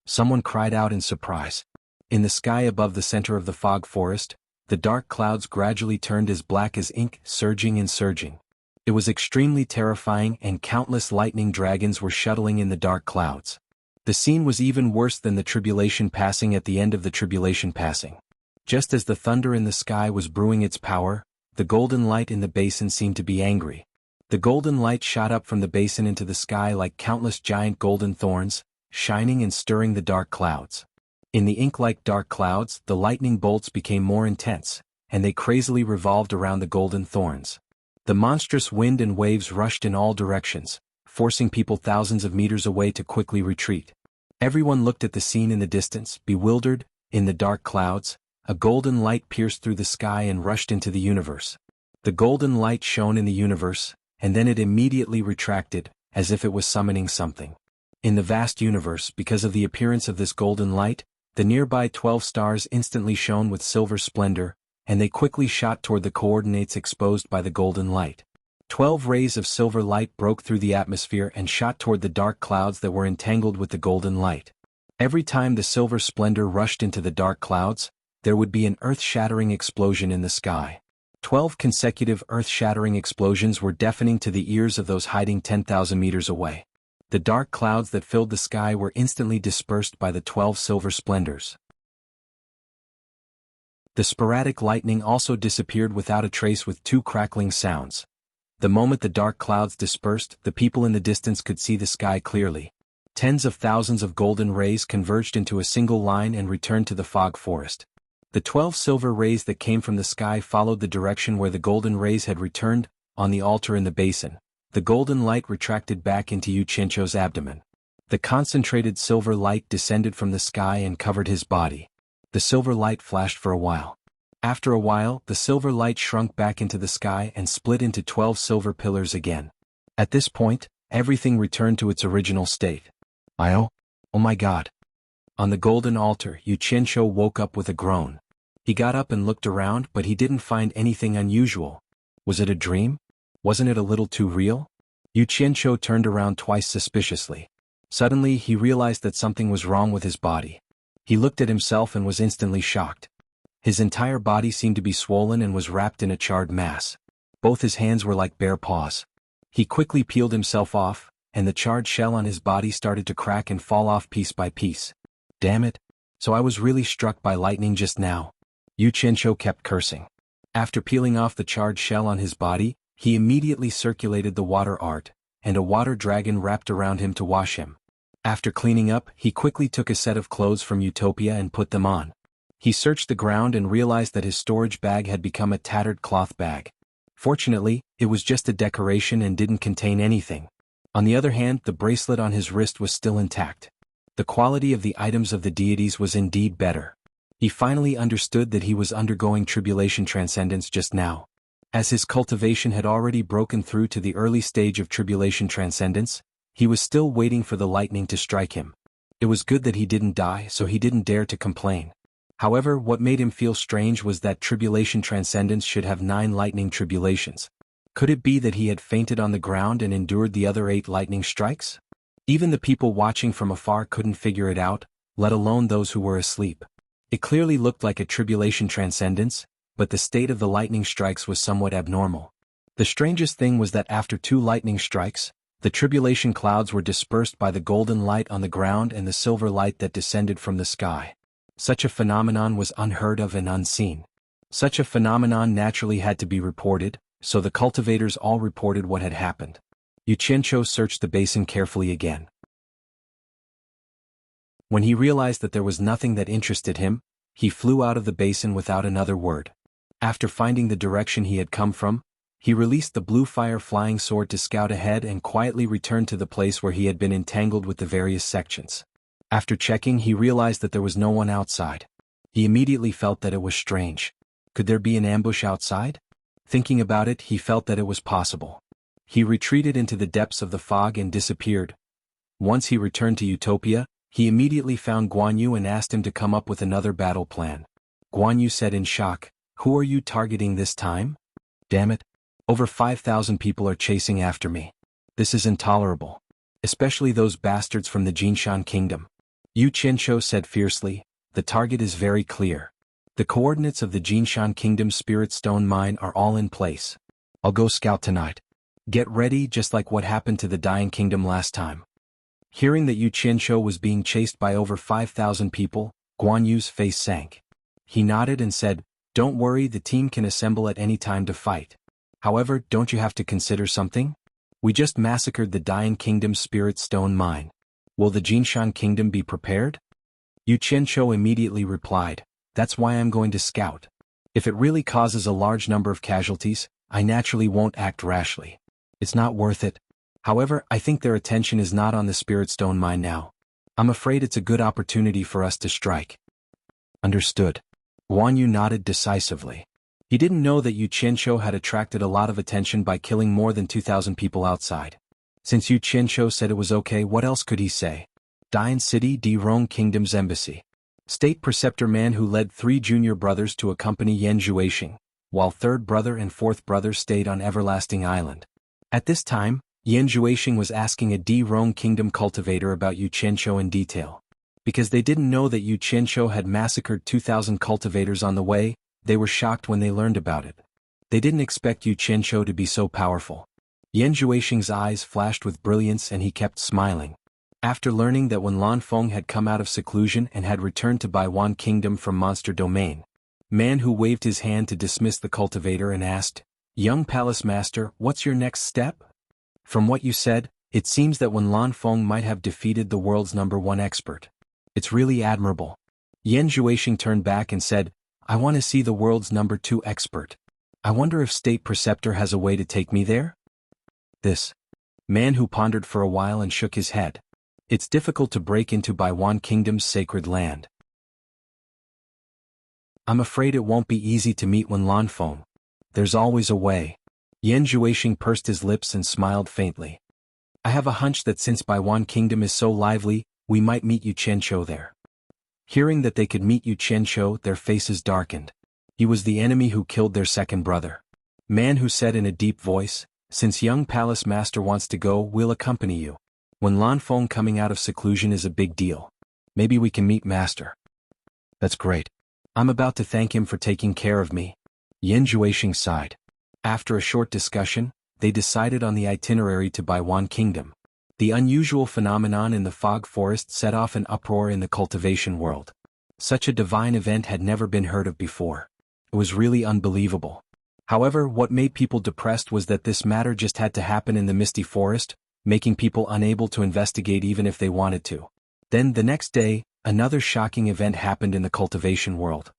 Someone cried out in surprise. In the sky above the center of the fog forest, the dark clouds gradually turned as black as ink, surging and surging. It was extremely terrifying, and countless lightning dragons were shuttling in the dark clouds. The scene was even worse than the tribulation passing at the end of the tribulation passing. Just as the thunder in the sky was brewing its power, the golden light in the basin seemed to be angry. The golden light shot up from the basin into the sky like countless giant golden thorns, shining and stirring the dark clouds. In the ink-like dark clouds, the lightning bolts became more intense, and they crazily revolved around the golden thorns. The monstrous wind and waves rushed in all directions, forcing people thousands of meters away to quickly retreat. Everyone looked at the scene in the distance, bewildered. In the dark clouds, a golden light pierced through the sky and rushed into the universe. The golden light shone in the universe, and then it immediately retracted, as if it was summoning something. In the vast universe, because of the appearance of this golden light, the nearby 12 stars instantly shone with silver splendor, and they quickly shot toward the coordinates exposed by the golden light. 12 rays of silver light broke through the atmosphere and shot toward the dark clouds that were entangled with the golden light. Every time the silver splendor rushed into the dark clouds, there would be an earth-shattering explosion in the sky. 12 consecutive earth-shattering explosions were deafening to the ears of those hiding 10,000 meters away. The dark clouds that filled the sky were instantly dispersed by the 12 silver splendors. The sporadic lightning also disappeared without a trace with 2 crackling sounds. The moment the dark clouds dispersed, the people in the distance could see the sky clearly. Tens of thousands of golden rays converged into a single line and returned to the fog forest. The 12 silver rays that came from the sky followed the direction where the golden rays had returned. On the altar in the basin, the golden light retracted back into Xianxia's abdomen. The concentrated silver light descended from the sky and covered his body. The silver light flashed for a while. After a while, the silver light shrunk back into the sky and split into 12 silver pillars again. At this point, everything returned to its original state. Oh my God. On the golden altar, Xianxia woke up with a groan. He got up and looked around, but he didn't find anything unusual. Was it a dream? Wasn't it a little too real? Xianxia turned around twice suspiciously. Suddenly he realized that something was wrong with his body. He looked at himself and was instantly shocked. His entire body seemed to be swollen and was wrapped in a charred mass. Both his hands were like bare paws. He quickly peeled himself off, and the charred shell on his body started to crack and fall off piece by piece. Damn it. So I was really struck by lightning just now. Xianxia kept cursing. After peeling off the charred shell on his body, he immediately circulated the water art, and a water dragon wrapped around him to wash him. After cleaning up, he quickly took a set of clothes from Utopia and put them on. He searched the ground and realized that his storage bag had become a tattered cloth bag. Fortunately, it was just a decoration and didn't contain anything. On the other hand, the bracelet on his wrist was still intact. The quality of the items of the deities was indeed better. He finally understood that he was undergoing tribulation transcendence just now. As his cultivation had already broken through to the early stage of tribulation transcendence, he was still waiting for the lightning to strike him. It was good that he didn't die, so he didn't dare to complain. However, what made him feel strange was that tribulation transcendence should have 9 lightning tribulations. Could it be that he had fainted on the ground and endured the other 8 lightning strikes? Even the people watching from afar couldn't figure it out, let alone those who were asleep. It clearly looked like a tribulation transcendence, but the state of the lightning strikes was somewhat abnormal. The strangest thing was that after 2 lightning strikes, the tribulation clouds were dispersed by the golden light on the ground and the silver light that descended from the sky. Such a phenomenon was unheard of and unseen. Such a phenomenon naturally had to be reported, so the cultivators all reported what had happened. Xianxia searched the basin carefully again. When he realized that there was nothing that interested him, he flew out of the basin without another word. After finding the direction he had come from, he released the blue fire flying sword to scout ahead and quietly returned to the place where he had been entangled with the various sections. After checking, he realized that there was no one outside. He immediately felt that it was strange. Could there be an ambush outside? Thinking about it, he felt that it was possible. He retreated into the depths of the fog and disappeared. Once he returned to Utopia, he immediately found Xuanhu and asked him to come up with another battle plan. Xuanhu said in shock, "Who are you targeting this time? Damn it. Over 5,000 people are chasing after me. This is intolerable. Especially those bastards from the Jinshan kingdom." Xianxia said fiercely, "The target is very clear. The coordinates of the Jinshan kingdom's spirit stone mine are all in place. I'll go scout tonight. Get ready, just like what happened to the dying kingdom last time." Hearing that Xianxia was being chased by over 5,000 people, Guanyu's face sank. He nodded and said, "Don't worry, the team can assemble at any time to fight. However, don't you have to consider something? We just massacred the dying kingdom's spirit stone mine. Will the Jinshan kingdom be prepared?" Xianxia immediately replied, "That's why I'm going to scout. If it really causes a large number of casualties, I naturally won't act rashly. It's not worth it. However, I think their attention is not on the spirit stone mine now. I'm afraid it's a good opportunity for us to strike." "Understood." Guanyu nodded decisively. He didn't know that Xianxia had attracted a lot of attention by killing more than 2,000 people outside. Since Xianxia said it was okay, what else could he say? Dian City, Rong Kingdom's embassy. State preceptor man who led 3 junior brothers to accompany Yan Zhuixing, while 3rd brother and 4th brother stayed on Everlasting Island. At this time, Yan Zhuixing was asking a Rong Kingdom cultivator about Xianxia in detail. Because they didn't know that Xianxia had massacred 2,000 cultivators on the way, they were shocked when they learned about it. They didn't expect Xianxia to be so powerful. Yan Zhuixing's eyes flashed with brilliance and he kept smiling. After learning that when Lanfeng had come out of seclusion and had returned to Baiwan Kingdom from Monster Domain, man who waved his hand to dismiss the cultivator and asked, "Young Palace Master, what's your next step?" "From what you said, it seems that when Lanfeng might have defeated the world's #1 expert. It's really admirable." Yan Zhuixing turned back and said, "I want to see the world's #2 expert. I wonder if State Preceptor has a way to take me there?" This man who pondered for a while and shook his head. It's difficult to break into Baiwan Kingdom's sacred land. I'm afraid it won't be easy to meet Wen Lanfeng. There's always a way. Yan Zhuixing pursed his lips and smiled faintly. I have a hunch that since Baiwan Kingdom is so lively, we might meet Xianxia there. Hearing that they could meet Xianxia, their faces darkened. He was the enemy who killed their second brother. Man who said in a deep voice, "Since young Palace Master wants to go, we'll accompany you. When Lanfeng coming out of seclusion is a big deal. Maybe we can meet Master." "That's great. I'm about to thank him for taking care of me." Yan Zhuixing sighed. After a short discussion, they decided on the itinerary to Baiwan Kingdom. The unusual phenomenon in the fog forest set off an uproar in the cultivation world. Such a divine event had never been heard of before. It was really unbelievable. However, what made people depressed was that this matter just had to happen in the misty forest, making people unable to investigate even if they wanted to. Then the next day, another shocking event happened in the cultivation world.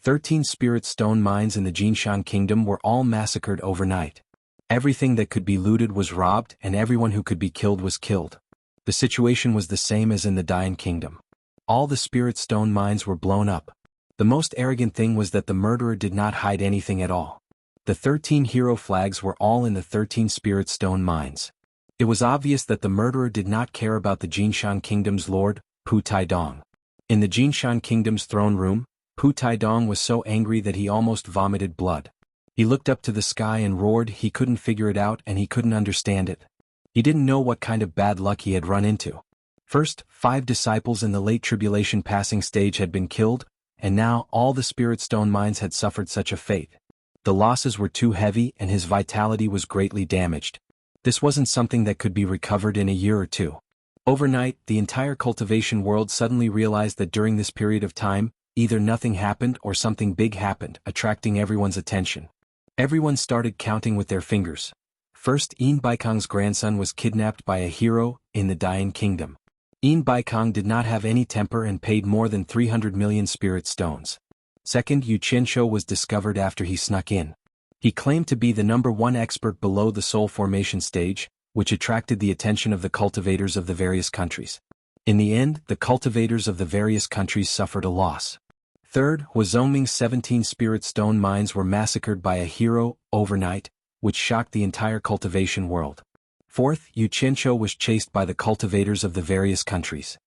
13 spirit stone mines in the Jinshan kingdom were all massacred overnight. Everything that could be looted was robbed and everyone who could be killed was killed. The situation was the same as in the Dian kingdom. All the spirit stone mines were blown up. The most arrogant thing was that the murderer did not hide anything at all. The 13 hero flags were all in the 13 spirit stone mines. It was obvious that the murderer did not care about the Jinshan kingdom's lord, Pu Taidong. In the Jinshan kingdom's throne room, Pu Taidong was so angry that he almost vomited blood. He looked up to the sky and roared. He couldn't figure it out and he couldn't understand it. He didn't know what kind of bad luck he had run into. First, 5 disciples in the late tribulation passing stage had been killed, and now all the spirit stone mines had suffered such a fate. The losses were too heavy and his vitality was greatly damaged. This wasn't something that could be recovered in a year or two. Overnight, the entire cultivation world suddenly realized that during this period of time, either nothing happened or something big happened, attracting everyone's attention. Everyone started counting with their fingers. First, Yin Baikong's grandson was kidnapped by a hero in the Dian kingdom. Yin Baikong did not have any temper and paid more than 300 million spirit stones. Second, Yu Qianzhou was discovered after he snuck in. He claimed to be the #1 expert below the soul formation stage, which attracted the attention of the cultivators of the various countries. In the end, the cultivators of the various countries suffered a loss. Third, Huazhongming's 17 spirit stone mines were massacred by a hero overnight, which shocked the entire cultivation world. Fourth, Yu Qianzhou was chased by the cultivators of the various countries.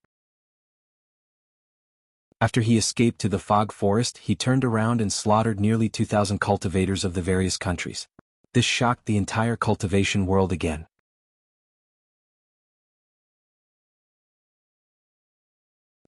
After he escaped to the fog forest, he turned around and slaughtered nearly 2,000 cultivators of the various countries. This shocked the entire cultivation world again.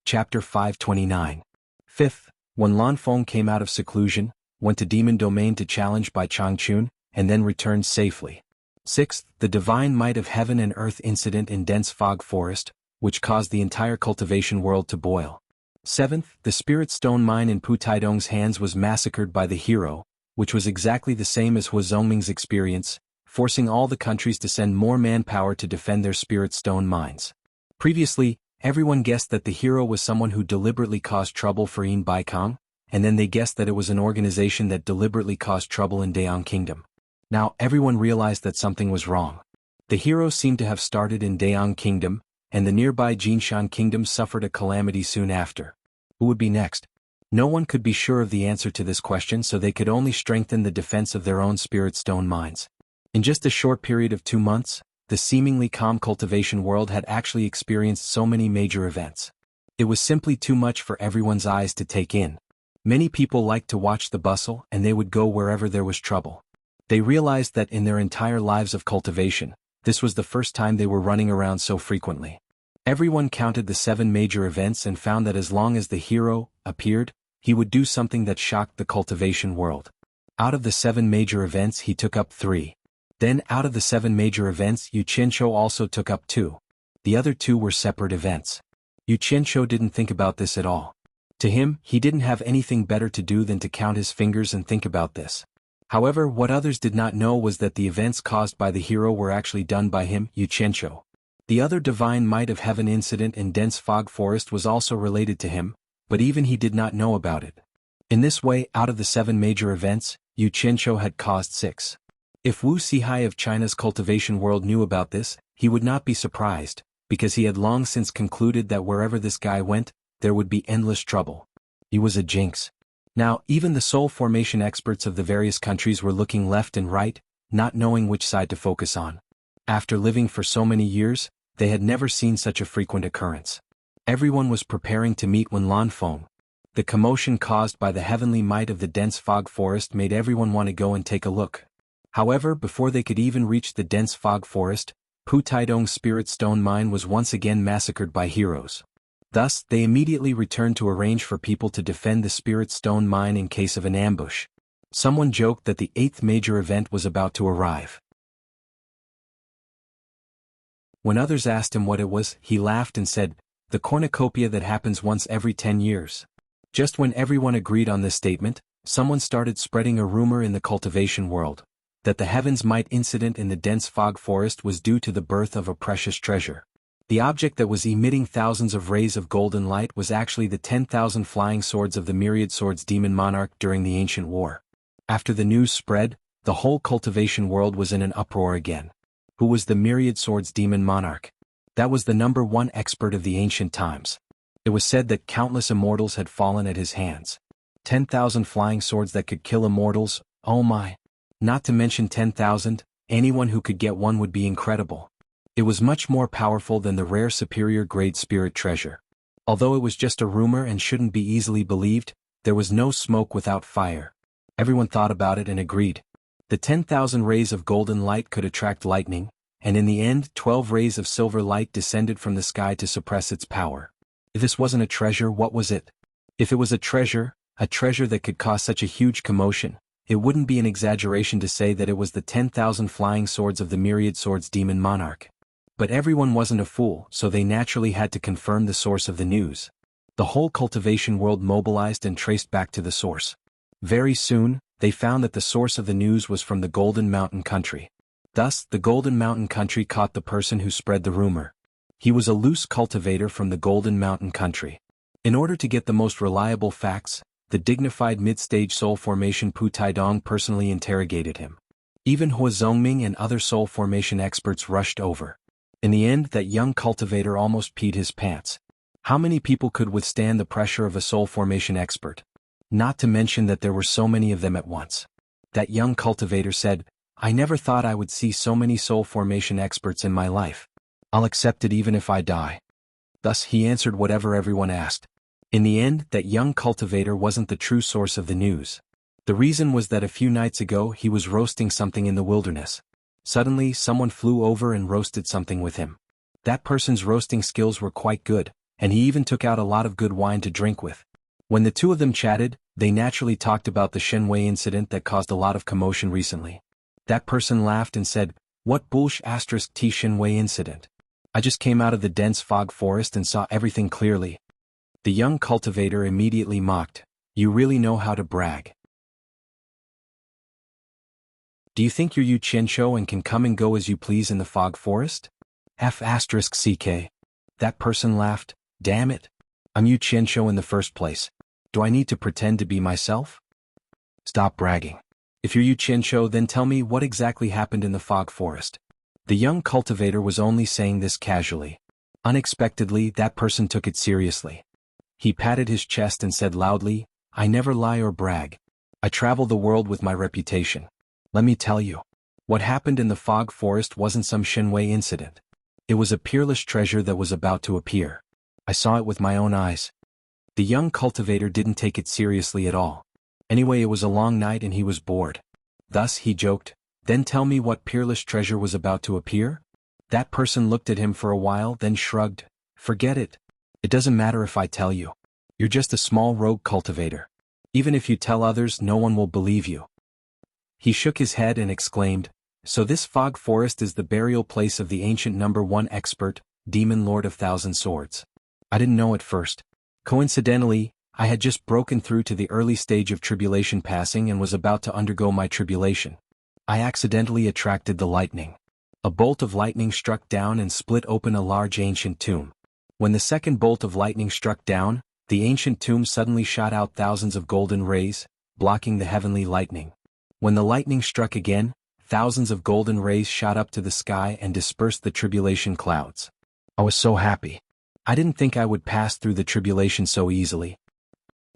Chapter 529. Fifth, when Lan Feng came out of seclusion, went to Demon Domain to challenge by Changchun, and then returned safely. Sixth, the divine might of heaven and earth incident in dense fog forest, which caused the entire cultivation world to boil. Seventh, the spirit stone mine in Pu Taidong's hands was massacred by the hero, which was exactly the same as Huazhongming's experience, forcing all the countries to send more manpower to defend their spirit stone mines. Previously, everyone guessed that the hero was someone who deliberately caused trouble for Yin Baikong, and then they guessed that it was an organization that deliberately caused trouble in Dayang Kingdom. Now everyone realized that something was wrong. The hero seemed to have started in Dayang Kingdom, and the nearby Jinshan Kingdom suffered a calamity soon after. Who would be next? No one could be sure of the answer to this question, so they could only strengthen the defense of their own spirit stone mines. In just a short period of 2 months, the seemingly calm cultivation world had actually experienced so many major events. It was simply too much for everyone's eyes to take in. Many people liked to watch the bustle, and they would go wherever there was trouble. They realized that in their entire lives of cultivation, this was the first time they were running around so frequently. Everyone counted the 7 major events and found that as long as the hero appeared, he would do something that shocked the cultivation world. Out of the 7 major events, he took up 3. Then, out of the 7 major events, Yu Qianzhou also took up 2. The other 2 were separate events. Yu Qianzhou didn't think about this at all. To him, he didn't have anything better to do than to count his fingers and think about this. However, what others did not know was that the events caused by the hero were actually done by him, Yu Qianzhou. The other divine might of heaven incident in dense fog forest was also related to him, but even he did not know about it. In this way, out of the 7 major events, Yu Qianzhou had caused 6. If Wu Xihai of China's cultivation world knew about this, he would not be surprised, because he had long since concluded that wherever this guy went, there would be endless trouble. He was a jinx. Now, even the soul formation experts of the various countries were looking left and right, not knowing which side to focus on. After living for so many years, they had never seen such a frequent occurrence. Everyone was preparing to meet when Lan Feng. The commotion caused by the heavenly might of the dense fog forest made everyone want to go and take a look. However, before they could even reach the dense fog forest, Pu Taidong's spirit stone mine was once again massacred by heroes. Thus, they immediately returned to arrange for people to defend the spirit stone mine in case of an ambush. Someone joked that the 8th major event was about to arrive. When others asked him what it was, he laughed and said, "The cornucopia that happens once every 10 years. Just when everyone agreed on this statement, someone started spreading a rumor in the cultivation world, that the heavens might incident in the dense fog forest was due to the birth of a precious treasure. The object that was emitting thousands of rays of golden light was actually the 10,000 flying swords of the myriad swords demon monarch during the ancient war. After the news spread, the whole cultivation world was in an uproar again. Who was the myriad swords demon monarch? That was the #1 expert of the ancient times. It was said that countless immortals had fallen at his hands. 10,000 flying swords that could kill immortals, oh my. Not to mention 10,000, anyone who could get one would be incredible. It was much more powerful than the rare superior grade spirit treasure. Although it was just a rumor and shouldn't be easily believed, there was no smoke without fire. Everyone thought about it and agreed. The 10,000 rays of golden light could attract lightning, and in the end 12 rays of silver light descended from the sky to suppress its power. If this wasn't a treasure, what was it? If it was a treasure that could cause such a huge commotion, it wouldn't be an exaggeration to say that it was the 10,000 flying swords of the myriad swords demon monarch. But everyone wasn't a fool, so they naturally had to confirm the source of the news. The whole cultivation world mobilized and traced back to the source. Very soon, they found that the source of the news was from the Golden Mountain country. Thus, the Golden Mountain country caught the person who spread the rumor. He was a loose cultivator from the Golden Mountain country. In order to get the most reliable facts, the dignified mid-stage soul formation Pu Taidong personally interrogated him. Even Hua Zongming and other soul formation experts rushed over. In the end, that young cultivator almost peed his pants. How many people could withstand the pressure of a soul formation expert? Not to mention that there were so many of them at once. That young cultivator said, "I never thought I would see so many soul formation experts in my life. I'll accept it even if I die." Thus he answered whatever everyone asked. In the end, that young cultivator wasn't the true source of the news. The reason was that a few nights ago he was roasting something in the wilderness. Suddenly, someone flew over and roasted something with him. That person's roasting skills were quite good, and he even took out a lot of good wine to drink with. When the two of them chatted, they naturally talked about the Shenwei incident that caused a lot of commotion recently. That person laughed and said, "What bullsh*t Shenwei incident? I just came out of the dense fog forest and saw everything clearly." The young cultivator immediately mocked, "You really know how to brag. Do you think you're Yu Qianshou and can come and go as you please in the fog forest? F***ck. That person laughed, "Damn it. I'm Yu Qianshou in the first place. Do I need to pretend to be myself? Stop bragging. If you're Yu Qianshou, then tell me what exactly happened in the fog forest." The young cultivator was only saying this casually. Unexpectedly, that person took it seriously. He patted his chest and said loudly, "I never lie or brag. I travel the world with my reputation. Let me tell you. What happened in the fog forest wasn't some Shenwei incident. It was a peerless treasure that was about to appear. I saw it with my own eyes." The young cultivator didn't take it seriously at all. Anyway, it was a long night and he was bored. Thus he joked, "Then tell me what peerless treasure was about to appear?" That person looked at him for a while, then shrugged, "Forget it. It doesn't matter if I tell you. You're just a small rogue cultivator. Even if you tell others, no one will believe you." He shook his head and exclaimed, "So this fog forest is the burial place of the ancient #1 expert, Demon Lord of Thousand Swords. I didn't know at first. Coincidentally, I had just broken through to the early stage of tribulation passing and was about to undergo my tribulation. I accidentally attracted the lightning. A bolt of lightning struck down and split open a large ancient tomb. When the second bolt of lightning struck down, the ancient tomb suddenly shot out thousands of golden rays, blocking the heavenly lightning. When the lightning struck again, thousands of golden rays shot up to the sky and dispersed the tribulation clouds. I was so happy. I didn't think I would pass through the tribulation so easily."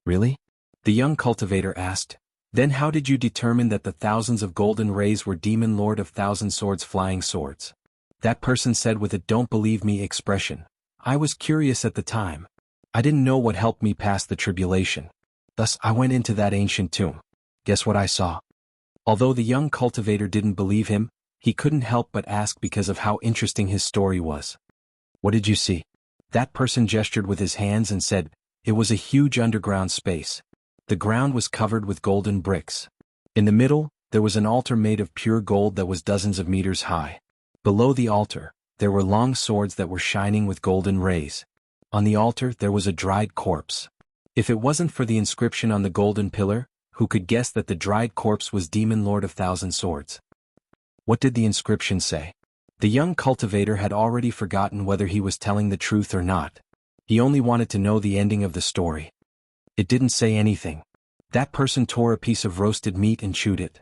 "Really?" the young cultivator asked. "Then how did you determine that the thousands of golden rays were Demon Lord of Thousand Swords flying swords?" That person said with a "don't believe me" expression. "I was curious at the time. I didn't know what helped me pass the tribulation. Thus I went into that ancient tomb. Guess what I saw?" Although the young cultivator didn't believe him, he couldn't help but ask because of how interesting his story was. "What did you see?" That person gestured with his hands and said, "It was a huge underground space. The ground was covered with golden bricks. In the middle, there was an altar made of pure gold that was dozens of meters high. Below the altar, there were long swords that were shining with golden rays. On the altar there was a dried corpse. If it wasn't for the inscription on the golden pillar, who could guess that the dried corpse was Demon Lord of Thousand Swords?" What did the inscription say? The young cultivator had already forgotten whether he was telling the truth or not. He only wanted to know the ending of the story. It didn't say anything. That person tore a piece of roasted meat and chewed it.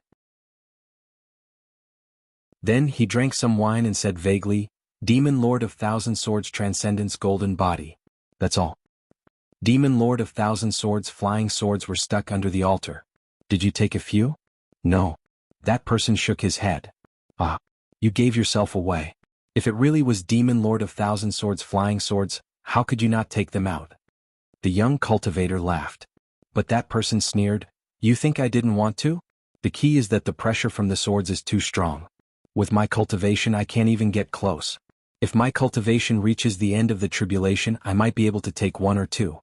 Then he drank some wine and said vaguely, "Demon Lord of Thousand Swords Transcendence Golden Body. That's all." Demon Lord of Thousand Swords flying swords were stuck under the altar. "Did you take a few?" "No." That person shook his head. "Ah, you gave yourself away. If it really was Demon Lord of Thousand Swords flying swords, how could you not take them out?" The young cultivator laughed. But that person sneered, "You think I didn't want to? The key is that the pressure from the swords is too strong. With my cultivation I can't even get close. If my cultivation reaches the end of the tribulation, I might be able to take one or two."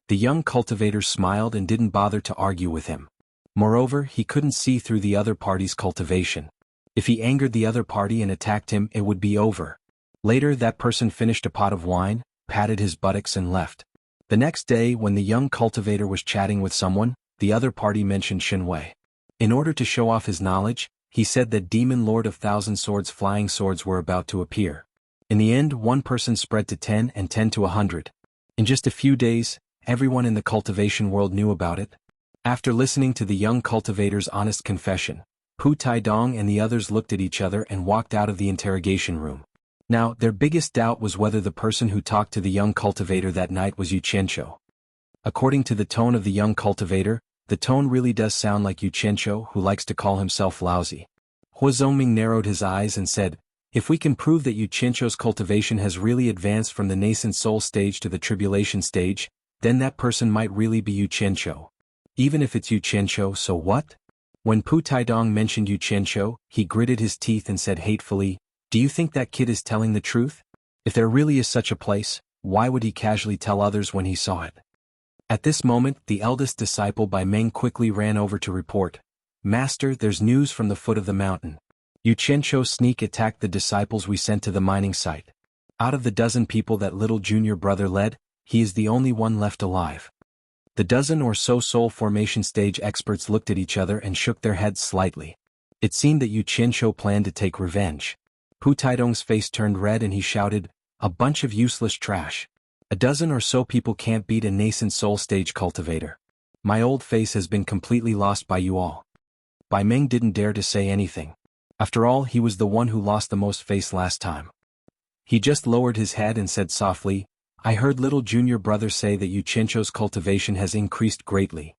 The young cultivator smiled and didn't bother to argue with him. Moreover, he couldn't see through the other party's cultivation. If he angered the other party and attacked him, it would be over. Later, that person finished a pot of wine, patted his buttocks and left. The next day when the young cultivator was chatting with someone, the other party mentioned Shenwei. In order to show off his knowledge, he said that Demon Lord of Thousand Swords flying swords were about to appear. In the end, one person spread to 10 and 10 to 100. In just a few days, everyone in the cultivation world knew about it. After listening to the young cultivator's honest confession, Pu Taidong and the others looked at each other and walked out of the interrogation room. Now, their biggest doubt was whether the person who talked to the young cultivator that night was Yu Qianqiu. According to the tone of the young cultivator, the tone really does sound like Yu Qianqiu, who likes to call himself lousy. Hua Zongming narrowed his eyes and said, "If we can prove that Yu Qianqiu's cultivation has really advanced from the nascent soul stage to the tribulation stage, then that person might really be Yu Qianqiu. Even if it's Yu Qianqiu, so what?" When Pu Taidong mentioned Yu Qianqiu, he gritted his teeth and said hatefully, "Do you think that kid is telling the truth? If there really is such a place, why would he casually tell others when he saw it?" At this moment, the eldest disciple by Meng quickly ran over to report, "Master, there's news from the foot of the mountain. Yu Qianqiu sneak attacked the disciples we sent to the mining site. Out of the dozen people that little junior brother led, he is the only one left alive." The dozen or so soul formation stage experts looked at each other and shook their heads slightly. It seemed that Yu Qianqiu planned to take revenge. Pu Taidong's face turned red and he shouted, "A bunch of useless trash. A dozen or so people can't beat a nascent soul stage cultivator. My old face has been completely lost by you all." Bai Meng didn't dare to say anything. After all, he was the one who lost the most face last time. He just lowered his head and said softly, "I heard little junior brother say that Yu Qianqiu's cultivation has increased greatly.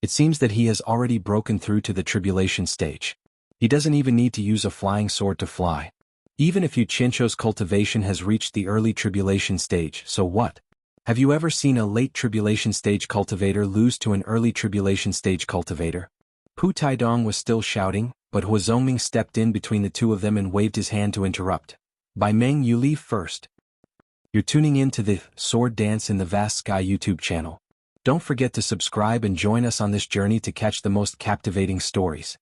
It seems that he has already broken through to the tribulation stage. He doesn't even need to use a flying sword to fly. Even if Yu Qianqiu's cultivation has reached the early tribulation stage, so what? Have you ever seen a late tribulation stage cultivator lose to an early tribulation stage cultivator?" Pu Taidong was still shouting, but Hua Zongming stepped in between the two of them and waved his hand to interrupt. "Bai Meng, you leave first. You're tuning in to the Sword Dance in the Vast Sky YouTube channel. Don't forget to subscribe and join us on this journey to catch the most captivating stories.